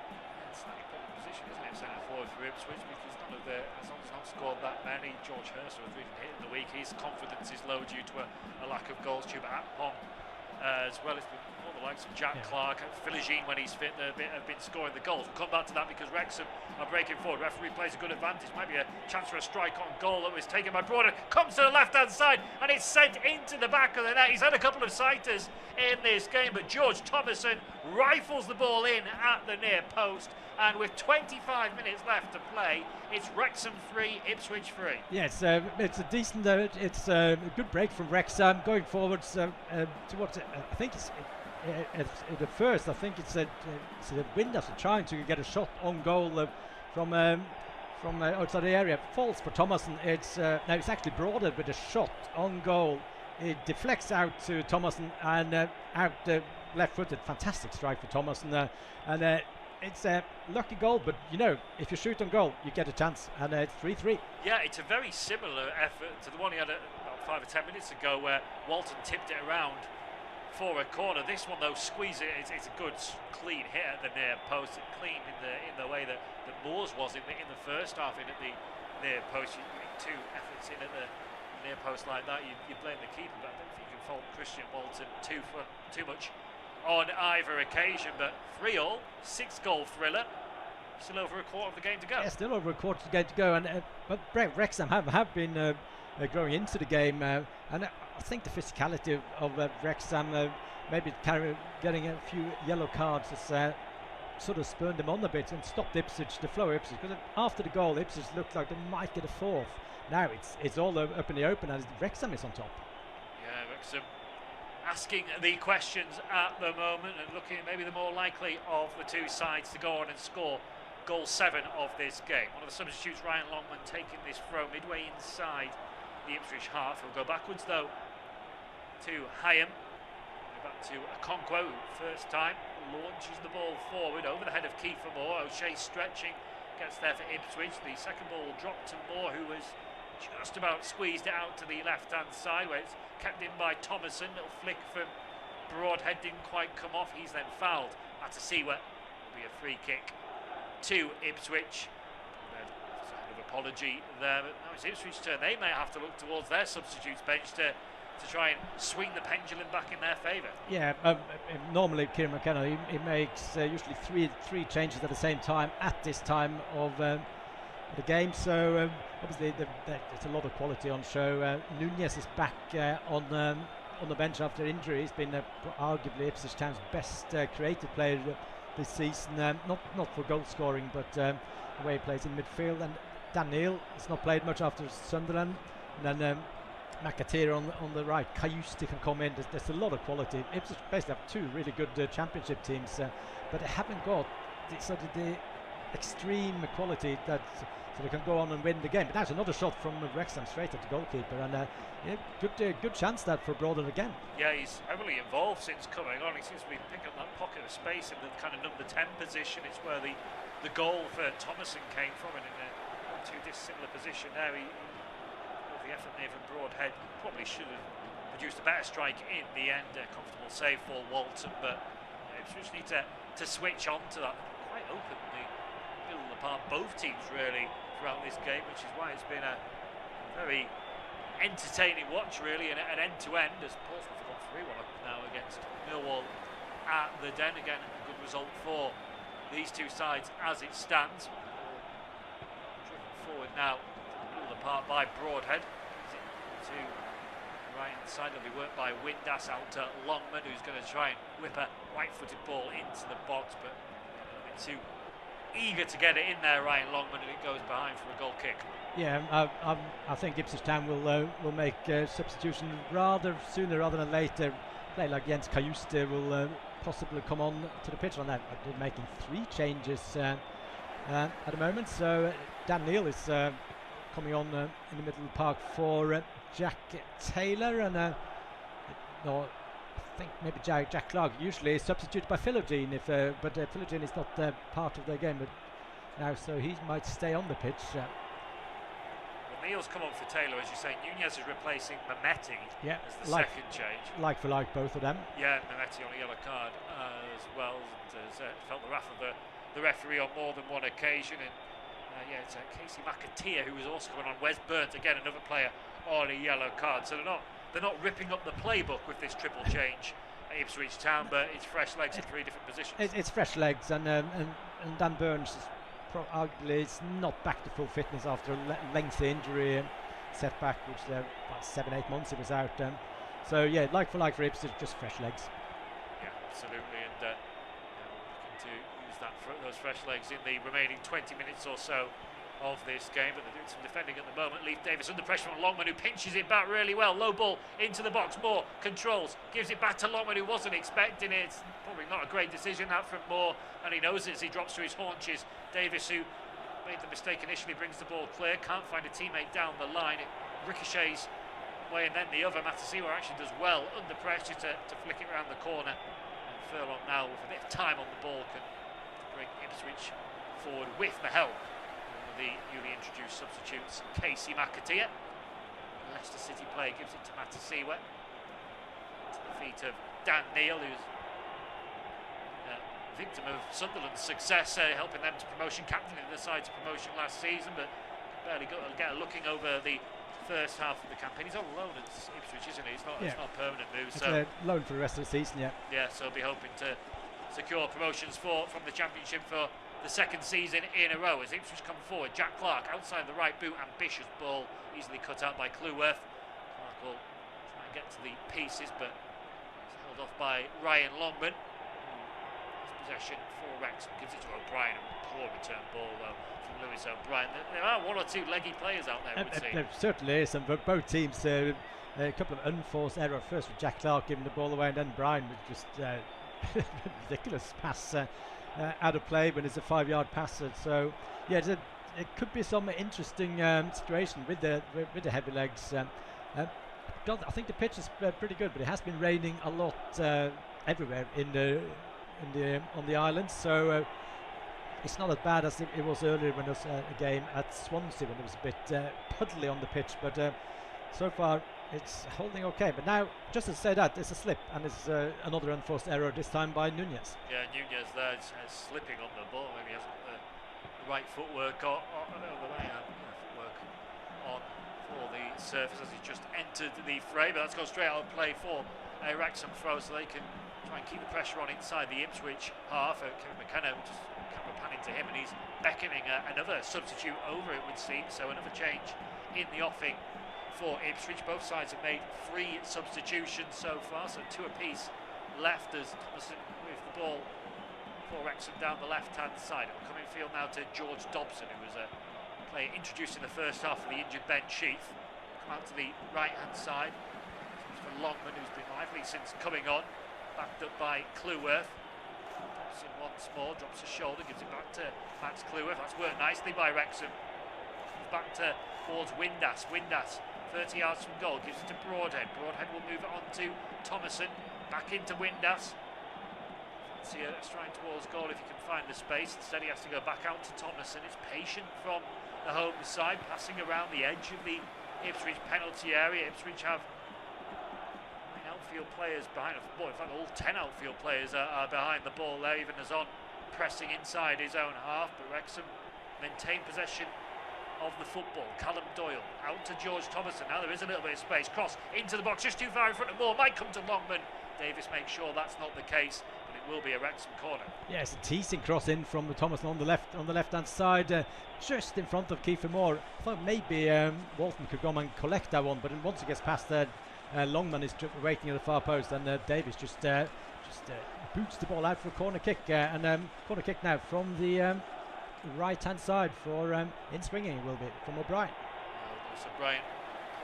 It's a slightly problem position, isn't it, centre forward for Ipswich, because none of as long as not scored that many. George Hurst was really hit in the week. His confidence is low due to a lack of goals. Tuba Akpom as well. It's been all the likes of Jack Clark, Philogene when he's fit, have been scoring the goals. We'll come back to that because Wrexham are breaking forward. Referee plays a good advantage. Might be a chance for a strike on goal that was taken by Broader. Comes to the left hand side and it's sent into the back of the net. He's had a couple of sighters in this game, but George Thomason rifles the ball in at the near post. And with 25 minutes left to play, it's Wrexham 3, Ipswich 3. Yeah, it's a decent, it's a good break from Wrexham going forwards to what I think it's the first. I think it's the Winders are trying to get a shot on goal from outside the area. Falls for Thomason. It's now it's actually Broadhead with a shot on goal. It deflects out to Thomason and out left-footed. Fantastic strike for Thomason and. It's a lucky goal, but if you shoot on goal, you get a chance, and it's 3-3. Yeah, it's a very similar effort to the one he had about 5 or 10 minutes ago, where Walton tipped it around for a corner. This one, though, squeeze it. It's a good, clean hit at the near post, clean in the way that Moores was in the first half in at the near post. You make 2 efforts in at the near post like that. You blame the keeper, but I don't think you can fault Christian Walton too much on either occasion. But 3-3, 6-goal thriller. Still over a quarter of the game to go. Yeah, still over a quarter of the game to go. And but Wrexham have been growing into the game, and I think the physicality of Wrexham, maybe getting a few yellow cards, has sort of spurned them on a bit and stopped Ipswich, the flow of Ipswich. Because after the goal, Ipswich looked like they might get a 4th. Now it's all up in the open, and Wrexham is on top. Yeah, Wrexham asking the questions at the moment and looking at maybe the more likely of the two sides to go on and score goal 7 of this game. One of the substitutes, Ryan Longman, taking this throw midway inside the Ipswich half. He'll go backwards though to Hyam, back to Okonkwo, who first time launches the ball forward over the head of Kiefer Moore. O'Shea stretching, gets there for Ipswich. The second ball dropped to Moore, who was just about squeezed it out to the left hand side, where it's kept in by Thomason. Little flick from Broadhead, didn't quite come off. He's then fouled at a Siwa. Will be a free kick to Ipswich. There's a kind of apology there, but now it's Ipswich's turn. They may have to look towards their substitutes bench to try and swing the pendulum back in their favour. Yeah, normally Kieran McKenna he makes usually three changes at the same time at this time of the game, so obviously there's a lot of quality on show. Nunez is back on the bench after injury. He's been arguably Ipswich Town's best creative player this season, not for goal scoring, but the way he plays in midfield. And Dan Neil has not played much after Sunderland, and then McAteer on the right. Kayusti can come in. There's a lot of quality. Ipswich basically have 2 really good championship teams, but they haven't got the extreme quality that so they can go on and win the game. But that's another shot from Wrexham straight at the goalkeeper, and good chance that for Broadhead again. Yeah, he's heavily involved since coming on. He seems to be picking up that pocket of space in the kind of number 10 position. It's where the goal for Thomason came from, and in a not too dissimilar position there. He the effort there from Broadhead. Probably should have produced a better strike in the end. A comfortable save for Walton, but Ipswich need to switch on to that. Quite open in the middle of the park, both teams really, throughout this game, which is why it's been a very entertaining watch really, and an end-to-end, as Portsmouth have got 3-1 up now against Millwall at the Den. Again, a good result for these two sides as it stands. Driven forward now, middle of the park by Broadhead. To right hand side, it'll be worked by Windass out to Longman, who's going to try and whip a right-footed ball into the box, but a bit too eager to get it in there, Ryan Longman, and it goes behind for a goal kick. Yeah, I think Ipswich Town will make substitution rather sooner rather than later. Play like Jens Kajuste will possibly come on to the pitch on that. They're making 3 changes at the moment. So Dan Neal is coming on in the middle of the park for Jack Taylor, and no, I think maybe Jack Clark, usually substituted by Philogene, but Philogene is not part of the game, but now so he might stay on the pitch. Neal's come on for Taylor, as you say. Nunez is replacing Mehmeti as the second change. Like for like, both of them. Yeah, Mehmeti on a yellow card as well, and has felt the wrath of the referee on more than one occasion. And it's Casey McAteer, who was also coming on. Wes Burnt, again another player on a yellow card. So they're not ripping up the playbook with this triple change at Ipswich Town, but it's fresh legs in 3 different positions. It's fresh legs, and Dan Burns arguably is not back to full fitness after a lengthy injury setback, which about 7-8 months he was out. So yeah, like for Ipswich, just fresh legs. Yeah, absolutely, and looking to use those fresh legs in the remaining 20 minutes or so of this game, but they're doing some defending at the moment. Leif Davis under pressure from Longman, who pinches it back really well. Low ball into the box. Moore controls, gives it back to Longman, who wasn't expecting it. It's probably not a great decision that from Moore, and he knows it as he drops to his haunches. Davis, who made the mistake initially, brings the ball clear, can't find a teammate down the line. It ricochets way, and then the other, Matasiwa, actually does well under pressure to flick it around the corner. And Furlong now, with a bit of time on the ball, can bring Ipswich forward with the help of the newly introduced substitutes, Casey McAteer. Leicester City player gives it to Matasiwa. To the feet of Dan Neal, who's victim of Sunderland's success, helping them to promotion, captaining the side to promotion last season, but barely got looking over the first half of the campaign. He's on loan at Ipswich, isn't he? It's not a permanent move. It's so a loan for the rest of the season, yeah. Yeah, so he'll be hoping to secure promotions from the Championship for the second season in a row. As Ipswich come forward, Jack Clark outside the right boot, ambitious ball, easily cut out by Cleworth. Clark will try and get to the pieces, but it's held off by Ryan Longman. Possession for Wrexham, gives it to O'Brien, a poor return ball though from Lewis O'Brien. There are 1 or 2 leggy players out there, it would seem. There certainly is, and both teams, a couple of unforced errors. First with Jack Clark giving the ball away, and then Bryan with just ridiculous pass out of play when it's a 5-yard pass. So yeah, it could be some interesting situation with the heavy legs. I think the pitch is pretty good, but it has been raining a lot everywhere on the island, so it's not as bad as it was earlier when there was a game at Swansea when it was a bit puddly on the pitch, but so far it's holding okay. But now, just to say that, it's a slip, and it's another unforced error, this time by Nunez. Yeah, Nunez there is slipping on the ball. Maybe he hasn't the right footwork on for the surface as he just entered the fray, but that's gone straight out of play for a Wrexham throw, so they can try and keep the pressure on inside the Ipswich half. Kevin McKenna, just camera panning to him, and he's beckoning another substitute over, it would seem. So another change in the offing for Ipswich. Both sides have made 3 substitutions so far, so 2 apiece left as Thomason with the ball for Wrexham down the left-hand side. And coming field now to George Dobson, who was a player introduced in the first half of the injured Ben Sheath. Come out to the right-hand side. For Longman, who's been lively since coming on. Backed up by Cleworth. Dobson once more, drops his shoulder, gives it back to Max Cleworth. That's worked nicely by Wrexham. Back towards Windass. Windass, 30 yards from goal, gives it to Broadhead. Broadhead will move it on to Thomason. Back into Windass. See a stride towards goal if he can find the space. Instead he has to go back out to Thomason. It's patient from the home side, passing around the edge of the Ipswich penalty area. Ipswich have 9 outfield players behind the ball. In fact, all 10 outfield players are behind the ball there, even as on pressing inside his own half. But Wrexham maintain possession of the football. Callum Doyle out to George Thomason. Now there is a little bit of space. Cross into the box, just too far in front of Moore. Might come to Longman. Davis makes sure that's not the case, but it will be a Wrexham corner. Yes, a teasing cross in from Thomason on the left-hand side, just in front of Kiefer Moore. I thought maybe Walton could come and collect that one, but once it gets past there, Longman is waiting at the far post, and Davis just boots the ball out for a corner kick, and corner kick now from the right-hand side for in swinging it will be from O'Brien. So O'Brien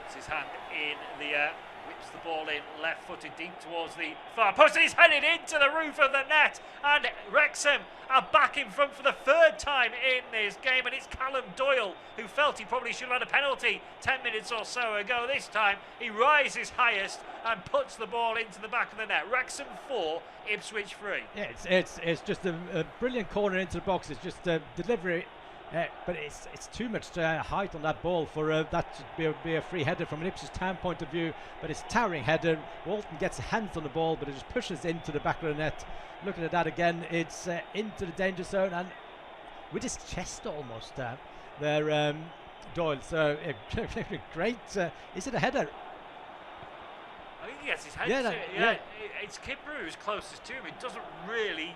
puts his hand in the air, whips the ball in, left-footed deep towards the far post, and he's headed into the roof of the net, and Wrexham are back in front for the 3rd time in this game, and it's Callum Doyle who felt he probably should have had a penalty 10 minutes or so ago. This time he rises highest and puts the ball into the back of the net. Wrexham 4, Ipswich 3. Yeah, it's just a brilliant corner into the box. It's just delivery. But it's too much height on that ball for that to be a free header from an Ipswich Town point of view. But it's a towering header. Walton gets hands on the ball, but it just pushes into the back of the net. Looking at that again, it's into the danger zone and with his chest almost there, Doyle. So great. Is it a header? I think he gets his head. Yeah. It's Kipper who's closest to him. It doesn't really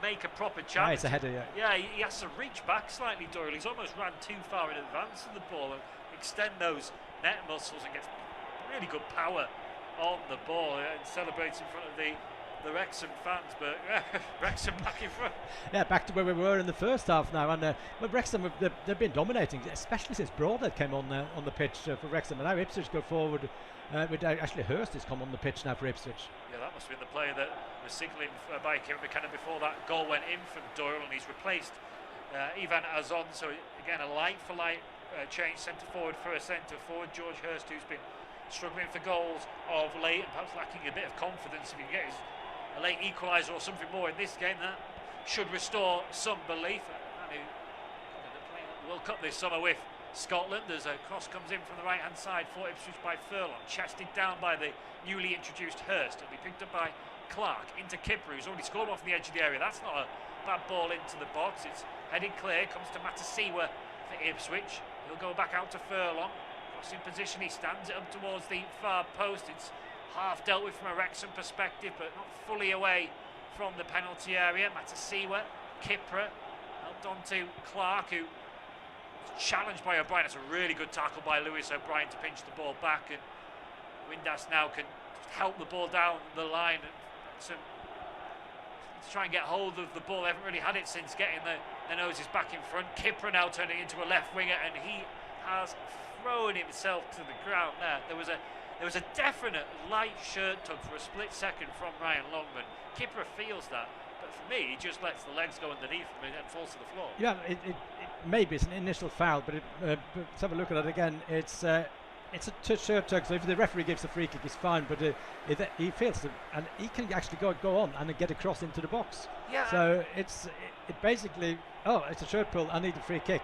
make a proper chance. Right, it's a header, yeah. He has to reach back slightly, Doyle. He's almost ran too far in advance of the ball and extend those net muscles and gets really good power on the ball and celebrates in front of the Wrexham fans, but Wrexham back in front. Yeah, back to where we were in the first half now, and well, Wrexham they've been dominating, especially since Broadhead came on the pitch for Wrexham, and now Ipswich go forward. With actually Hurst has come on the pitch now for Ipswich. Yeah, that must have been the player that was signalling by Kieran McKenna before that goal went in from Doyle, and he's replaced Ivan Azon. So again, a light-for-light change, centre forward for a centre forward. George Hurst, who's been struggling for goals of late and perhaps lacking a bit of confidence. If he can get a late equaliser or something more in this game, that should restore some belief. And who playing the World Cup this summer with Scotland, as a cross comes in from the right hand side for Ipswich by Furlong, chested down by the newly introduced Hurst. It'll be picked up by Clark into Kipper, who's already scored off the edge of the area. That's not a bad ball into the box. It's headed clear, comes to Matasiwa for Ipswich. He'll go back out to Furlong. Crossing position, he stands it up towards the far post. It's half dealt with from a Wrexham perspective, but not fully away from the penalty area. Matasiwa, Kipper, helped on to Clark, who challenged by O'Brien. It's a really good tackle by Lewis O'Brien to pinch the ball back, and Windass now can help the ball down the line and to try and get hold of the ball. They haven't really had it since getting their noses back in front. Kipper now turning into a left winger, and he has thrown himself to the ground there. There was a definite light shirt tug for a split second from Ryan Longman. Kipper feels that, but for me, he just lets the legs go underneath him and falls to the floor. Yeah, Maybe it's an initial foul, but let's have a look at it again. It's a shirt tug, so if the referee gives a free kick, it's fine. But he feels it, and he can actually go on and get across into the box. Yeah. So it basically, it's a shirt pull. I need a free kick.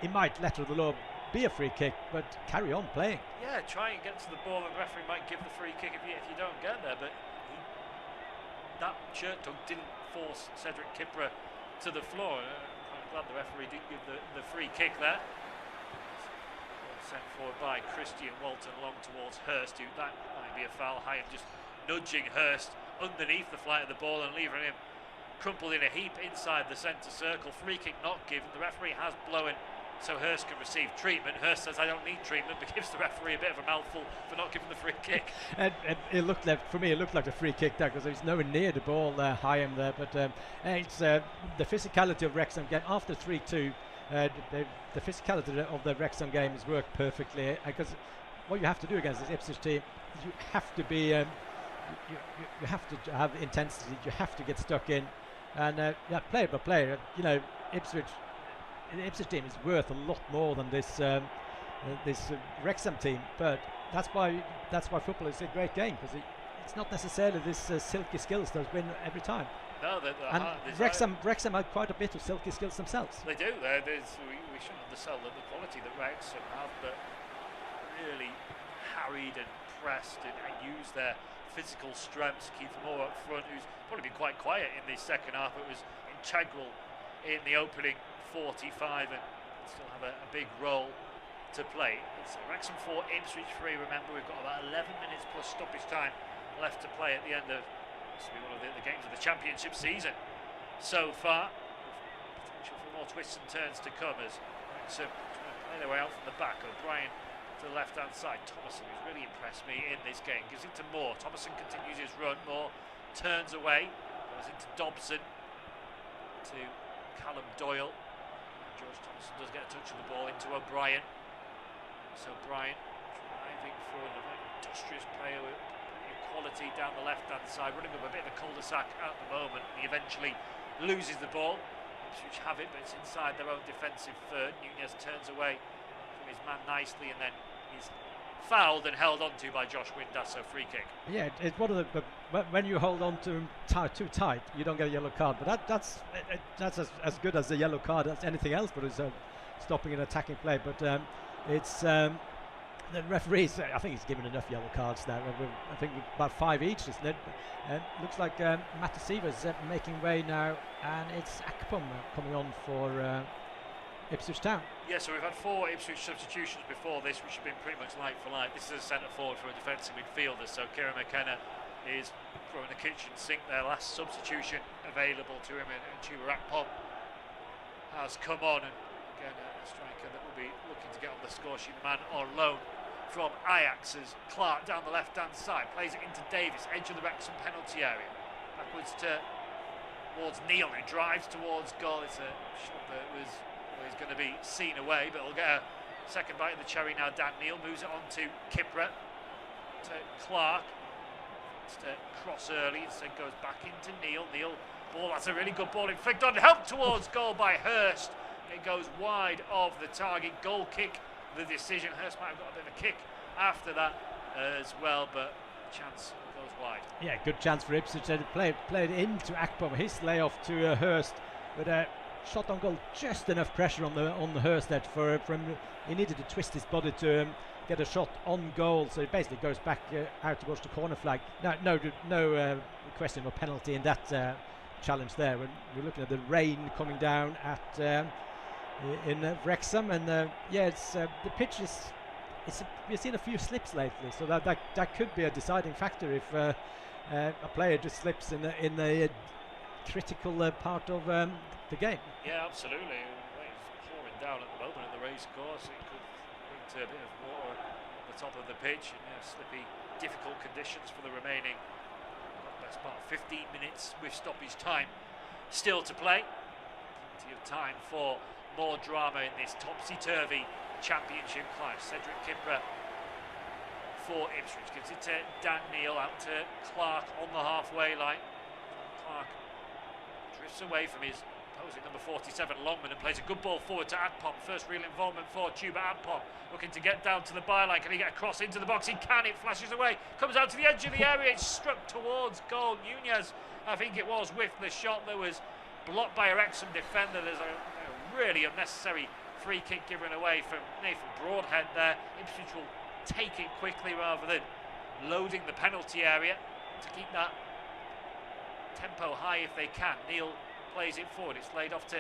He might, letter of the law, be a free kick, but carry on playing. Yeah, try and get to the ball, and the referee might give the free kick if you don't get there. But that shirt tug didn't force Cedric Kipper to the floor. I'm glad the referee didn't give the free kick there. Sent forward by Christian Walton long towards Hurst, who that might be a foul. Hyam just nudging Hurst underneath the flight of the ball and leaving him crumpled in a heap inside the centre circle. Free kick not given. The referee has blown, so Hurst can receive treatment. Hurst says, I don't need treatment, but gives the referee a bit of a mouthful for not giving the free kick. And it looked like, for me, it looked like a free kick there, because he's nowhere near the ball, Hyam there. But it's the physicality of Wrexham game after 3-2. The physicality of the Wrexham game has worked perfectly, because what you have to do against this Ipswich team, you have to be, you have to have intensity. You have to get stuck in, and player by player, the Ipswich team is worth a lot more than this Wrexham team. But that's why football is a great game, because it's not necessarily this silky skills that win every time. No, and Wrexham had quite a bit of silky skills themselves. They do. We shouldn't undersell the quality that Wrexham have, but harried and pressed and used their physical strengths. Kiefer Moore up front, who's probably been quite quiet in this second half, but was integral in the opening 45 and still have a big role to play. It's Wrexham 4, Ipswich 3. Remember, we've got about 11 minutes plus stoppage time left to play at the end of this will be one of the games of the championship season so far. Potential for more twists and turns to come as Wrexham trying to play their way out from the back. O'Brien to the left hand side. Thomason, who's really impressed me in this game, gives it to Moore. Thomason continues his run. Moore turns away, goes into Dobson to Callum Doyle. George Thomason does get a touch of the ball into O'Brien. So O'Brien driving forward, a very industrious player with quality down the left hand side, running up a bit of a cul-de-sac at the moment. He eventually loses the ball. Ipswich have it, but it's inside their own defensive third. Nunez turns away from his man nicely, and then he's fouled and held onto by Josh Windass, so free kick. Yeah, it's one of the when you hold on to him too tight, you don't get a yellow card. But that's as good as a yellow card as anything else. But it's stopping an attacking play. But it's the referees. I think he's given enough yellow cards now. I think about 5 each, isn't it? Looks like Matasiva's making way now, and it's Akpom coming on for Ipswich Town. Yeah, so we've had 4 Ipswich substitutions before this, which have been pretty much like for like. This is a centre forward for a defensive midfielder, so Kieran McKenna is throwing the kitchen sink there. Last substitution available to him, and Chuba Akpom has come on, and again a striker that will be looking to get on the score sheet. Man on loan from Ajax as Clark down the left hand side plays it into Davis, edge of the Wrexham penalty area, backwards towards Neil, who drives towards goal. It's a shot that was always going to be seen away, but we'll get a second bite of the cherry now. Dan Neil moves it on to Kipra, to Clark. It's to cross early, instead goes back into Neil. Neil ball, that's a really good ball, inflicted on, help towards goal by Hurst. It goes wide of the target. Goal kick, the decision. Hurst might have got a bit of a kick after that as well, but the chance goes wide. Yeah, good chance for Ipswich. They played into Akpom. His layoff to Hurst, but shot on goal. Just enough pressure on the Hurst that he needed to twist his body to get a shot on goal. So it basically goes back out towards the corner flag. No question of a penalty in that challenge there. We're looking at the rain coming down at in Wrexham, and it's the pitch is. We've seen a few slips lately, so that could be a deciding factor if a player just slips in the critical part of the game. Yeah, absolutely. It's pouring down at the moment in the race course. It could lead to a bit of water at the top of the pitch, and slippy, difficult conditions for the remaining best part 15 minutes with stoppage time still to play. Plenty of time for more drama in this topsy-turvy championship clash. Cedric Kipra for Ipswich gives it to Dan Neil, out to Clark on the halfway line. Clark drifts away from his opposing number 47 Longman and plays a good ball forward to Akpom. First real involvement for Chuba Akpom, looking to get down to the byline. Can he get a cross into the box? He can. It flashes away, comes out to the edge of the area. It's struck towards goal. Nunez, I think it was, whiffed the shot that was blocked by a Wrexham defender. There's a really unnecessary free kick given away from Nathan Broadhead there. Ipswich will take it quickly rather than loading the penalty area to keep that tempo high if they can. Neil plays it forward. It's laid off to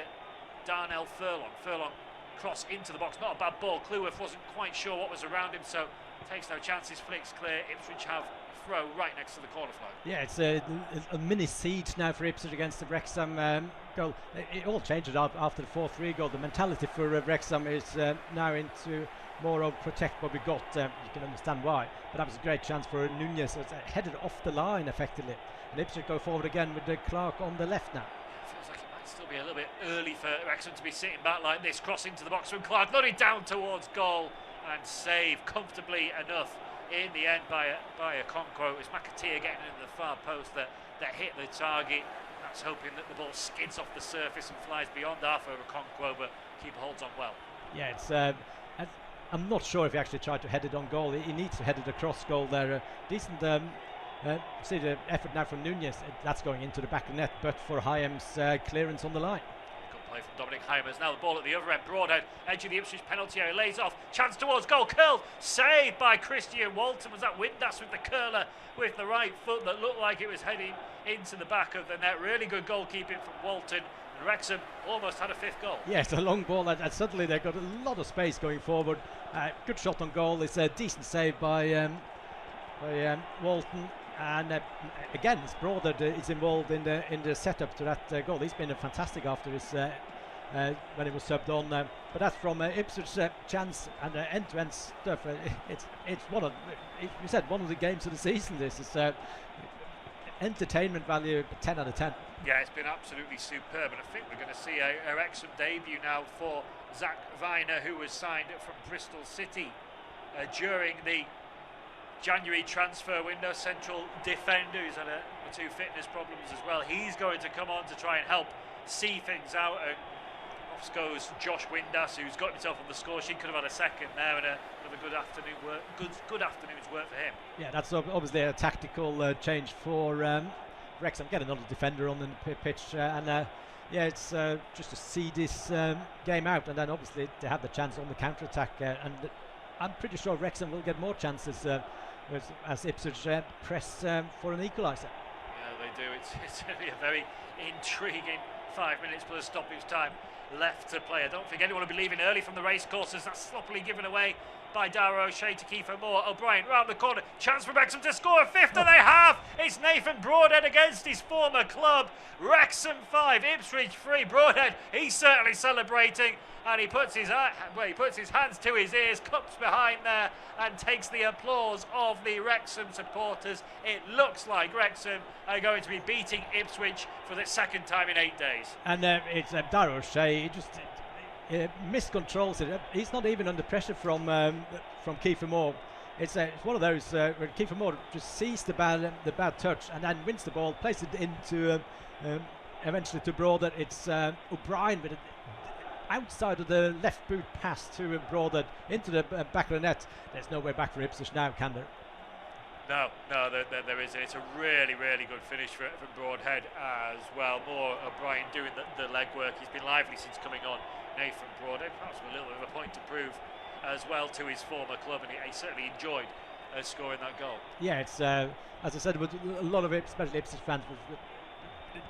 Darnell Furlong. Furlong cross into the box. Not a bad ball. Cleworth wasn't quite sure what was around him, so takes no chances. Flicks clear. Ipswich have throw right next to the corner flag. Yeah, it's a mini siege now for Ipswich against the Wrexham goal. It all changed after the 4-3 goal. The mentality for Wrexham is now into more of protect what we got. You can understand why, but that was a great chance for Nunez. It's headed off the line effectively, and Ipswich go forward again with Clark on the left now. Feels like it might still be a little bit early for Wrexham to be sitting back like this. Cross into the box from Clark, loaded down towards goal and save comfortably enough in the end by a Okonkwo. It was McAteer getting into the far post that hit the target. That's hoping that the ball skids off the surface and flies beyond Arthur Okonkwo, but keeper holds on well. Yeah, it's I'm not sure if he actually tried to head it on goal. He needs to head it across goal there. Decent see the effort now from Nunez. That's going into the back of the net, but for Hyam's clearance on the line. Good play from Dominic Heimers. Now the ball at the other end. Broadhead, edge of the Ipswich penalty area, lays off. Chance towards goal. Curled. Saved by Christian Walton. Was that Windass with the curler with the right foot that looked like it was heading into the back of the net. Really good goalkeeping from Walton. And Wrexham almost had a 5th goal. Yes, a long ball, and suddenly they've got a lot of space going forward. Good shot on goal. It's a decent save by Walton. And again, it's Broadhead is involved in the setup to that goal. He's been fantastic after his when he was subbed on. But that's from Ipswich chance and end-to-end stuff. It's one of the games of the season. This is entertainment value 10 out of 10. Yeah, it's been absolutely superb, and I think we're going to see a Wrexham debut now for Zach Viner, who was signed from Bristol City during the January transfer window. Central defender who's had two fitness problems as well. He's going to come on to try and help see things out, and off goes Josh Windass, who's got himself on the score sheet. Could have had a second there, and another good afternoon's work for him. Yeah, that's obviously a tactical change for Wrexham. Get another defender on the pitch, and it's just to see this game out, and then obviously they have the chance on the counter-attack, and I'm pretty sure Wrexham will get more chances as Ipswich press for an equaliser. Yeah, they do. It's going to be a very intriguing 5 minutes plus stoppage time left to play. I don't think anyone will be leaving early from the race courses. That's sloppily given away by Darragh O'Shea to Kiefer Moore. O'Brien round the corner. Chance for Wrexham to score a 5th, and they have! It's Nathan Broadhead against his former club. Wrexham 5, Ipswich 3. Broadhead, he's certainly celebrating, and he puts his hands to his ears, cups behind there, and takes the applause of the Wrexham supporters. It looks like Wrexham are going to be beating Ipswich for the 2nd time in 8 days. And it's Darragh O'Shea. He just miscontrols it. He's not even under pressure from Kiefer Moore. It's one of those where Kiefer Moore just sees the bad touch and then wins the ball, plays it into eventually to Broadhead. It's O'Brien with it outside of the left boot pass to Broadhead into the back of the net. There's no way back for Ipswich now, can there? No, there isn't. It's a really good finish from Broadhead as well. Moore, O'Brien doing the legwork. He's been lively since coming on. Nathan Broadhead, perhaps with a little bit of a point to prove as well to his former club, and he certainly enjoyed scoring that goal. Yeah, it's as I said, with a lot of especially Ipswich fans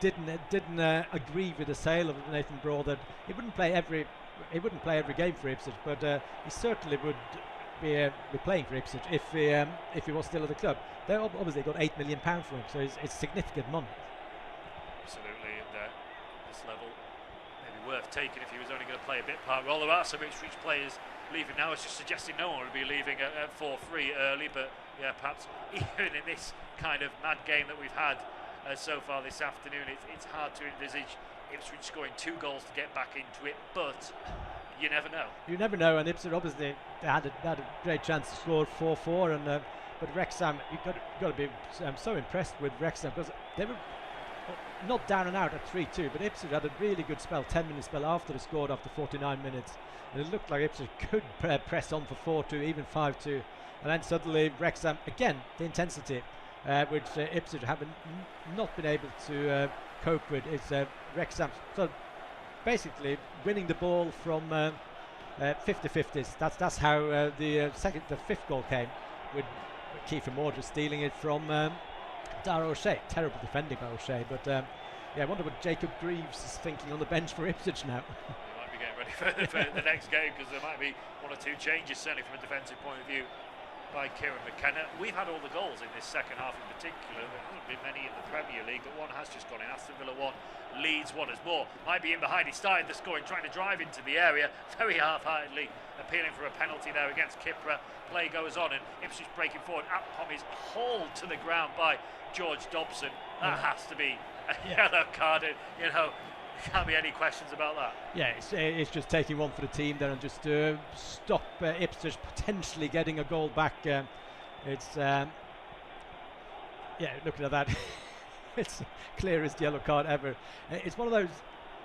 didn't agree with the sale of Nathan Broadhead. He wouldn't play every game for Ipswich, but he certainly would be playing for Ipswich if he was still at the club. They obviously got £8 million for him, so it's significant money. Absolutely, and this level maybe worth taking if he was only going to play a bit part. Well, there are some Ipswich players leaving now. It's just suggesting no one would be leaving at 4-3 early, but yeah, perhaps even in this kind of mad game that we've had so far this afternoon, it's hard to envisage Ipswich scoring 2 goals to get back into it, but you never know. You never know, and Ipswich obviously they had a great chance to score 4-4, and but Wrexham, you've got to be so impressed with Wrexham, because they were not down and out at 3-2, but Ipswich had a really good spell, 10-minute spell after they scored after 49 minutes, and it looked like Ipswich could press on for 4-2, even 5-2, and then suddenly Wrexham, again, the intensity which Ipswich haven't not been able to cope with. It's Wrexham so basically winning the ball from 50-50s. That's how the 5th goal came, with Kiefer Moore just stealing it from Darragh O'Shea. Terrible defending by O'Shea, but I wonder what Jacob Greaves is thinking on the bench for Ipswich now. He might be getting ready for the next game, because there might be 1 or 2 changes, certainly from a defensive point of view, by Kieran McKenna. We've had all the goals in this second half in particular. There hasn't been many in the Premier League, but one has just gone in. Aston Villa 1, Leeds 1 as Moore might be in behind. He started the scoring, trying to drive into the area, very half-heartedly appealing for a penalty there against Kipra. Play goes on, and Ipswich breaking forward. Atpom is hauled to the ground by George Dobson. That has to be a yellow card, can't be any questions about that. Yeah, it's just taking one for the team there and just stop Ipswich potentially getting a goal back. Looking at that, it's clearest yellow card ever. It's one of those.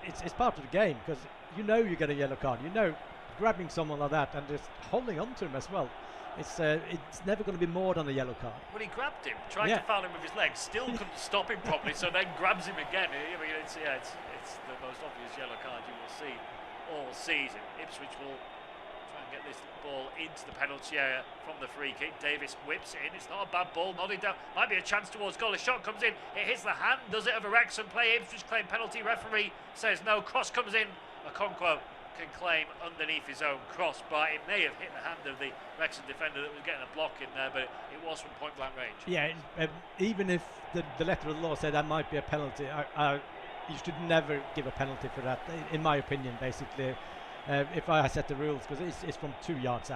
It's part of the game, because you know you get a yellow card. You know grabbing someone like that and just holding on to him as well. It's never going to be more than a yellow card. Well, he grabbed him, tried to foul him with his legs, still couldn't stop him properly, so then grabs him again. I mean, it's the most obvious yellow card you will see all season. Ipswich will try and get this ball into the penalty area from the free kick. Davis whips it in. It's not a bad ball, nodding down. Might be a chance towards goal. A shot comes in. It hits the hand. Does it of a Wrexham player? Ipswich claim penalty. Referee says no. Cross comes in. Okonkwo can claim underneath his own cross, but it may have hit the hand of the Wrexham defender that was getting a block in there, but it was from point blank range. Yeah, even if the letter of the law said that might be a penalty, you should never give a penalty for that, in my opinion, basically. If I set the rules, because it's from 2 yards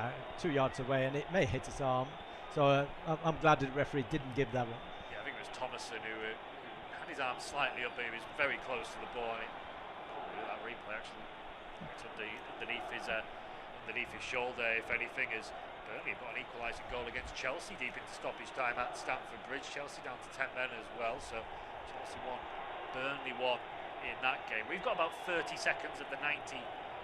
away, and it may hit his arm. So I'm glad the referee didn't give that one. Yeah, I think it was Thomason who had his arm slightly up, but he was very close to the ball. Probably that replay actually. It's underneath his shoulder, if anything, as Burnley got an equalising goal against Chelsea deep into stoppage time at Stamford Bridge. Chelsea down to 10 men as well, so Chelsea won, Burnley won in that game. We've got about 30 seconds of the 90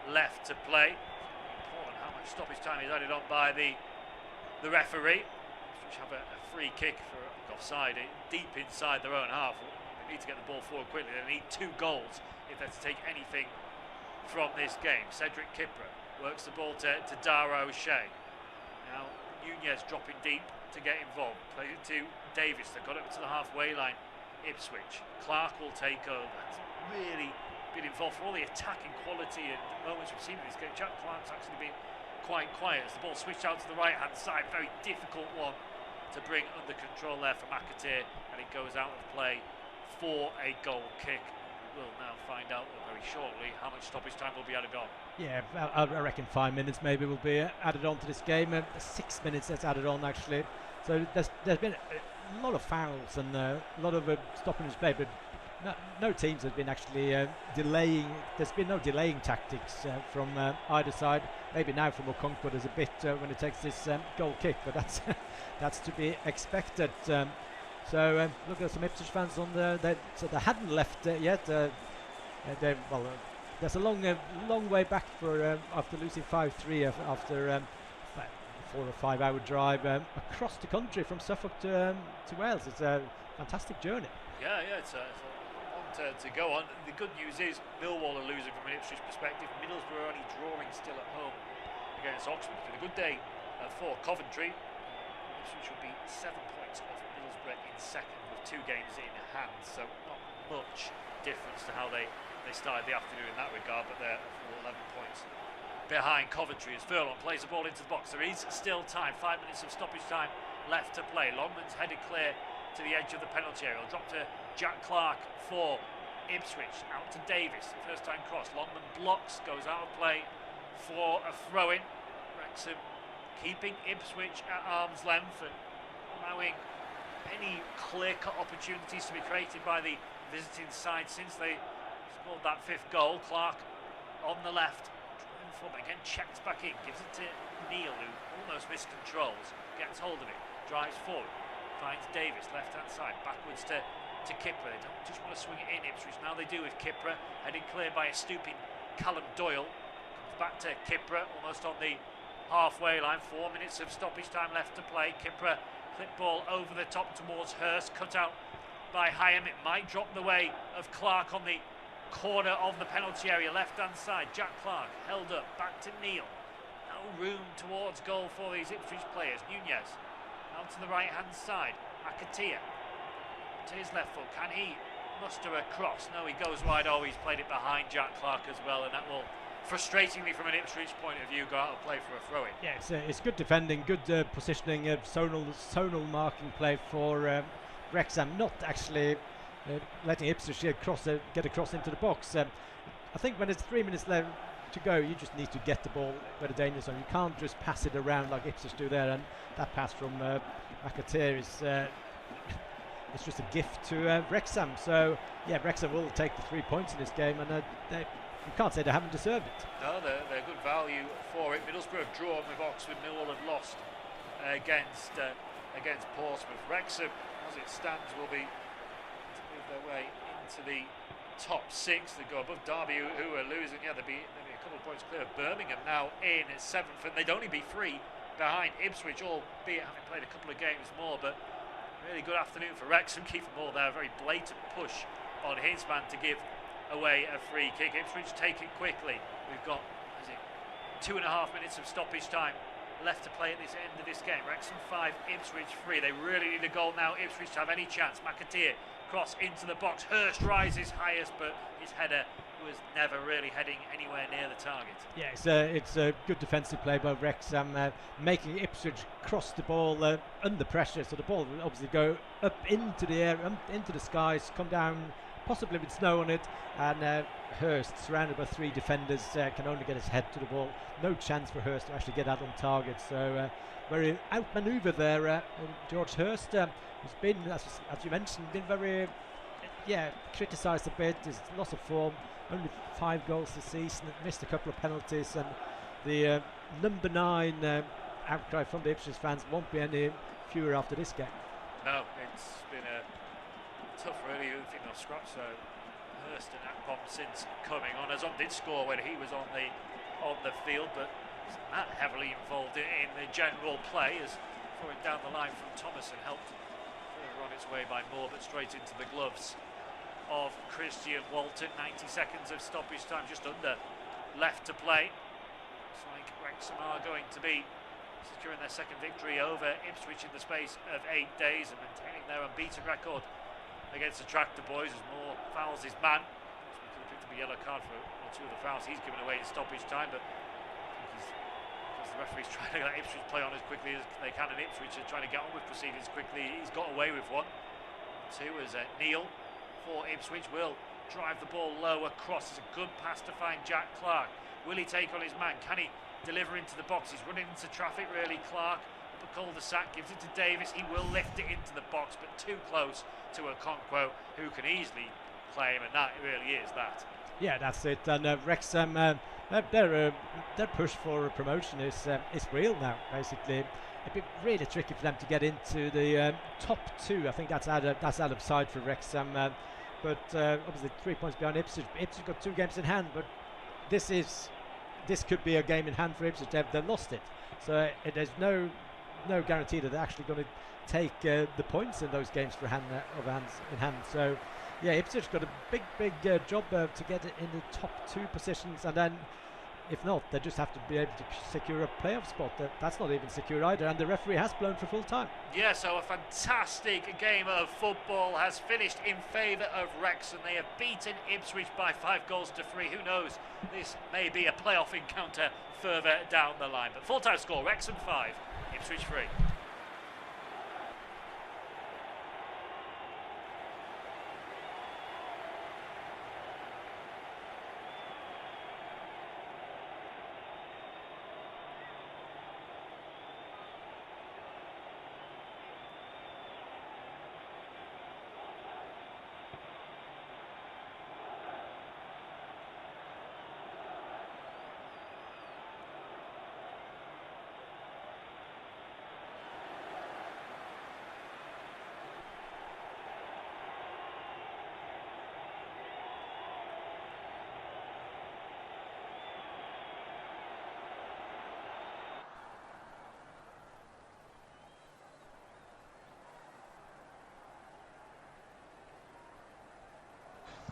left to play. Important how much stoppage time is added on by the referee, which have a free kick for offside deep inside their own half. They need to get the ball forward quickly. They need 2 goals if they're to take anything from this game. Cedric Kipra works the ball to Dara O'Shea. Now Nunez dropping deep to get involved. Plays it to Davis. They've got it to the halfway line. Ipswich. Clark will take over. He's really been involved for all the attacking quality and moments we've seen in this game. Jack Clark's actually been quite quiet as the ball switched out to the right hand side. Very difficult one to bring under control there for McAteer, and it goes out of play for a goal kick. We'll now find out very shortly how much stoppage time will be added on. Yeah, I reckon 5 minutes maybe will be added on to this game. 6 minutes that's added on actually. So there's been a lot of fouls and a lot of stopping this play, but no teams have been actually delaying. There's been no delaying tactics from either side. Maybe now from Okonkwo there's a bit when it takes this goal kick, but that's to be expected. So look at some Ipswich fans on there. So they hadn't left yet. There's a long way back for after losing 5-3 after 4 or 5 hour drive across the country from Suffolk to Wales. It's a fantastic journey. Yeah, it's a long to go on. The good news is Millwall are losing from an Ipswich perspective. Middlesbrough are only drawing still at home against Oxford. It's been a good day for Coventry. Ipswich will be 7 points off Middlesbrough in second with 2 games in hand, so not much difference to how they started the afternoon in that regard, but they're 11 points behind Coventry as Furlong plays the ball into the box. There is still time, 5 minutes of stoppage time left to play. Longman's headed clear to the edge of the penalty area. He'll drop to Jack Clark for Ipswich, out to Davis, first time cross. Longman blocks, goes out of play for a throw-in. Wrexham keeping Ipswich at arm's length and allowing any clear-cut opportunities to be created by the visiting side since they scored that 5th goal. Clark on the left, driving forward, again checks back in, gives it to Neil, who almost miscontrols, gets hold of it, drives forward, finds Davis, left-hand side, backwards to Kipra. They don't just want to swing it in, Ipswich. Now they do with Kipra, heading clear by a stooping Callum Doyle. Comes back to Kipra, almost on the halfway line. 4 minutes of stoppage time left to play. Kipra, clip ball over the top towards Hurst, cut out by Hyam. It might drop the way of Clark on the corner of the penalty area, left-hand side. Jack Clark held up, back to Neil. No room towards goal for these Ipswich players. Nunez out to the right-hand side. Akatia to his left foot. Can he muster a cross? No, he goes wide. Oh, he's played it behind Jack Clark as well, and that will, frustratingly from an Ipswich point of view, go out and play for a throw-in. Yeah, it's good defending, good positioning, zonal marking play for Wrexham, not actually letting Ipswich get across into the box. I think when it's 3 minutes left to go, you just need to get the ball where the danger zone. You can't just pass it around like Ipswich do there, and that pass from McAteer is it's just a gift to Wrexham. So yeah, Wrexham will take the 3 points in this game, and you can't say they haven't deserved it. No, they're good value for it. Middlesbrough have drawn with Oxford. Millwall have lost against Portsmouth. Wrexham, as it stands, will be to move their way into the top 6 that go above Derby, who are losing. Yeah, they'll be a couple of points clear of Birmingham now in 7th, and they'd only be 3 behind Ipswich, albeit having played a couple of games more. But really good afternoon for Wrexham. Kiefer Moore there, a very blatant push on his man to give away a free kick. Ipswich take it quickly. We've got 2.5 minutes of stoppage time left to play at this end of this game. Wrexham 5, Ipswich 3. They really need a goal now, Ipswich, to have any chance. McAteer cross into the box. Hurst rises highest, but his header was never really heading anywhere near the target. Yeah, it's a good defensive play by Wrexham, making Ipswich cross the ball under pressure. So the ball will obviously go up into the air, into the skies, come down possibly with snow on it, and Hurst, surrounded by 3 defenders, can only get his head to the ball. No chance for Hurst to actually get out on target. So very outmanoeuvred there, George Hurst, who's been, as you mentioned, been very criticised a bit. His loss of form, only 5 goals this season, missed a couple of penalties, and the number 9 outcry from the Ipswich fans won't be any fewer after this game. No, it's been a tough, really, scrap. So Hurst and Akpom since coming on. Azon did score when he was on the field, but he's not heavily involved in the general play, as throwing down the line from Thomason helped run its way by Moore, but straight into the gloves of Christian Walton. 90 seconds of stoppage time, just under left to play. Looks like Wrexham are going to be securing their second victory over Ipswich in the space of 8 days and maintaining their unbeaten record against the Tractor Boys, as Moore fouls his man. So he could have picked up a yellow card for 1 or 2 of the fouls he's given away in stoppage time, but because the referee's trying to let Ipswich play on as quickly as they can, and Ipswich are trying to get on with proceedings quickly, he's got away with 1. 2 as Neil for Ipswich will drive the ball low across. It's a good pass to find Jack Clark. Will he take on his man? Can he deliver into the box? He's running into traffic, really, Clark. A cul-de-sac, gives it to Davis. He will lift it into the box, but too close to Okonkwo, who can easily claim, and that really is that. Yeah, that's it. And Wrexham, their push for promotion is real now. Basically, it'd be really tricky for them to get into the top 2. I think that's out of sight for Wrexham. But obviously 3 points behind Ipswich. Ipswich got 2 games in hand, but this could be a game in hand for Ipswich. They've lost it, so there's no guarantee that they're actually going to take the points in those games in hand. So yeah, Ipswich got a big job to get it in the top 2 positions, and then if not, they just have to be able to secure a playoff spot. That's not even secure either, and the referee has blown for full time. Yeah, so a fantastic game of football has finished in favour of Wrexham. They have beaten Ipswich by 5 goals to 3. Who knows, this may be a playoff encounter further down the line. But full time score, Wrexham 5, Ipswich 3.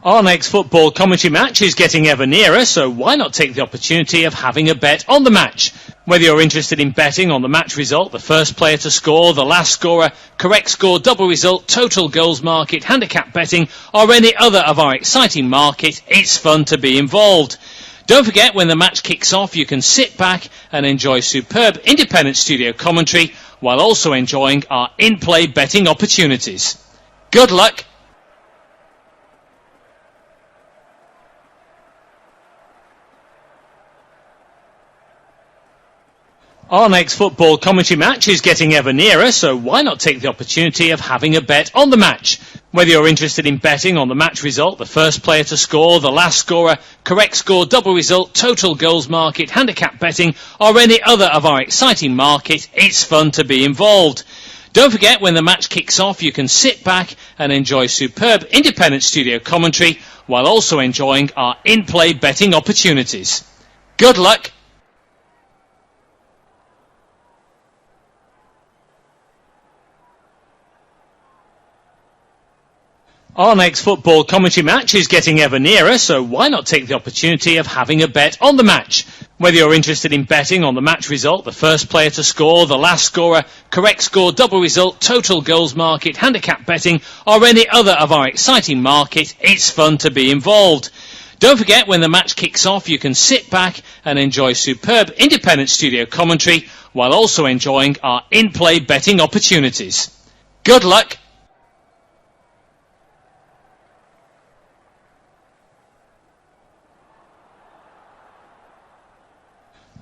Our next football commentary match is getting ever nearer, so why not take the opportunity of having a bet on the match? Whether you're interested in betting on the match result, the first player to score, the last scorer, correct score, double result, total goals market, handicap betting, or any other of our exciting market, it's fun to be involved. Don't forget, when the match kicks off, you can sit back and enjoy superb independent studio commentary while also enjoying our in-play betting opportunities. Good luck. Our next football commentary match is getting ever nearer, so why not take the opportunity of having a bet on the match? Whether you're interested in betting on the match result, the first player to score, the last scorer, correct score, double result, total goals market, handicap betting, or any other of our exciting market, it's fun to be involved. Don't forget, when the match kicks off, you can sit back and enjoy superb independent studio commentary while also enjoying our in-play betting opportunities. Good luck! Our next football commentary match is getting ever nearer, so why not take the opportunity of having a bet on the match? Whether you're interested in betting on the match result, the first player to score, the last scorer, correct score, double result, total goals market, handicap betting, or any other of our exciting market, it's fun to be involved. Don't forget, when the match kicks off, you can sit back and enjoy superb independent studio commentary while also enjoying our in-play betting opportunities. Good luck!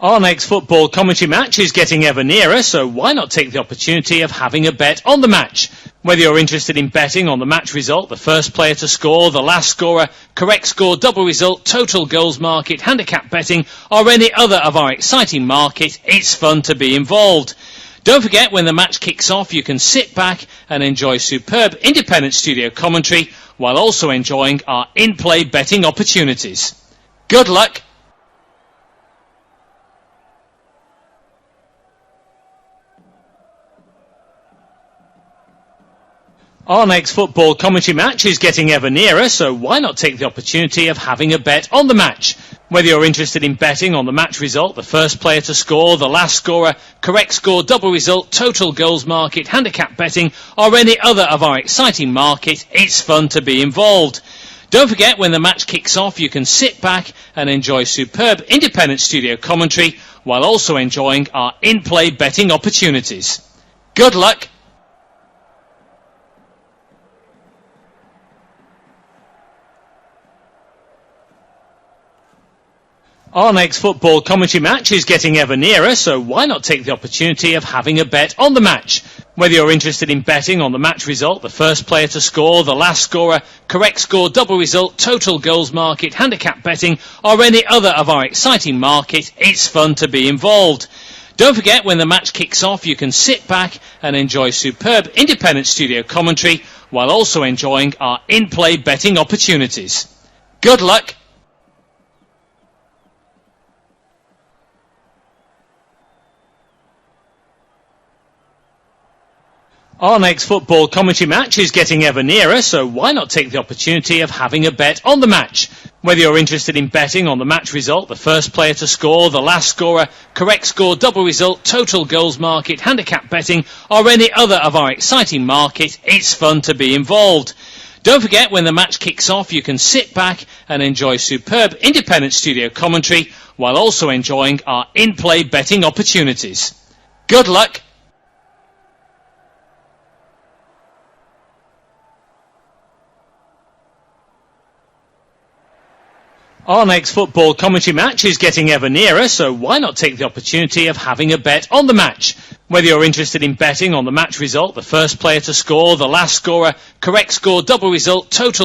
Our next football commentary match is getting ever nearer, so why not take the opportunity of having a bet on the match? Whether you're interested in betting on the match result, the first player to score, the last scorer, correct score, double result, total goals market, handicap betting, or any other of our exciting market, it's fun to be involved. Don't forget, when the match kicks off, you can sit back and enjoy superb independent studio commentary while also enjoying our in-play betting opportunities. Good luck! Our next football commentary match is getting ever nearer, so why not take the opportunity of having a bet on the match? Whether you're interested in betting on the match result, the first player to score, the last scorer, correct score, double result, total goals market, handicap betting, or any other of our exciting market, it's fun to be involved. Don't forget, when the match kicks off, you can sit back and enjoy superb independent studio commentary while also enjoying our in-play betting opportunities. Good luck! Our next football commentary match is getting ever nearer, so why not take the opportunity of having a bet on the match? Whether you're interested in betting on the match result, the first player to score, the last scorer, correct score, double result, total goals market, handicap betting, or any other of our exciting market, it's fun to be involved. Don't forget, when the match kicks off, you can sit back and enjoy superb independent studio commentary while also enjoying our in-play betting opportunities. Good luck! Our next football commentary match is getting ever nearer, so why not take the opportunity of having a bet on the match? Whether you're interested in betting on the match result, the first player to score, the last scorer, correct score, double result, total goals market, handicap betting, or any other of our exciting market, it's fun to be involved. Don't forget, when the match kicks off, you can sit back and enjoy superb independent studio commentary while also enjoying our in-play betting opportunities. Good luck! Our next football commentary match is getting ever nearer, so why not take the opportunity of having a bet on the match? Whether you're interested in betting on the match result, the first player to score, the last scorer, correct score, double result, total